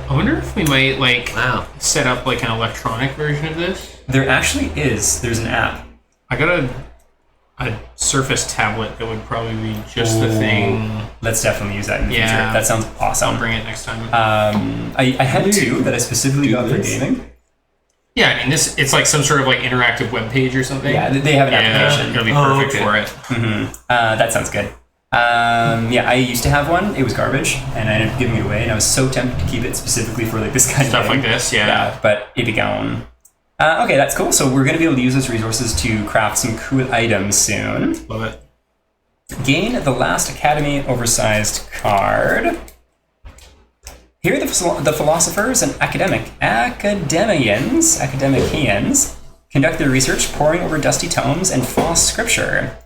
I wonder if we might Wow. set up an electronic version of this. There actually is. There's an app. I got a Surface tablet that would probably be just the thing. Let's definitely use that in the Yeah. future. That sounds I'll awesome. bring it next time. I had 2 that I specifically got for this? gaming. Yeah, I mean it's like some sort of interactive web page or something. Yeah, they have an application. It'll be Oh, perfect okay. for it. That sounds good. Yeah, I used to have one. It was garbage, and I ended up giving it away. And I was so tempted to keep it specifically for this kind Stuff of thing. like this, yeah. Yeah, but it be gone. Okay, that's cool. So we're going to be able to use those resources to craft some cool items soon. Love it. Gain the last Academy oversized card. Here the philosophers and academicians conduct their research, poring over dusty tomes and false scripture.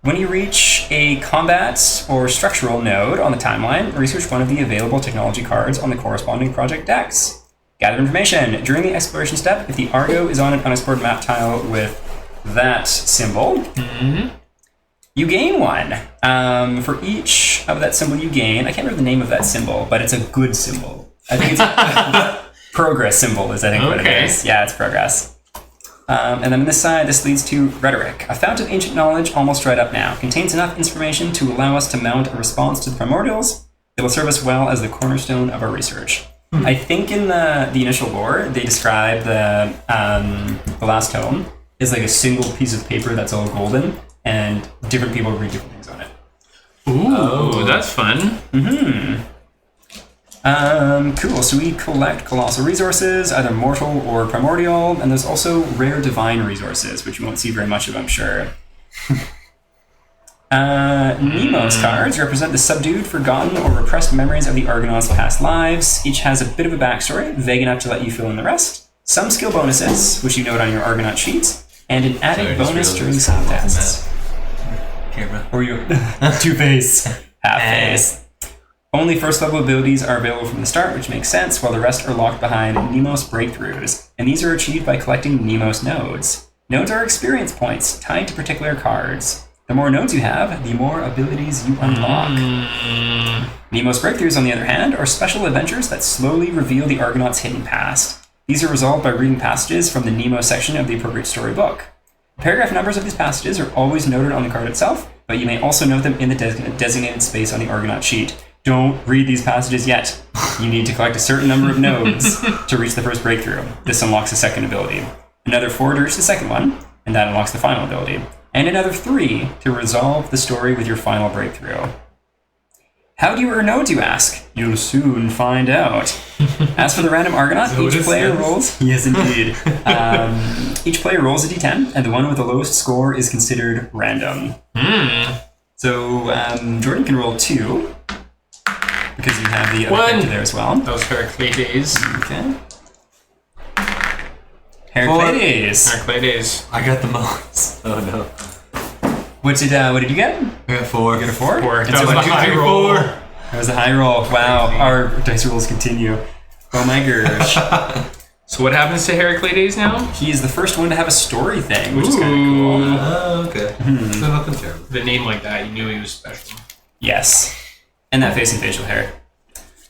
When you reach a combat or structural node on the timeline, research one of the available technology cards on the corresponding project decks. Gather information. During the exploration step, if the Argo is on an unexplored map tile with that symbol, you gain one. For each of that symbol you gain, I can't remember the name of that symbol, but it's a good symbol. I think it's progress symbol is I think what it is. Yeah, it's progress. And then on this side, this leads to rhetoric. A fount of ancient knowledge, almost dried up now, contains enough information to allow us to mount a response to the Primordials that will serve us well as the cornerstone of our research. I think in the initial lore, they describe the last tome as like a single piece of paper that's all golden, and different people read different things on it. Ooh, that's fun. Cool, so we collect colossal resources, either mortal or primordial, and there's also rare divine resources, which you won't see very much of, I'm sure. Nemo's cards represent the subdued, forgotten, or repressed memories of the Argonauts' past lives. Each has a bit of a backstory, vague enough to let you fill in the rest. Some skill bonuses, which you note on your Argonaut sheet, and an added bonus during some tests. Camera. Or you two-face, half-face. Only first level abilities are available from the start, which makes sense, while the rest are locked behind Nemos breakthroughs, and these are achieved by collecting Nemos nodes. Nodes are experience points tied to particular cards. The more nodes you have, the more abilities you unlock. Nemos breakthroughs, on the other hand, are special adventures that slowly reveal the Argonauts' hidden past. These are resolved by reading passages from the Nemo section of the appropriate storybook. The paragraph numbers of these passages are always noted on the card itself, but you may also note them in the designated space on the Argonaut sheet. Don't read these passages yet. You need to collect a certain number of nodes to reach the first breakthrough. This unlocks the second ability. Another 4 to reach the second one, and that unlocks the final ability. And another 3 to resolve the story with your final breakthrough. How do you earn nodes, you ask? You'll soon find out. As for the random Argonaut, each player rolls... Yes, indeed. Each player rolls a d10, and the one with the lowest score is considered random. So, Jordan can roll 2. Because you have the other character there as well. That was Heraclides. Okay. Heraclides. I got the most. Oh no. What did you get? I got 4. You got a 4? 4. And That so was the high roll. That was the high roll. Wow. Crazy. Our dice rolls continue. Oh my gosh. So what happens to Heraclides now? He is the first one to have a story thing, which is kind of cool. Oh, okay. So nothing terrible. The name like that, you knew he was special. Yes. And that face and facial hair.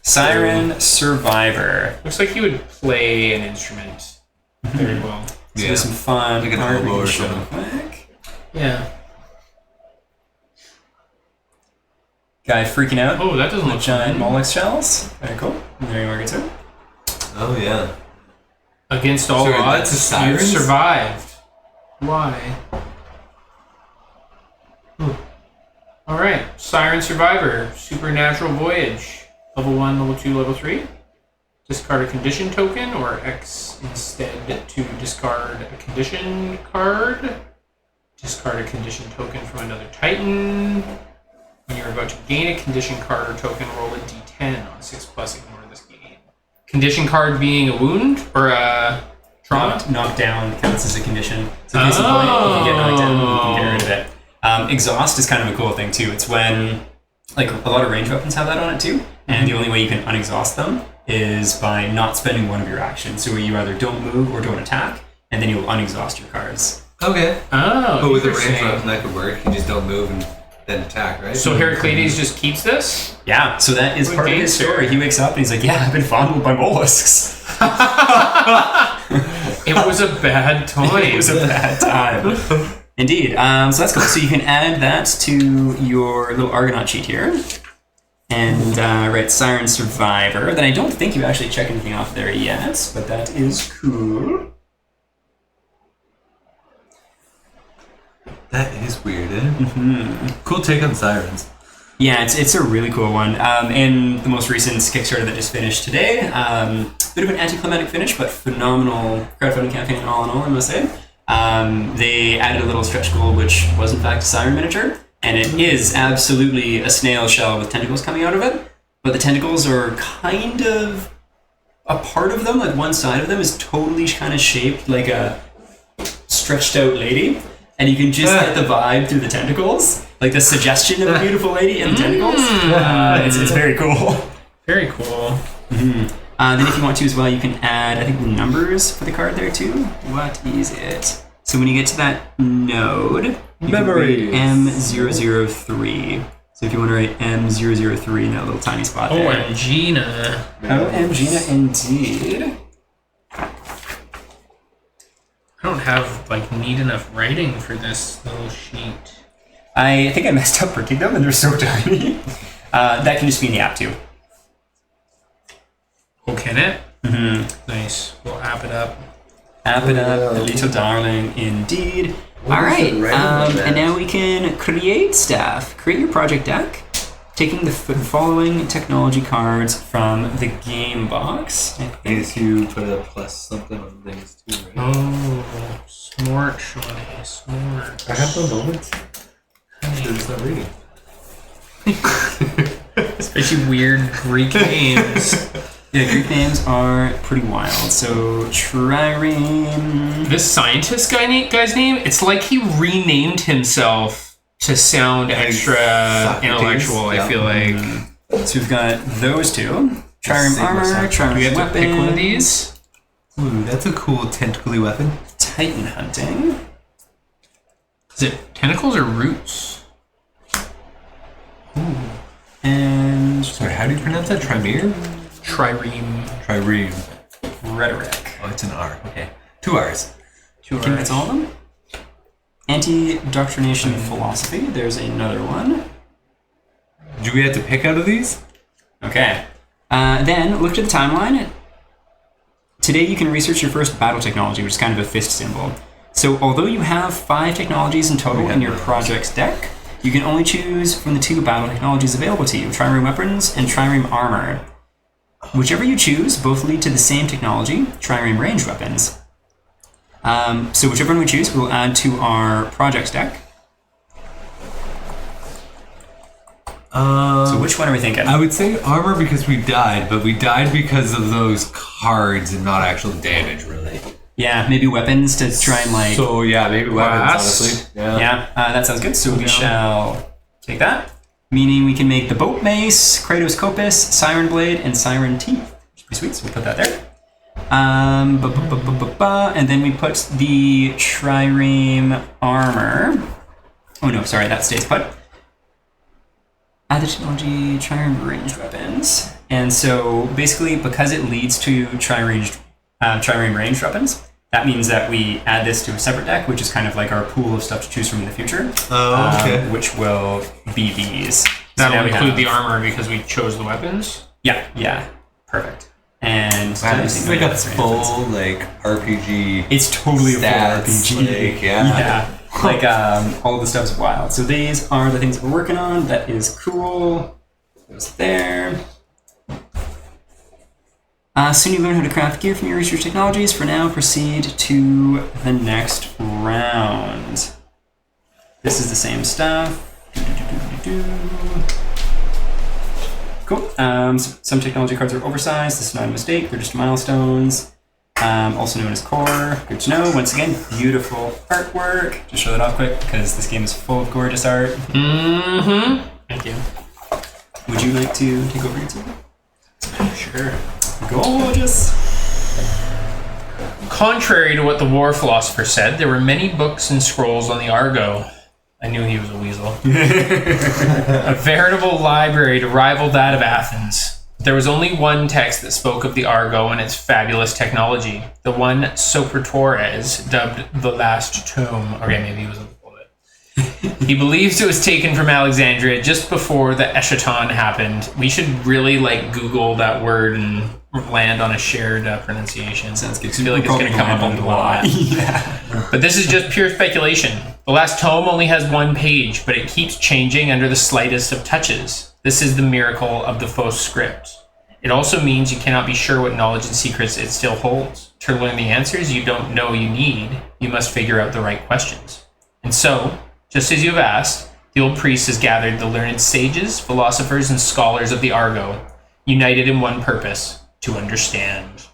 Siren Survivor. Looks like he would play an instrument very well. So there's some fun Like an art we oboe can or show something. quick. Yeah. Guy freaking out. Oh, that doesn't look Giant fun. mollusk shells. Very cool. There you are, good too. Oh yeah. Against all Sorry, odds, that's a you Sirens? survived. Why? Alright, Siren Survivor, Supernatural Voyage. Level 1, Level 2, Level 3. Discard a condition token, or X instead to discard a condition card. Discard a condition token from another Titan. When you're about to gain a condition card or token, roll a d10 on 6+, ignore this gain. Condition card being a wound, or a trauma? Knocked down counts as a condition. So case in point, if you get knocked down, you can get rid of it. Exhaust is kind of a cool thing too. It's when, like, a lot of ranged weapons have that on it too, and the only way you can unexhaust them is by not spending one of your actions. So you either don't move or don't attack, and then you'll unexhaust your cards. Okay. Oh, But with a range interesting. weapon that could work. You just don't move and then attack, right? So Heraclides just keeps this? Yeah, so that is Good part of game, his sir. story. He wakes up and he's like, yeah, I've been fondled by mollusks. It was a bad time. It was a bad time. Indeed. So that's cool. So you can add that to your little Argonaut sheet here. And write Siren Survivor. Then I don't think you actually check anything off there yet, but that is cool. That is weird, eh? Cool take on sirens. Yeah, it's a really cool one. In the most recent Kickstarter that just finished today, bit of an anticlimactic finish, but phenomenal crowdfunding campaign all in all, I must say. They added a little stretch goal, which was in fact a siren miniature, and it is absolutely a snail shell with tentacles coming out of it, but the tentacles are kind of a part of them, like one side of them is totally kind of shaped like a stretched out lady. and you can just get the vibe through the tentacles, like the suggestion of a beautiful lady and the tentacles. It's very cool. Very cool. Then if you want to as well, you can add, I think, the numbers for the card there too. What is it? So when you get to that node, you can write M003. So if you want to write M003 in that little tiny spot there. OMGina. OMGina indeed. I don't have neat enough writing for this little sheet. I think I messed up printing them and they're so tiny. That can just be in the app too. Oh, can it? Mm-hmm. Nice. We'll app it up. App it up, a little darling indeed. Alright, and now we can create stuff. Create your project deck, taking the following technology cards from the game box. I guess you put a plus something on things too, right? Oh, smart, Shawnee, smart. I have no moments. They're just not reading. Especially weird Greek names. Yeah, Greek names are pretty wild. So, Trireme. This scientist guy's name, it's like he renamed himself to sound extra intellectual, I feel like. So we've got those two. Trireme armor, Trireme Do we have weapon. to pick one of these? Ooh, that's a cool tentacly weapon. Titan hunting. Is it tentacles or roots? Ooh. And Sorry, how do you pronounce that? Trimere? Trireme. Trireme. rhetoric. Oh, it's an R. Okay. 2 R's. I think that's all of them. Anti-doctrination philosophy. There's another one. Do we have to pick out of these? Okay. Then look to the timeline. Today you can research your first battle technology, which is kind of a fist symbol. So although you have 5 technologies in total in your project's deck, you can only choose from the 2 battle technologies available to you, Trireme weapons and Trireme armor. Whichever you choose, both lead to the same technology, Trireme ranged weapons. So whichever one we choose, we'll add to our projects deck. So which one are we thinking? I would say armor because we died, but we died because of those cards and not actual damage, really. Yeah, maybe weapons to try and like... So yeah, maybe weapons, Glass. honestly. Yeah, that sounds good. So we shall take that. Meaning we can make the Boat Mace, Kratos Copus, Siren Blade, and Siren Teeth. Should be sweet, so we'll put that there. And then we put the Trireme Armor. Oh no, sorry, that stays put. Add the technology Trireme ranged weapons. And so basically, because it leads to Trireme ranged weapons, that means that we add this to a separate deck, which is kind of like our pool of stuff to choose from in the future. Oh, okay. Which will be these. That'll now include the armor because we chose the weapons? Yeah, perfect. And Wow, this is like a full RPG. It's totally stats, a full RPG. like, yeah. Like all of the stuff's wild. So these are the things that we're working on. That is cool. Goes there. Soon you learn how to craft gear from your research technologies. For now, proceed to the next round. This is the same stuff. Cool. Some technology cards are oversized. This is not a mistake. They're just milestones. Also known as core. Good to know. Once again, beautiful artwork. Just show that off quick because this game is full of gorgeous art. Mm-hmm. Thank you. Would you like to take over your team? Sure. Gorgeous. Contrary to what the war philosopher said, there were many books and scrolls on the Argo. I knew he was a weasel. A veritable library to rival that of Athens. There was only one text that spoke of the Argo and its fabulous technology. The one Sopertores dubbed the Last Tome. Okay, maybe he was a little bit. He believes it was taken from Alexandria just before the Heckaton happened. We should really Google that word and land on a shared pronunciation. Sounds good. I feel like it's going to come up a lot. Yeah. But this is just pure speculation. The last tome only has 1 page, but it keeps changing under the slightest of touches. This is the miracle of the faux script. It also means you cannot be sure what knowledge and secrets it still holds. To learn the answers you don't know you need, you must figure out the right questions. And so, just as you have asked, the old priest has gathered the learned sages, philosophers, and scholars of the Argo, united in one purpose: to understand.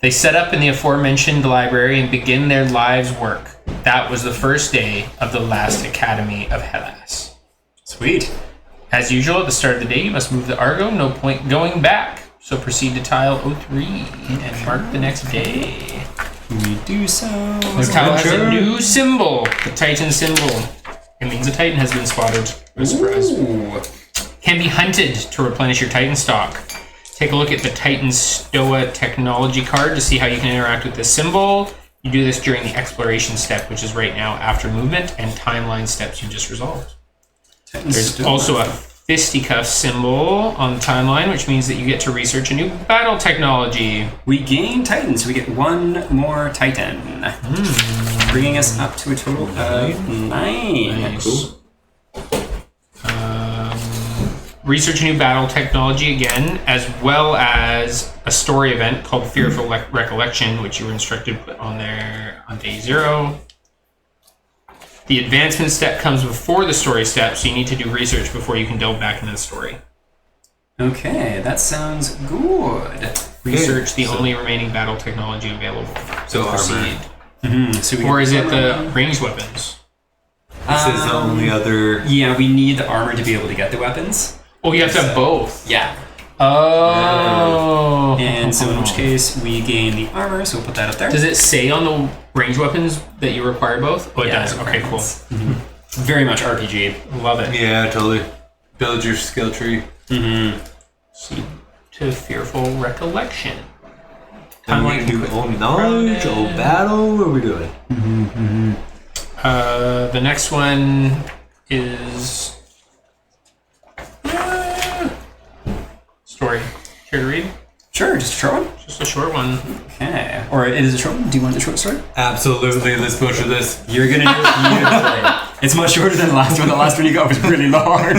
They set up in the aforementioned library and begin their lives' work. That was the first day of the last Academy of Hellas. Sweet. As usual, at the start of the day, you must move the Argo. No point going back. So proceed to tile 03 and mark the next day. We do so. The tile has a new symbol, the Titan symbol. It means a Titan has been spotted. Surprise. Can be hunted to replenish your Titan stock. Take a look at the Titan Stoa technology card to see how you can interact with this symbol. You do this during the exploration step, which is right now after movement and timeline steps you just resolved. There's also a fisticuff symbol on the timeline, which means that you get to research a new battle technology. We gain Titans. We get one more Titan. Bringing us up to a total of 9. Nice. Cool. Research a new battle technology again, as well as a story event called Fearful Recollection, which you were instructed to put on there on day 0. The advancement step comes before the story step, so you need to do research before you can delve back into the story. Okay, that sounds good. Research the only remaining battle technology available. So proceed. So Or is it the ranged weapons? This is the only other. Yeah, we need the armor to be able to get the weapons. Oh, you have to have both. Yeah. Oh. And so in which case, we gain the armor, so we'll put that up there. Does it say on the ranged weapons that you require both? Oh, it Yeah, does. it Okay, cool. requires. Very much RPG. Love it. Yeah, totally. Build your skill tree. See to Fearful Recollection. And we can do old knowledge, old battle. What are we doing? The next one is story. Care to read? Sure, just a short one. Just a short one. Okay. Or it is a short one. Do you want the short story? Absolutely. Let's butcher this. You're gonna do it beautifully. It's much shorter than the last one. The last one you got was really long.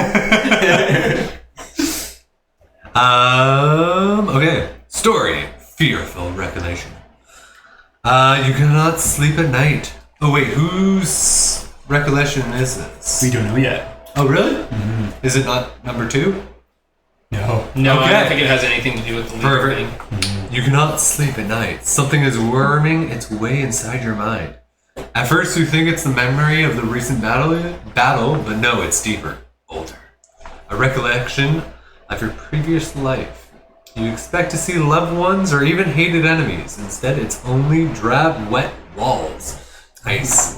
Okay. Story. Fearful Recollection. You cannot sleep at night. Oh wait, whose recollection is this? We don't know yet. Oh really? Is it not number 2? No. No, I Okay. don't think it has anything to do with the leader thing. You cannot sleep at night. Something is worming its way inside your mind. At first you think it's the memory of the recent battle, but no, it's deeper, older. A recollection of your previous life. You expect to see loved ones or even hated enemies. Instead, it's only drab, wet walls, ice,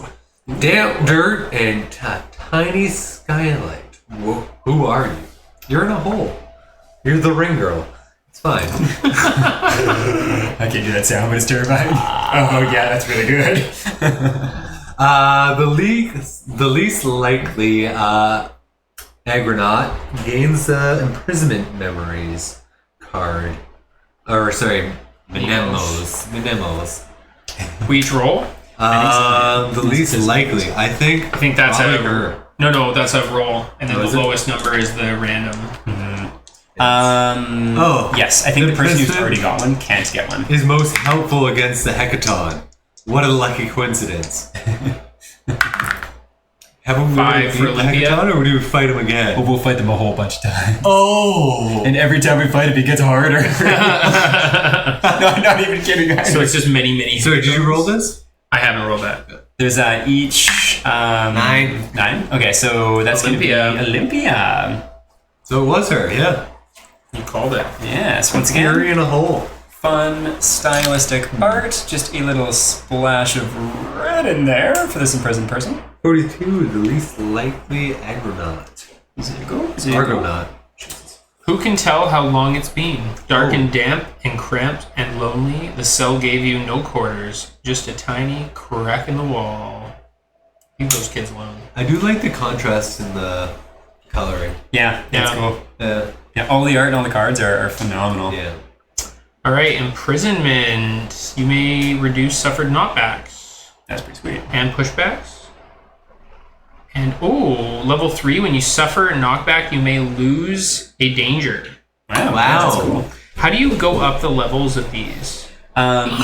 damp dirt, and tiny skylight. Whoa, who are you? You're in a hole. You're the ring girl. It's fine. I can't do that sound, but it's terrifying. Oh yeah, that's really good. The least likely Argonaut gains the imprisonment memories card. Or sorry, Mnemos. We each roll? The least likely. I think that's probably a her. No, that's a roll, and then Oh, the is it? lowest number is the random. Yes, I think the person who's president already got one can't get one. is most helpful against the Heckaton. What a lucky coincidence. Haven't we 5 already for beat the Olympia. Heckaton, or do we fight him again? But we'll fight them a whole bunch of times. Oh! And every time we fight him, it gets harder. No, I'm not even kidding. So it's just many. So did you roll this? I haven't rolled that. There's each 9. 9. Okay, so that's Olympia. gonna be Olympia. So it was her, yeah. You called it. Yes, once again, Fury in a hole. fun, stylistic art. Just a little splash of red in there for this imprisoned person. 42, the least likely Argonaut. Argonaut. Who can tell how long it's been? Dark and damp and cramped and lonely, the cell gave you no quarters, just a tiny crack in the wall. Leave those kids alone. I do like the contrast in the coloring. Yeah, that's Yeah. cool. Yeah. Yeah, all the art and all the cards are phenomenal. Yeah. Alright, imprisonment. You may reduce suffered knockbacks That's pretty sweet. and pushbacks. And level 3, when you suffer a knockback, you may lose a danger. Wow. Wow. That's cool. How do you go up the levels of these?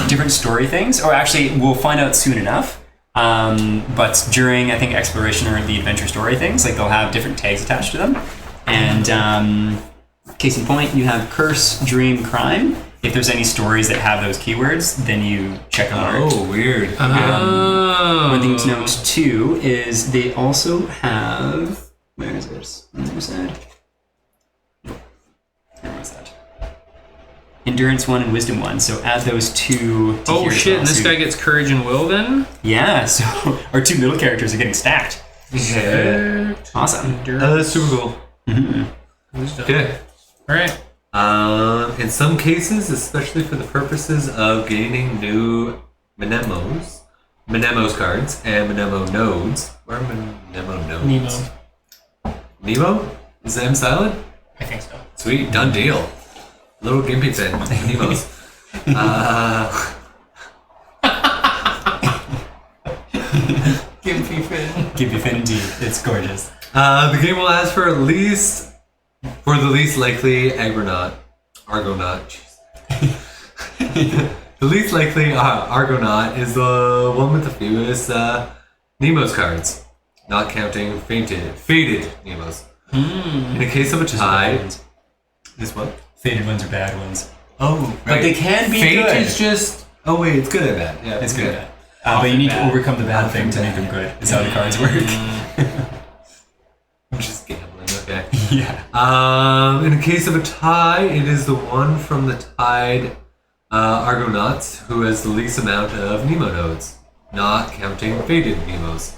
Different story things, or actually, we'll find out soon enough. But during, I think, exploration or the adventure story things, like they'll have different tags attached to them. And case in point, you have Curse, Dream, Crime. if there's any stories that have those keywords, then you check them out. Oh, weird. One thing to note too is they also have. Where is it? On the other side. Where was that? Endurance 1 and Wisdom 1. So add those two. Oh shit! And this guy gets Courage and Will then. Yeah. So our two middle characters are getting stacked. Yeah. Awesome. That's super cool. Okay. All right. In some cases, especially for the purposes of gaining new Mnemo's cards and Mnemo nodes. Where are Mnemo nodes? Nemo? Is the M silent? I think so. Sweet, done deal. Little gimpy fin, Nemo's. Gimpy fin. Gimpy fin indeed. It's gorgeous. The game will ask for the least likely Argonaut. The least likely Argonaut is the one with the fewest Nemo's cards, not counting faded Nemo's. In the case of a tie, this one? Faded ones are bad ones. Oh, right. But they can be Fate good. is just. Oh wait, it's good at that. Yeah, It's good at that. But you need to overcome the bad thing to make them good. Is how the cards work. I'm just gambling. Okay. Yeah. In the case of a tie, it is the one from the tied Argonauts who has the least amount of Nemo nodes, not counting faded Nemos.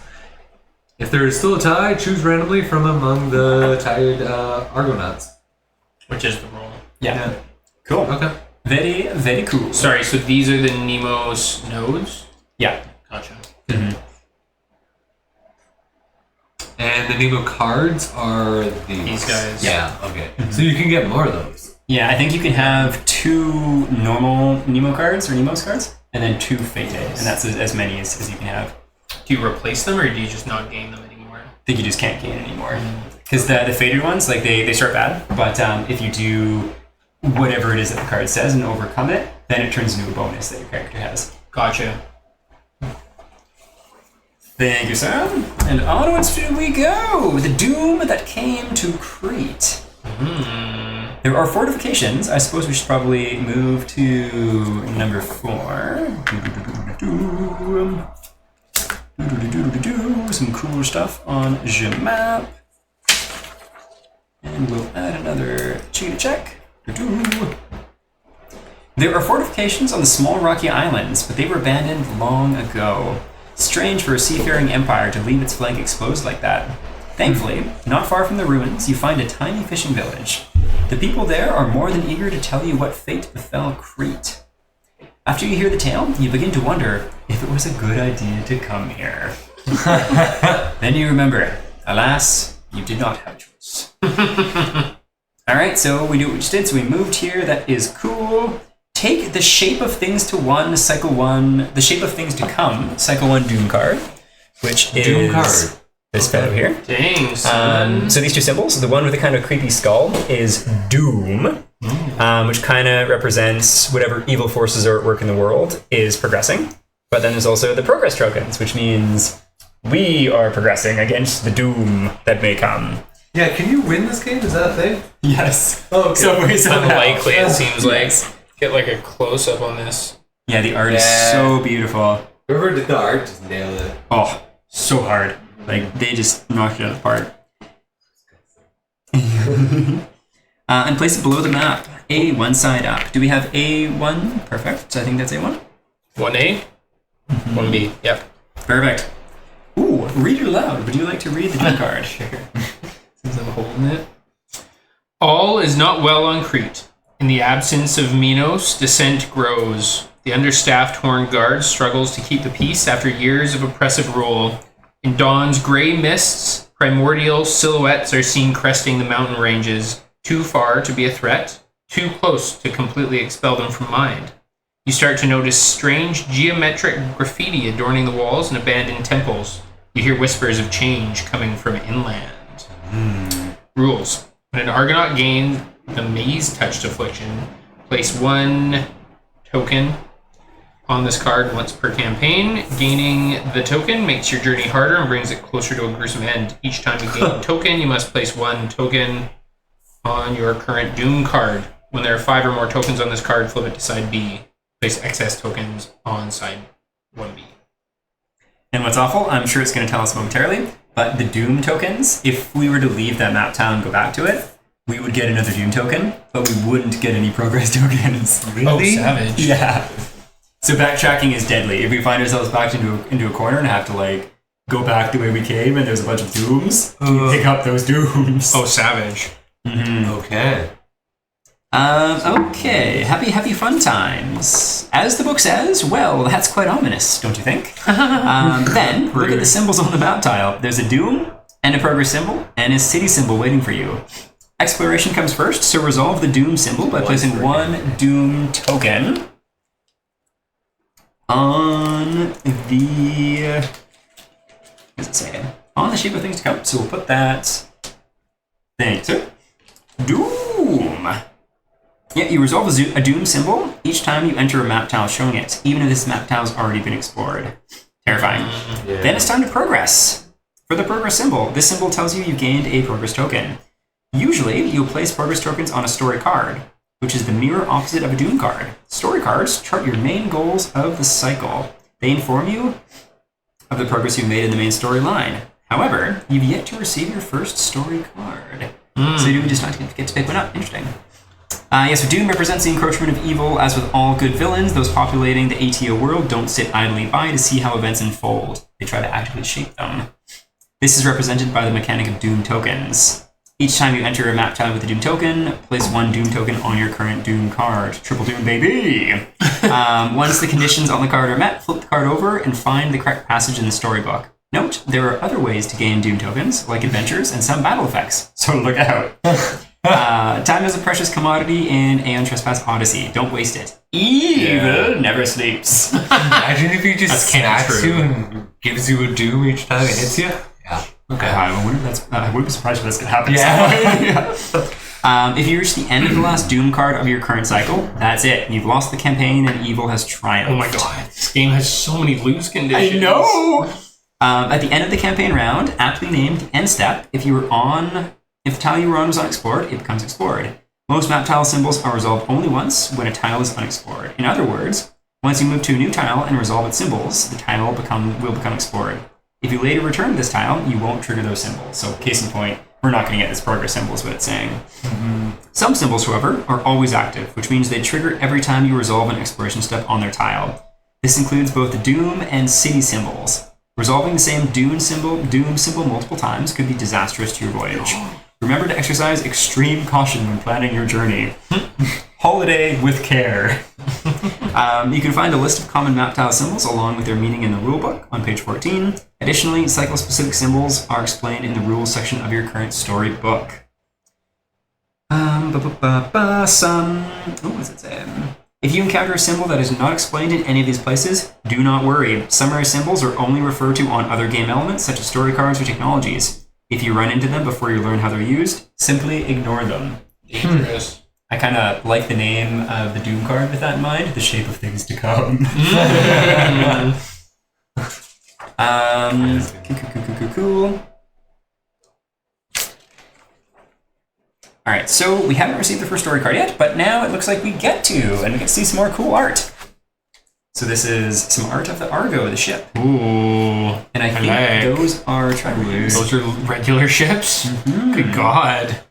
If there is still a tie, choose randomly from among the tied Argonauts. Which is the rule. Yeah. Cool. Okay. Very, very cool. Sorry, so these are the Nemo's nodes? Yeah. Gotcha. And the Nemo cards are These guys. Yeah, okay. So you can get more of those. Yeah, I think you can have 2 normal Nemo cards or Nemo's cards, and then 2 Fate, and that's as many as you can have. Do you replace them, or do you just not gain them anymore? I think you just can't gain anymore. Because the faded ones, like they start bad, but if you do whatever it is that the card says and overcome it, then it turns into a bonus that your character has. Gotcha. Thank you, Sam. And onwards we go. The doom that came to Crete. There are fortifications. I suppose we should probably move to number 4. Some cool stuff on the map. And we'll add another cheetah check. There are fortifications on the small rocky islands, but they were abandoned long ago. Strange for a seafaring empire to leave its flank exposed like that. Thankfully, not far from the ruins, you find a tiny fishing village. The people there are more than eager to tell you what fate befell Crete. After you hear the tale, you begin to wonder if it was a good idea to come here. Then you remember, alas, you did not have a choice. Alright, so we do what we just did. So we moved here. That is cool. Take the shape of things to 1, cycle 1, the shape of things to come, cycle 1 Doom card, which is Doom card. This fellow here. Dang, son. So these 2 symbols, the one with the kind of creepy skull is Doom, which kind of represents whatever evil forces are at work in the world is progressing. But then there's also the progress tokens, which means we are progressing against the doom that may come. Yeah, can you win this game? Is that a thing? Yes. Oh, okay. Unlikely, it seems like. Get like a close up on this. Yeah, the art is so beautiful. Whoever did the art just nailed it. Oh, so hard. Like, they just knocked it out of the park. And place it below the map. A1 side up. Do we have A1? Perfect. I think that's A1. 1A? 1B, yep. Perfect. Ooh, read it aloud. Would you like to read the Doom card? Sure. Since I'm holding it. All is not well on Crete. In the absence of Minos, dissent grows. The understaffed Horned Guard struggles to keep the peace after years of oppressive rule. In dawn's gray mists, primordial silhouettes are seen cresting the mountain ranges, too far to be a threat, too close to completely expel them from mind. You start to notice strange geometric graffiti adorning the walls and abandoned temples. You hear whispers of change coming from inland. Rules. When an Argonaut gains the Maze-touched affliction, place 1 token on this card once per campaign. Gaining the token makes your journey harder and brings it closer to a gruesome end. Each time you gain a token, you must place 1 token on your current Doom card. When there are 5 or more tokens on this card, flip it to side B. Place excess tokens on side 1B. And what's awful, I'm sure it's going to tell us momentarily, but the Doom tokens, if we were to leave that map tile and go back to it, we would get another Doom token, but we wouldn't get any progress tokens. Really? Oh, savage. Yeah. So backtracking is deadly. If we find ourselves backed into a corner and have to like go back the way we came and there's a bunch of Dooms, we pick up those Dooms. Oh, savage. Okay. Okay. Happy fun times. As the book says, well, that's quite ominous, don't you think? Then, look at the symbols on the map tile. There's a Doom, and a progress symbol, and a city symbol waiting for you. Exploration comes first, so resolve the Doom symbol by placing 1 Doom token on the... what does it say? On the shape of things to come. So we'll put that... Thanks, sir. Doom! Yeah, you resolve a Doom symbol each time you enter a map tile showing it, even if this map tile's already been explored. Terrifying. Yeah. Then it's time to progress. For the progress symbol, this symbol tells you gained a progress token. Usually, you'll place progress tokens on a story card, which is the mirror opposite of a Doom card. Story cards chart your main goals of the cycle. They inform you of the progress you've made in the main storyline. However, you've yet to receive your first story card. So you just not get to pick one up. Interesting. So Doom represents the encroachment of evil. As with all good villains, those populating the ATO world don't sit idly by to see how events unfold. They try to actively shape them. This is represented by the mechanic of Doom tokens. Each time you enter a map tile with a Doom token, place 1 Doom token on your current Doom card. Triple Doom, baby! Once the conditions on the card are met, flip the card over and find the correct passage in the storybook. Note, there are other ways to gain Doom tokens, like adventures and some battle effects, so look out. Time is a precious commodity in Aeon Trespass Odyssey. Don't waste it. Evil never sleeps. Imagine if he just That's smacks true. you and gives you a Doom each time it hits you. Yeah. Okay. I wouldn't be surprised if that's going to happen. Yeah. If you reach the end of the last Doom card of your current cycle, that's it. You've lost the campaign and evil has triumphed. Oh my god, this game has so many lose conditions. I know! At the end of the campaign round, aptly named the end step, if the tile you were on was unexplored, it becomes explored. Most map tile symbols are resolved only once when a tile is unexplored. In other words, once you move to a new tile and resolve its symbols, the tile will become explored. If you later return to this tile, you won't trigger those symbols. So, case in point, we're not going to get this progress symbol is what it's saying. Some symbols, however, are always active, which means they trigger every time you resolve an exploration step on their tile. This includes both the Doom and City symbols. Resolving the same Doom symbol multiple times could be disastrous to your voyage. Remember to exercise extreme caution when planning your journey. Holiday with care. You can find a list of common map tile symbols along with their meaning in the rulebook on page 14. Additionally, cycle-specific symbols are explained in the rules section of your current storybook. What does it say? If you encounter a symbol that is not explained in any of these places, do not worry. Summary symbols are only referred to on other game elements such as story cards or technologies. If you run into them before you learn how they're used, simply ignore them. Dangerous. I kind of like the name of the Doom card with that in mind, the shape of things to come. Cool. Alright, so we haven't received the first story card yet, but now it looks like we get to, and we get to see some more cool art. So this is some art of the Argo, the ship. Ooh. And I think those are Triwoods. Those are regular ships? Good god.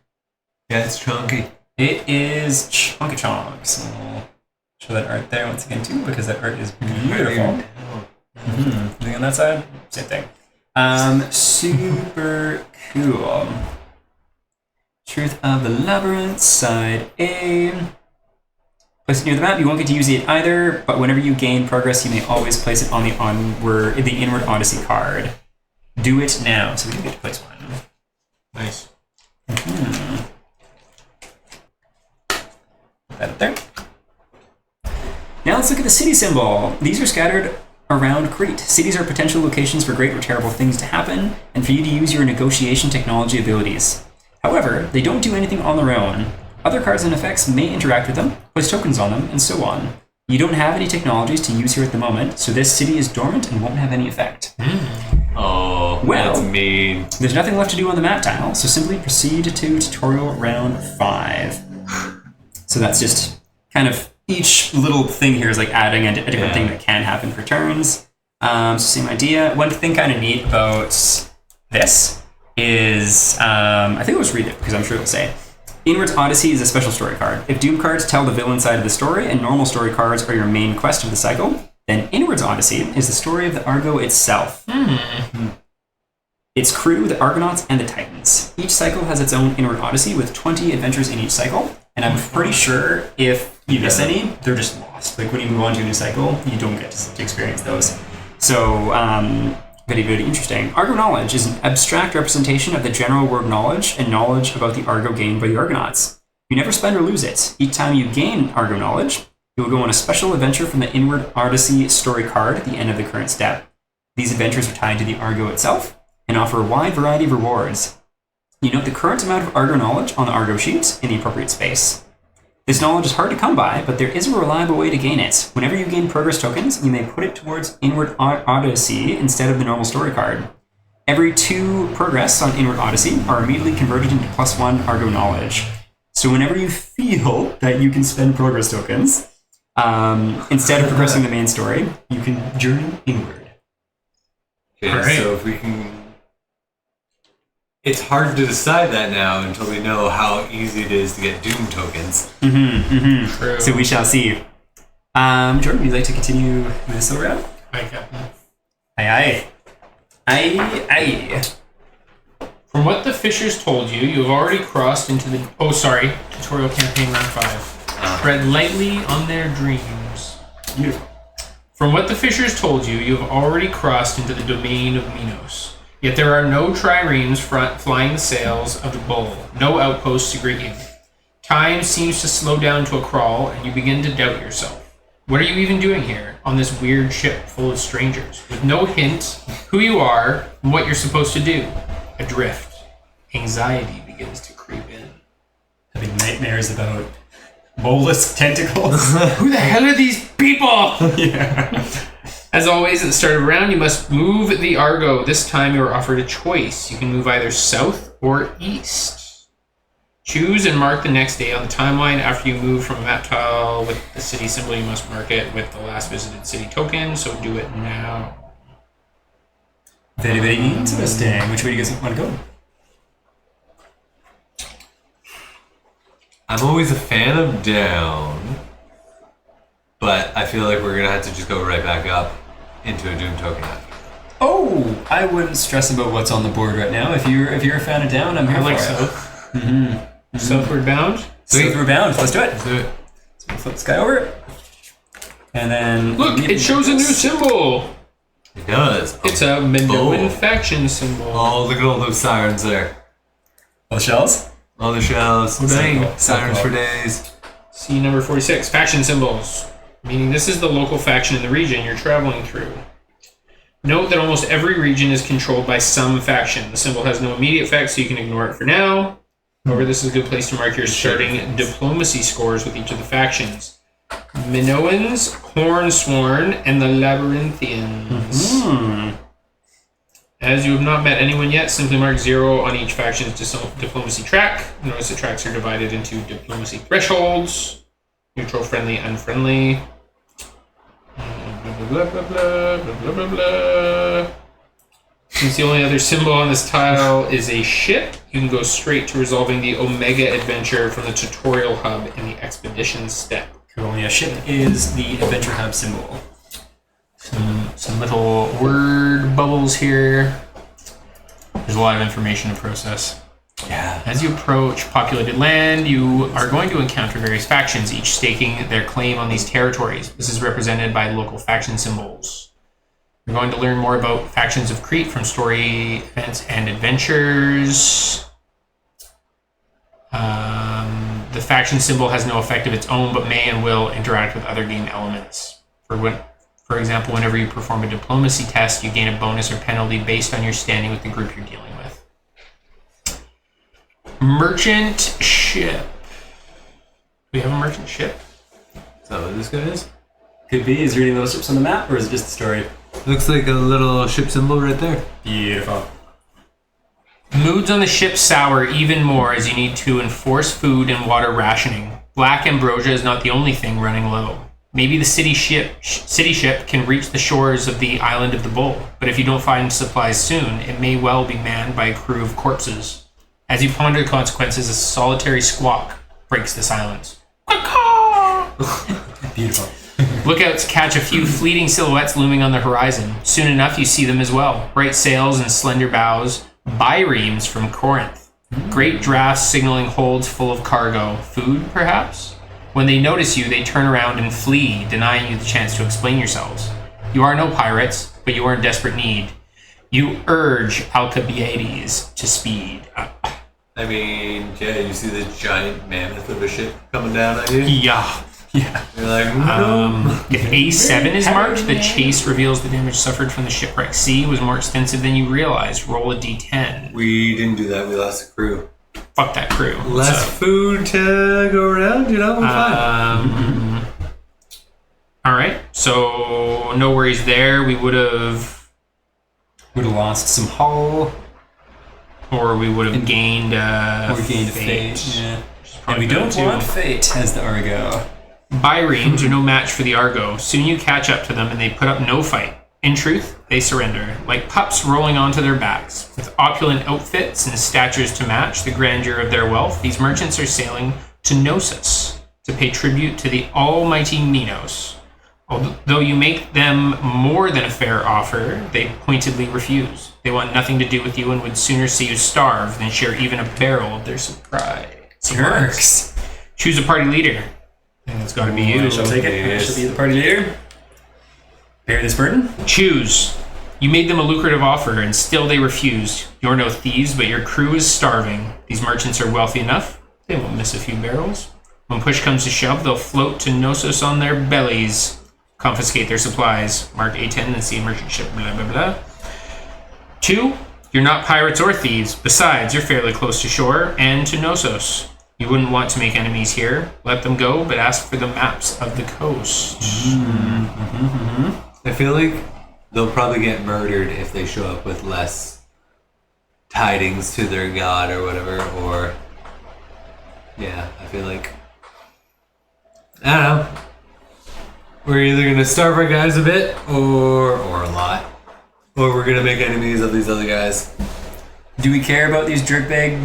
Yeah, it's chunky. It is chunky chonk. So I'll show that art there once again too, because that art is beautiful. Anything on that side? Same thing. Super cool. Truth of the Labyrinth, side A. Place it near the map. You won't get to use it either, but whenever you gain progress, you may always place it on the Inward Odyssey card. Do it now, so we do get to place one. Nice. Put that up there. Now let's look at the city symbol. These are scattered around Crete. Cities are potential locations for great or terrible things to happen, and for you to use your negotiation technology abilities. However, they don't do anything on their own. Other cards and effects may interact with them, place tokens on them, and so on. You don't have any technologies to use here at the moment, so this city is dormant and won't have any effect. Oh, Well, that's mean. There's nothing left to do on the map tile, so simply proceed to tutorial round 5. So that's just kind of each little thing here is like adding a different thing that can happen for turns. So same idea. One thing kind of neat about this is, I think I'll just read it because I'm sure it'll say, Inward's Odyssey is a special story card. If Doom cards tell the villain side of the story and normal story cards are your main quest of the cycle, then Inward's Odyssey is the story of the Argo itself. Its crew, the Argonauts, and the Titans. Each cycle has its own Inward Odyssey with 20 adventures in each cycle, and I'm pretty sure if you miss any, they're just lost. Like when you move on to a new cycle, you don't get to experience those. So, very, very interesting. Argo knowledge is an abstract representation of the general world knowledge and knowledge about the Argo gained by the Argonauts. You never spend or lose it. Each time you gain Argo knowledge, you will go on a special adventure from the Inward Odyssey story card at the end of the current step. These adventures are tied to the Argo itself and offer a wide variety of rewards. You note the current amount of Argo knowledge on the Argo sheet in the appropriate space. This knowledge is hard to come by, but there is a reliable way to gain it. Whenever you gain progress tokens, you may put it towards Inward Odyssey instead of the normal story card. Every 2 progress on Inward Odyssey are immediately converted into +1 Argo knowledge. So whenever you feel that you can spend progress tokens, instead of progressing the main story, you can journey inward. Okay, Alright. so if we can... It's hard to decide that now until we know how easy it is to get Doom tokens. True. So we shall see. Jordan, would you like to continue this around? Hi, Captain. Aye. From what the Fishers told you, you have already crossed into the... Oh, sorry. Tutorial campaign round 5. Tread lightly on their dreams. Beautiful. From what the Fishers told you, you have already crossed into the domain of Minos. Yet there are no triremes flying the sails of the bull, no outposts to greet you. Time seems to slow down to a crawl, and you begin to doubt yourself. What are you even doing here, on this weird ship full of strangers, with no hint who you are and what you're supposed to do? Adrift. Anxiety begins to creep in. Having nightmares about mollusk tentacles. Who the hell are these people? Yeah. As always, at the start of a round, you must move the Argo. This time you are offered a choice. You can move either south or east. Choose and mark the next day on the timeline. After you move from a map tile with the city symbol, you must mark it with the last visited city token, so do it now. Very, very interesting. Which way do you guys want to go? I'm always a fan of down, but I feel like we're going to have to just go right back up into a Doom token after. Oh, I wouldn't stress about what's on the board right now. If you're a fan of down, I'm here I like for south. it. Southward bound. Southward bound. Let's do it. Let's do it. So we'll flip this guy over. And then... Look, it shows a new symbol. It does. It's a Minoan Oh. faction symbol. Oh, look at all those sirens there. All the shells? All the shells. Oh, dang. Sirens for days. See number 46, faction symbols. Meaning this is the local faction in the region you're traveling through. Note that almost every region is controlled by some faction. The symbol has no immediate effect, so you can ignore it for now. However, this is a good place to mark your starting diplomacy scores with each of the factions. Minoans, Hornsworn, and the Labyrinthians. As you have not met anyone yet, simply mark 0 on each faction's diplomacy track. Notice the tracks are divided into diplomacy thresholds. Neutral, friendly, unfriendly. Blah, blah, blah, blah, blah, blah, blah, blah. Since the only other symbol on this tile is a ship, you can go straight to resolving the Omega adventure from the tutorial hub in the expedition step. Cool. Yeah, ship is the adventure hub symbol. Some little word bubbles here. There's a lot of information to process. Yeah. As you approach populated land, you are going to encounter various factions, each staking their claim on these territories. This is represented by local faction symbols. You're going to learn more about factions of Crete from story events and adventures. The faction symbol has no effect of its own, but may and will interact with other game elements. For example, whenever you perform a diplomacy test, you gain a bonus or penalty based on your standing with the group you're dealing with. Merchant ship. Do we have a merchant ship? Is that what this guy is? Could be. Is there any of those ships on the map, or is it just the story? Looks like a little ship symbol right there. Beautiful. Moods on the ship sour even more as you need to enforce food and water rationing. Black ambrosia is not the only thing running low. Maybe the city ship can reach the shores of the Island of the Bull, but if you don't find supplies soon, it may well be manned by a crew of corpses. As you ponder the consequences, a solitary squawk breaks the silence. Beautiful. Lookouts catch a few fleeting silhouettes looming on the horizon. Soon enough, you see them as well. Bright sails and slender bows. Biremes from Corinth. Great drafts signaling holds full of cargo. Food, perhaps? When they notice you, they turn around and flee, denying you the chance to explain yourselves. You are no pirates, but you are in desperate need. You urge Alcibiades to speed up. I mean, yeah, you see this giant mammoth of a ship coming down on you? Yeah. You're like, no. If A7 is marked, the chase reveals the damage suffered from the shipwreck. C was more extensive than you realized. Roll a d10. We didn't do that. We lost the crew. Fuck that crew. Less food to go around, you know? We're fine. Alright, so no worries there. We would have lost some hull. Or we would have gained fate. Yeah. And we don't want fate as the Argo. Biremes are no match for the Argo. Soon you catch up to them and they put up no fight. In truth, they surrender, like pups rolling onto their backs. With opulent outfits and statures to match the grandeur of their wealth, these merchants are sailing to Knossos to pay tribute to the almighty Minos. Although you make them more than a fair offer, they pointedly refuse. They want nothing to do with you and would sooner see you starve than share even a barrel of their surprise. Jerks. Choose a party leader. I think it's got to be you. I shall take it. I shall be the party leader. Bear this burden. Choose. You made them a lucrative offer, and still they refused. You're no thieves, but your crew is starving. These merchants are wealthy enough. They won't miss a few barrels. When push comes to shove, they'll float to Knossos on their bellies. Confiscate their supplies. Mark A10 and see a merchant ship. Blah, blah, blah. 2. You're not pirates or thieves. Besides, you're fairly close to shore and to Knossos. You wouldn't want to make enemies here. Let them go, but ask for the maps of the coast. I feel like they'll probably get murdered if they show up with less tidings to their god or whatever, or... Yeah, I feel like... I don't know. We're either going to starve our guys a bit, or a lot. Or we're going to make enemies of these other guys. Do we care about these jerkbag?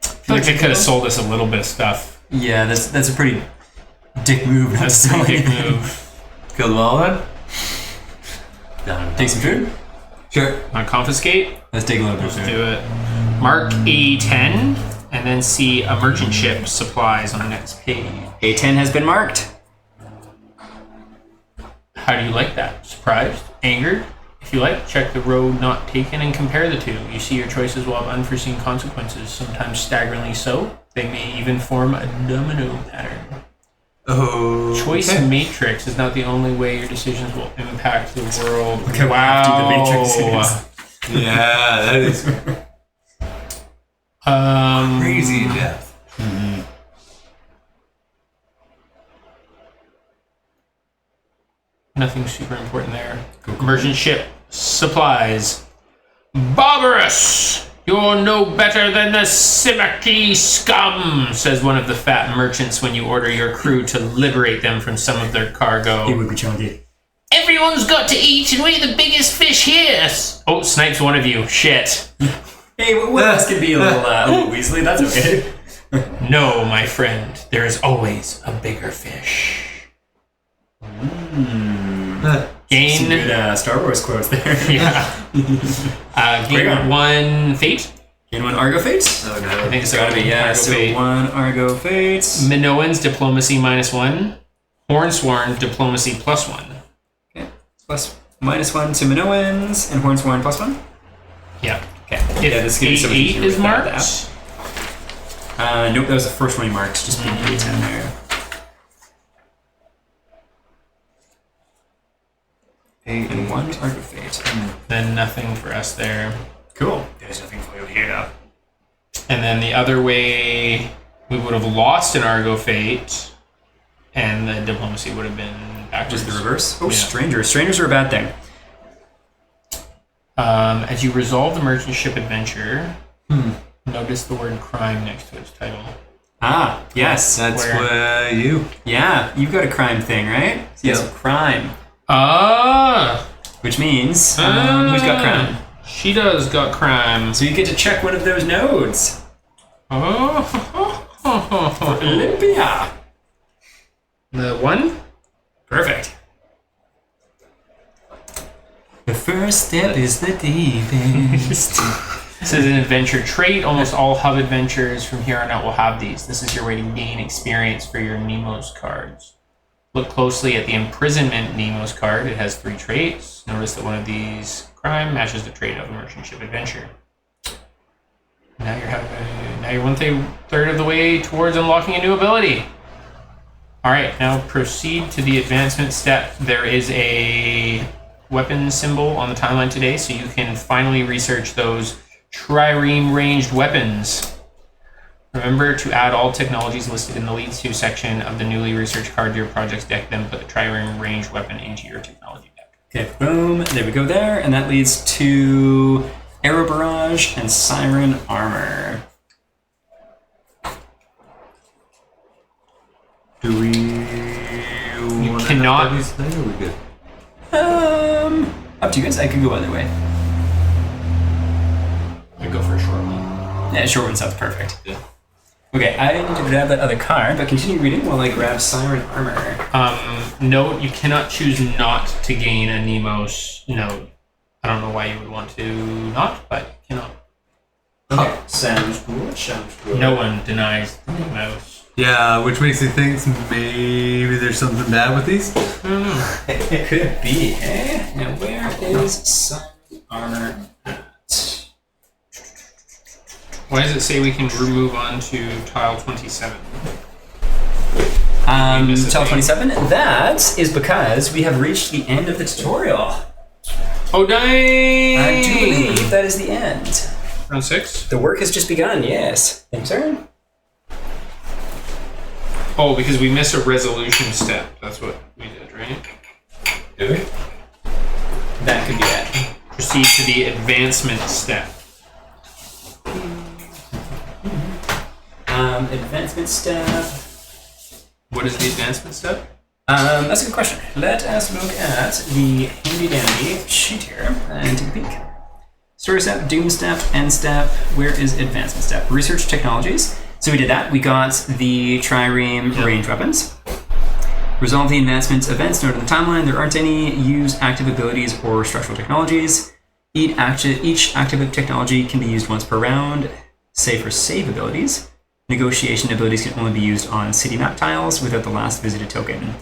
I feel like they could have sold us a little bit of stuff. Yeah, that's a pretty dick move. That's a pretty dick move. Kill them all then? Take some food? Sure. Want to confiscate? Let's take a little bit of Let's food. do it. Mark A10, and then see a merchant ship supplies on the next page. A10 has been marked. How do you like that? Surprised? Angered? If you like, check the road not taken and compare the two. You see your choices will have unforeseen consequences, sometimes staggeringly so. They may even form a domino pattern. Oh. Choice matrix is not the only way your decisions will impact the world. Look how hefty the matrix is. Yeah, that is crazy in depth. Mm-hmm. Nothing super important there. Merchant ship supplies. Barbarous! You're no better than the Simaki scum, says one of the fat merchants when you order your crew to liberate them from some of their cargo. He would be chunky. Everyone's got to eat, and we're the biggest fish here. Oh, snipes one of you. Shit. Hey, what else could be a little Weasley? That's okay. No, my friend. There is always a bigger fish. Gain some good Star Wars quotes there. Yeah. Gain 1 fate. Gain 1 Argo fate. Oh no. I think it's Gotta be, yeah. Argo So fate. 1 Argo fate. Minoans diplomacy -1. Hornsworn diplomacy +1. Okay. Plus -1 to Minoans and Hornsworn +1. Yeah. Okay. If Yeah, this gives you so much A8 easier is without marked. that. Nope, that was the first one he marked. Just being A10 there. And 1 Argo fate. Then nothing for us there. Cool. There's nothing for you here. And then the other way, we would have lost an Argo fate, and the diplomacy would have been backwards. Just the reverse? Oh, Yeah. strangers. Strangers are a bad thing. As you resolve the merchant ship adventure, notice the word crime next to its title. Ah, yes. That's where you. Yeah, you've got a crime thing, right? So yes, Yep. crime. Ah. Which means, who's got crime? She does got crime. So you get to check one of those nodes. Oh. Olympia. The one? Perfect. The first step is the deepest. This is an adventure trait. Almost all hub adventures from here on out will have these. This is your way to gain experience for your Nemos cards. Look closely at the imprisonment Nemos card. It has 3 traits. Notice that one of these crime matches the trait of a merchant ship adventure. Now you're 1/3 of the way towards unlocking a new ability. All right, now proceed to the advancement step. There is a weapon symbol on the timeline today, so you can finally research those trireme ranged weapons. Remember to add all technologies listed in the leads to section of the newly researched card to your project's deck, then put the trireme ranged weapon into your technology deck. Okay, boom. There we go there. And that leads to Arrow Barrage and Siren Armor. Do we? You cannot. These things, or are we good? Up to you guys. I could go either way. I go for a short one. Yeah, short one sounds perfect. Yeah. Okay, I need to grab that other card, but continue reading while I grab Siren Armor. Note, you cannot choose not to gain a Nemos node. I don't know why you would want to not, but you cannot. Okay, sounds good. Sounds good. No one denies the Nemos. Yeah, which makes me think maybe there's something bad with these. I don't know. It could be, eh? Now, where is Siren Armor at? Why does it say we can move on to tile 27? Tile 27? That is because we have reached the end of the tutorial. Oh, dang! I do believe that is the end. Round 6? The work has just begun, yes. Thanks, Aaron. Oh, because we miss a resolution step. That's what we did, right? Did we? That could be it. Proceed to the advancement step. Advancement step. What is the advancement step? That's a good question. Let us look at the handy-dandy sheet here and take a peek. Story step, doom step, end step. Where is advancement step? Research technologies. So we did that. We got the trireme range weapons. Resolve the advancement events noted in the timeline. There aren't any. Use active abilities or structural technologies. Each active technology can be used once per round, save for save abilities. Negotiation abilities can only be used on city map tiles without the last visited token.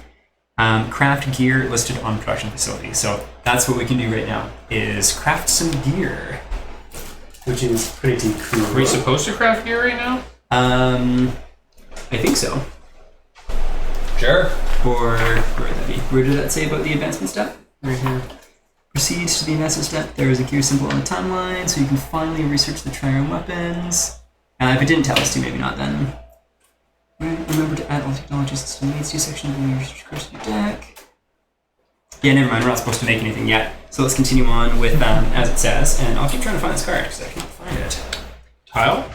Craft gear listed on production facility. So that's what we can do right now, is craft some gear, which is pretty cool. Are we supposed to craft gear right now? I think so. Sure. Or where would that be? Where did that say about the advancement step? Right here. Proceeds to the advancement step. There is a gear symbol on the timeline, so you can finally research the trireme weapons. If it didn't tell us to, maybe not then. Remember to add all technologies to the needs to section of your research course to your deck. Yeah, never mind. We're not supposed to make anything yet. So let's continue on with as it says, and I'll keep trying to find this card because I can't find it. Tile?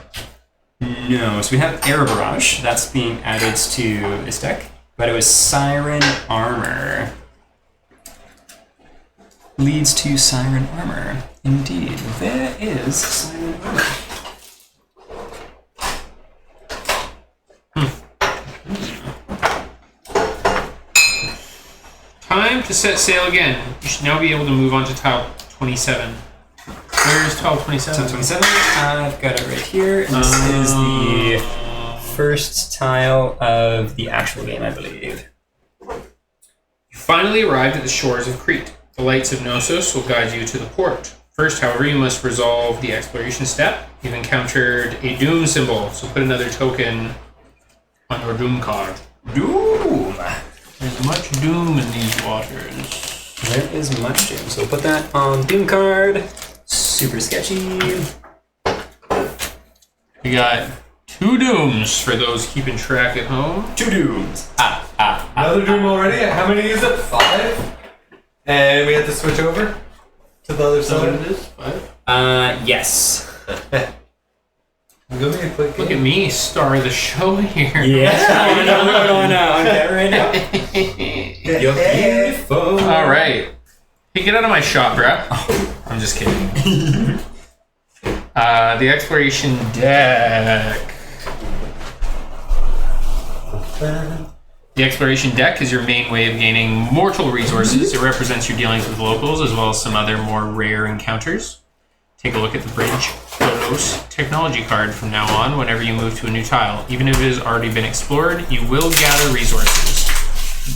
No. So we have Arrow Barrage. That's being added to this deck, but it was Siren Armor. Leads to Siren Armor. Indeed, there is Siren Armor. Time to set sail again. You should now be able to move on to tile 27. Where's tile 27? Tile 27, I've got it right here. And this is the first tile of the actual game, I believe. You finally arrived at the shores of Crete. The lights of Knossos will guide you to the port. First, however, you must resolve the exploration step. You've encountered a doom symbol, so put another token on your doom card. Doom! There's much doom in these waters. There is much doom. So put that on doom card. Super sketchy. We got 2 dooms for those keeping track at home. 2 dooms. Another doom already? How many is it? 5? And we have to switch over to the other So side? what it is? 5? Yes. Give me a quick Look at me, star of the show here. Yeah, I know what's going on there right now. You're beautiful. All right. Hey, get out of my shop, bro. I'm just kidding. The exploration deck. The exploration deck is your main way of gaining mortal resources. It represents your dealings with locals as well as some other more rare encounters. Take a look at the Bridge Photos technology card from now on whenever you move to a new tile. Even if it has already been explored, you will gather resources.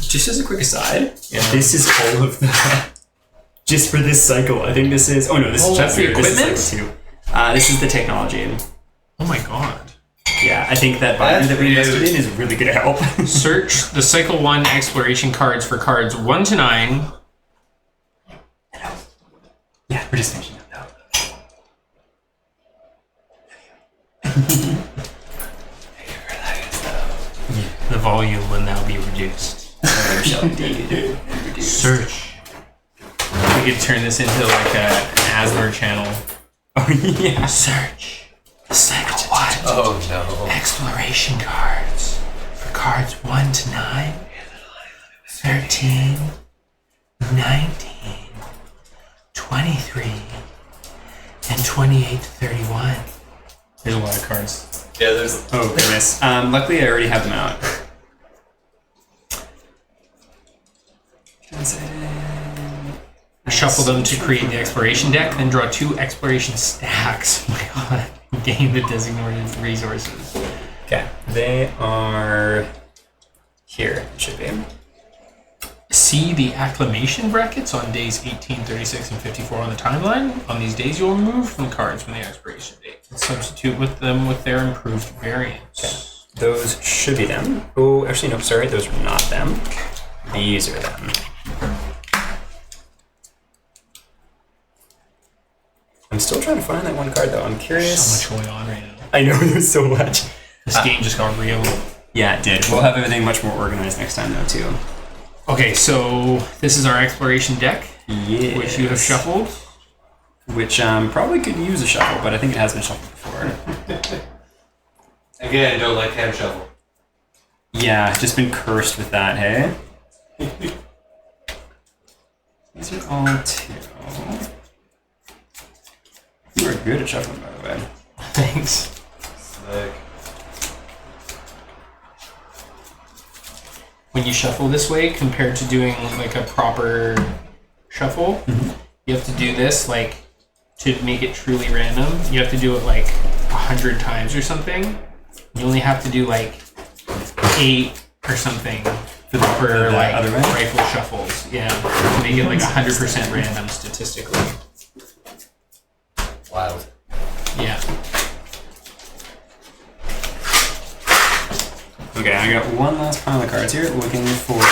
Just as a quick aside, this is all of that. Just for this cycle. I think this is... Oh no, this is that's the this equipment? is cycle 2. This is the technology. Oh my god. Yeah, I think that button that we invested in is really going to help. Search the Cycle 1 exploration cards for cards 1 to 9. Yeah, we're just finishing up now. The volume will now be reduced. Search. We could turn this into like an ASMR channel. Oh yeah. Search. The Cycle 1 Oh no. exploration cards for cards 1 to 9, 13, 19, 23, and 28 to 31. There's a lot of cards. Yeah, there's... Oh goodness. Luckily I already have them out. Shuffle them to create the exploration deck, then draw 2 exploration stacks. Oh my god. Gain the designated resources. Okay, they are here. It should be. See the acclamation brackets on days 18, 36, and 54 on the timeline. On these days, you will remove from cards from the expiration date and substitute with them with their improved variants. Okay. Those should be them. Oh, actually, no, sorry, those are not them. These are them. I'm still trying to find that one card, though. I'm curious. So much going on right now. I know, there's so much. This game just got real. Yeah, it did. We'll have everything much more organized next time, though, too. Okay, so this is our exploration deck, Yes. which you have shuffled. Which probably could use a shuffle, but I think it has been shuffled before. Again, don't like hand shuffle. Yeah, just been cursed with that, hey? These are all 2. You are good at shuffling, by the way. Thanks. Sick. When you shuffle this way, compared to doing like a proper shuffle, you have to do this like to make it truly random. You have to do it like 100 times or something. You only have to do like 8 or something for like other way? rifle shuffles. Yeah, to make it like 100% random statistically. Wild. Yeah. Okay, I got one last pile of cards here, looking for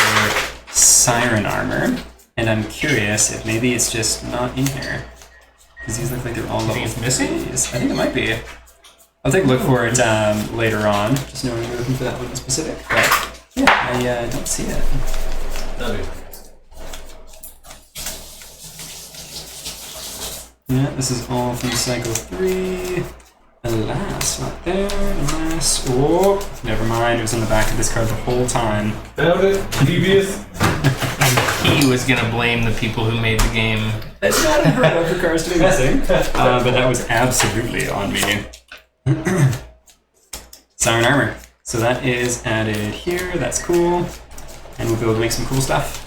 Siren Armor, and I'm curious if maybe it's just not in here. Because these look like they're all You think level it's missing? 3s. I think it might be. I'll take a look for it later on, just knowing we're looking for that one in specific. But yeah, I don't see it. That'd be Yeah, this is all from Cycle 3. Alas, not there. Alas. Oh, never mind. It was on the back of this card the whole time. Found it. Devious. He was gonna blame the people who made the game. It's not unheard of for cards to be missing. But that was absolutely on me. Siren Armor. So that is added here. That's cool. And we'll be able to make some cool stuff.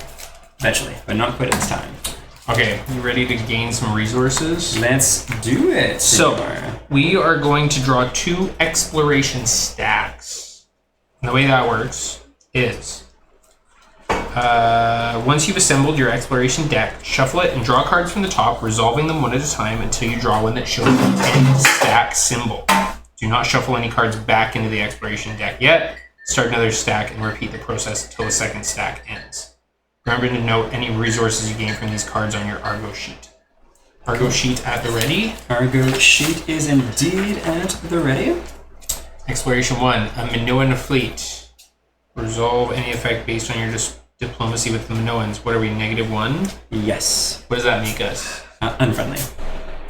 Eventually, but not quite at this time. Okay, you ready to gain some resources? Let's do it. So, Senor. we are going to draw 2 exploration stacks. And the way that works is, once you've assembled your exploration deck, shuffle it and draw cards from the top, resolving them one at a time until you draw one that shows the end stack symbol. Do not shuffle any cards back into the exploration deck yet. Start another stack and repeat the process until the second stack ends. Remember to note any resources you gain from these cards on your Argo sheet. Argo sheet at the ready. Argo sheet is indeed at the ready. Exploration 1, a Minoan fleet. Resolve any effect based on your diplomacy with the Minoans. What are we, -1? Yes. What does that make us? Unfriendly.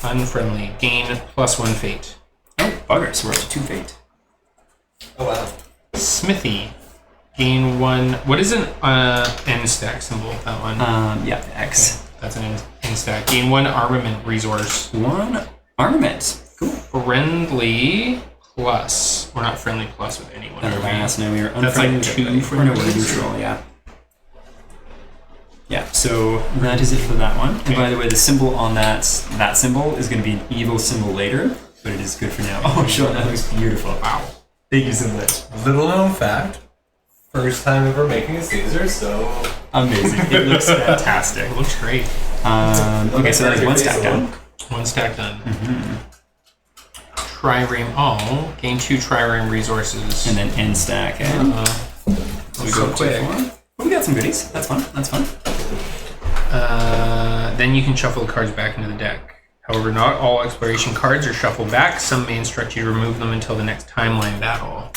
Unfriendly. Gain +1 fate. Oh, bugger, so we're up to 2 fate. Oh wow. Smithy. Gain 1. What is an end stack symbol? That one. Yeah, X. Okay, that's an end stack. Gain 1 armament resource. 1 armament. Cool. Friendly plus. We're not friendly plus with anyone. Alas, no, we are That's like unfriendly. 2 for no, we're neutral, yeah. Yeah, so that is it for that one. And by the way, the symbol on that symbol is going to be an evil symbol later, but it is good for now. Oh, Sean, that looks beautiful. Wow. Thank you so much. Little known fact. First time ever making a Caesar, so Amazing. It looks fantastic. It looks great. Okay, so that is 1 stack done. 1 stack done. Trireme. Oh, gain 2 trireme resources. And then end stack. So we go quick. We got some goodies. That's fun. That's fun. Then you can shuffle the cards back into the deck. However, not all exploration cards are shuffled back. Some may instruct you to remove them until the next timeline battle.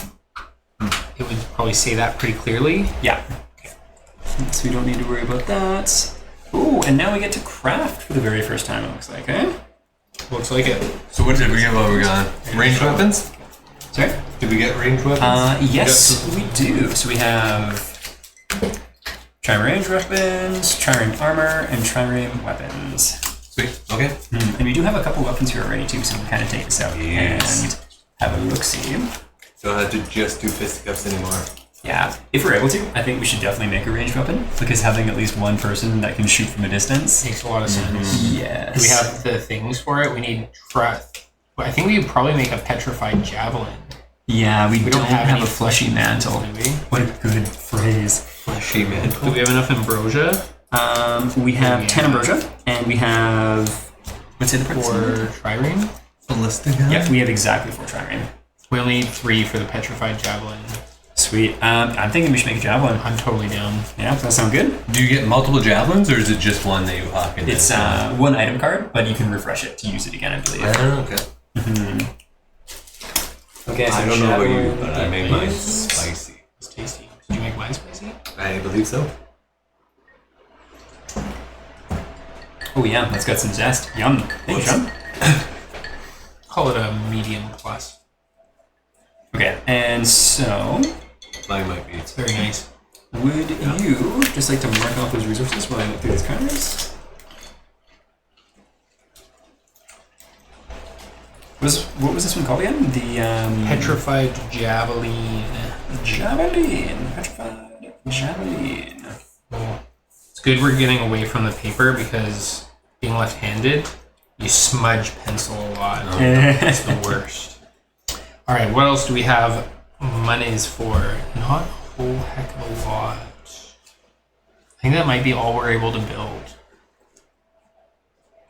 It would probably say that pretty clearly. Yeah. So we don't need to worry about that. Ooh, and now we get to craft for the very first time, it looks like, eh? Looks like it. So what did we get while we got? Ranged weapons? Sorry? Did we get ranged weapons? Yes, we do. So we have trireme weapons, trireme armor, and trireme weapons. Sweet. Okay. And we do have a couple weapons here already too, so we can kind of take this out and have a look-see. Don't have to just do fisticuffs anymore. Yeah, if we're able to, I think we should definitely make a ranged weapon, because having at least one person that can shoot from a distance makes a lot of sense. Yes. Do we have the things for it? We need I think we could probably make a petrified javelin. Yeah, we don't have any a fleshy mantle. do we? What a good phrase. Fleshy mantle. Do we have enough ambrosia? We have 10 ambrosia, and we have... What's the other part? 4 trireme? Ballistic. Yeah, we have exactly 4 trireme. We only need 3 for the petrified javelin. Sweet. I'm thinking we should make a javelin. I'm totally down. Yeah, does that sound good? Do you get multiple javelins, or is it just one that you hawk in? It's 1 item card, but you can refresh it to use it again, I believe. Okay. Okay, so I don't know about you, javelin, but I made mine spicy. It's tasty. Did you make mine spicy? I believe so. Oh yeah, that's got some zest. Yum. Thanks, Sean. Call it a medium plus. Okay, and so Mine might be. It's very nice. would you just like to mark off those resources while I look through these cards? What was this one called again? The Petrified javelin. Javelin. Petrified javelin. It's good we're getting away from the paper because being left-handed, you smudge pencil a lot. It's the worst. All right, what else do we have monies for? Not a whole heck of a lot. I think that might be all we're able to build.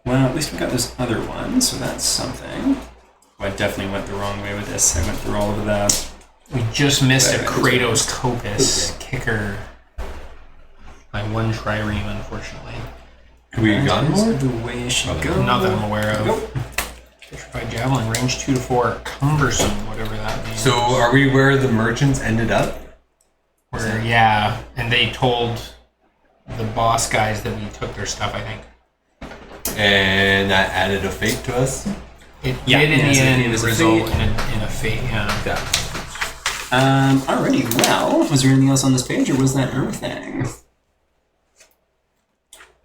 Well, at least we got this other one, so that's something. Oh, I definitely went the wrong way with this. I went through all of that. We just missed a Right, Kratos Copus kicker by 1 trireme, unfortunately. Have we gotten more? The way it should Probably go. Not that I'm aware of. Go. Petrified javelin, range 2 to 4, cumbersome, whatever that means. So are we where the merchants ended up? Where, yeah, and they told the boss guys that we took their stuff, I think. And that added a fate to us? It Yeah, did in yeah, the so end it was a result fate. in a fate, yeah. Alrighty, well, was there anything else on this page, or was that everything?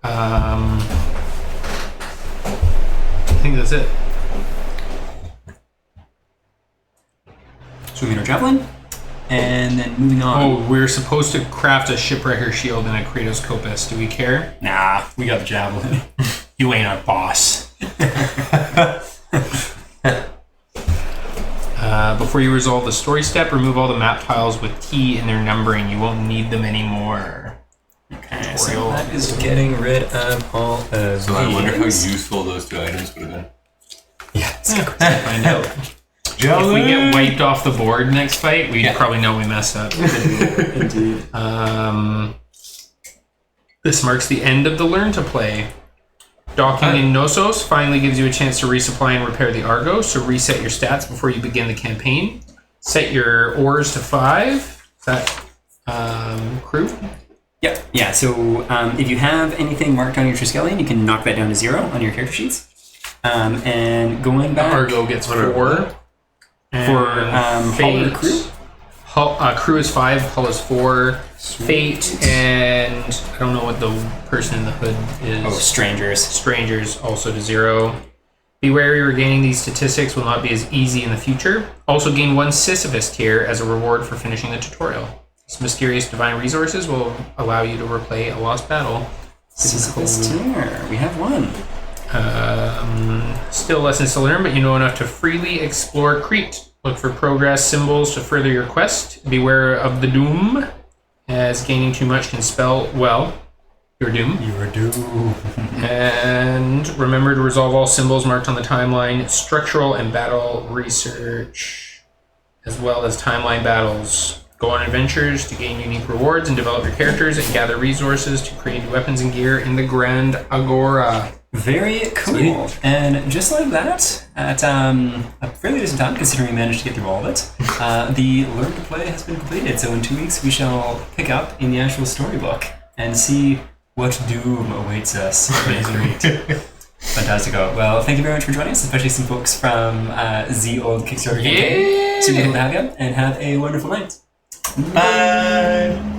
I think that's it. So we get our javelin, and then moving on. Oh, we're supposed to craft a shipwrecker shield and a Kratos Copus. Do we care? Nah, we got the javelin. You ain't our boss. Before you resolve the story step, remove all the map tiles with T in their numbering. You won't need them anymore. Okay, so that is getting rid of all of these. So I wonder how useful those 2 items would have been. Yeah, it's good. Find out. If we get wiped off the board next fight, we'd probably know we messed up. Indeed. This marks the end of the learn to play. Docking in Knossos finally gives you a chance to resupply and repair the Argo, so reset your stats before you begin the campaign. Set your ores to 5. Is that crew? Yeah, so if you have anything marked on your Triskelion, you can knock that down to 0 on your character sheets. And going The back... Argo gets 4. For Hull or Crew? Crew is 5, Hull is 4. Fate, and I don't know what the person in the hood is. Oh, Strangers. Strangers, also to 0. Be wary, regaining these statistics will not be as easy in the future. Also gain 1 Sisyphus tier as a reward for finishing the tutorial. These mysterious divine resources will allow you to replay a lost battle. Sisyphus tier. We have 1. Still lessons to learn, but you know enough to freely explore Crete. Look for progress symbols to further your quest. Beware of the doom, as gaining too much can spell, well, your doom. Your doom. And remember to resolve all symbols marked on the timeline, structural and battle research, as well as timeline battles. Go on adventures to gain unique rewards and develop your characters and gather resources to create weapons and gear in the Grand Agora. Very cool. Sweet. And just like that, at a fairly decent time, considering we managed to get through all of it, the Learn to Play has been completed. So in 2 weeks, we shall pick up in the actual storybook and see what doom awaits us. Fantastic. Well, thank you very much for joining us, especially some folks from the old Kickstarter campaign. Super cool to have you, and have a wonderful night. Bye.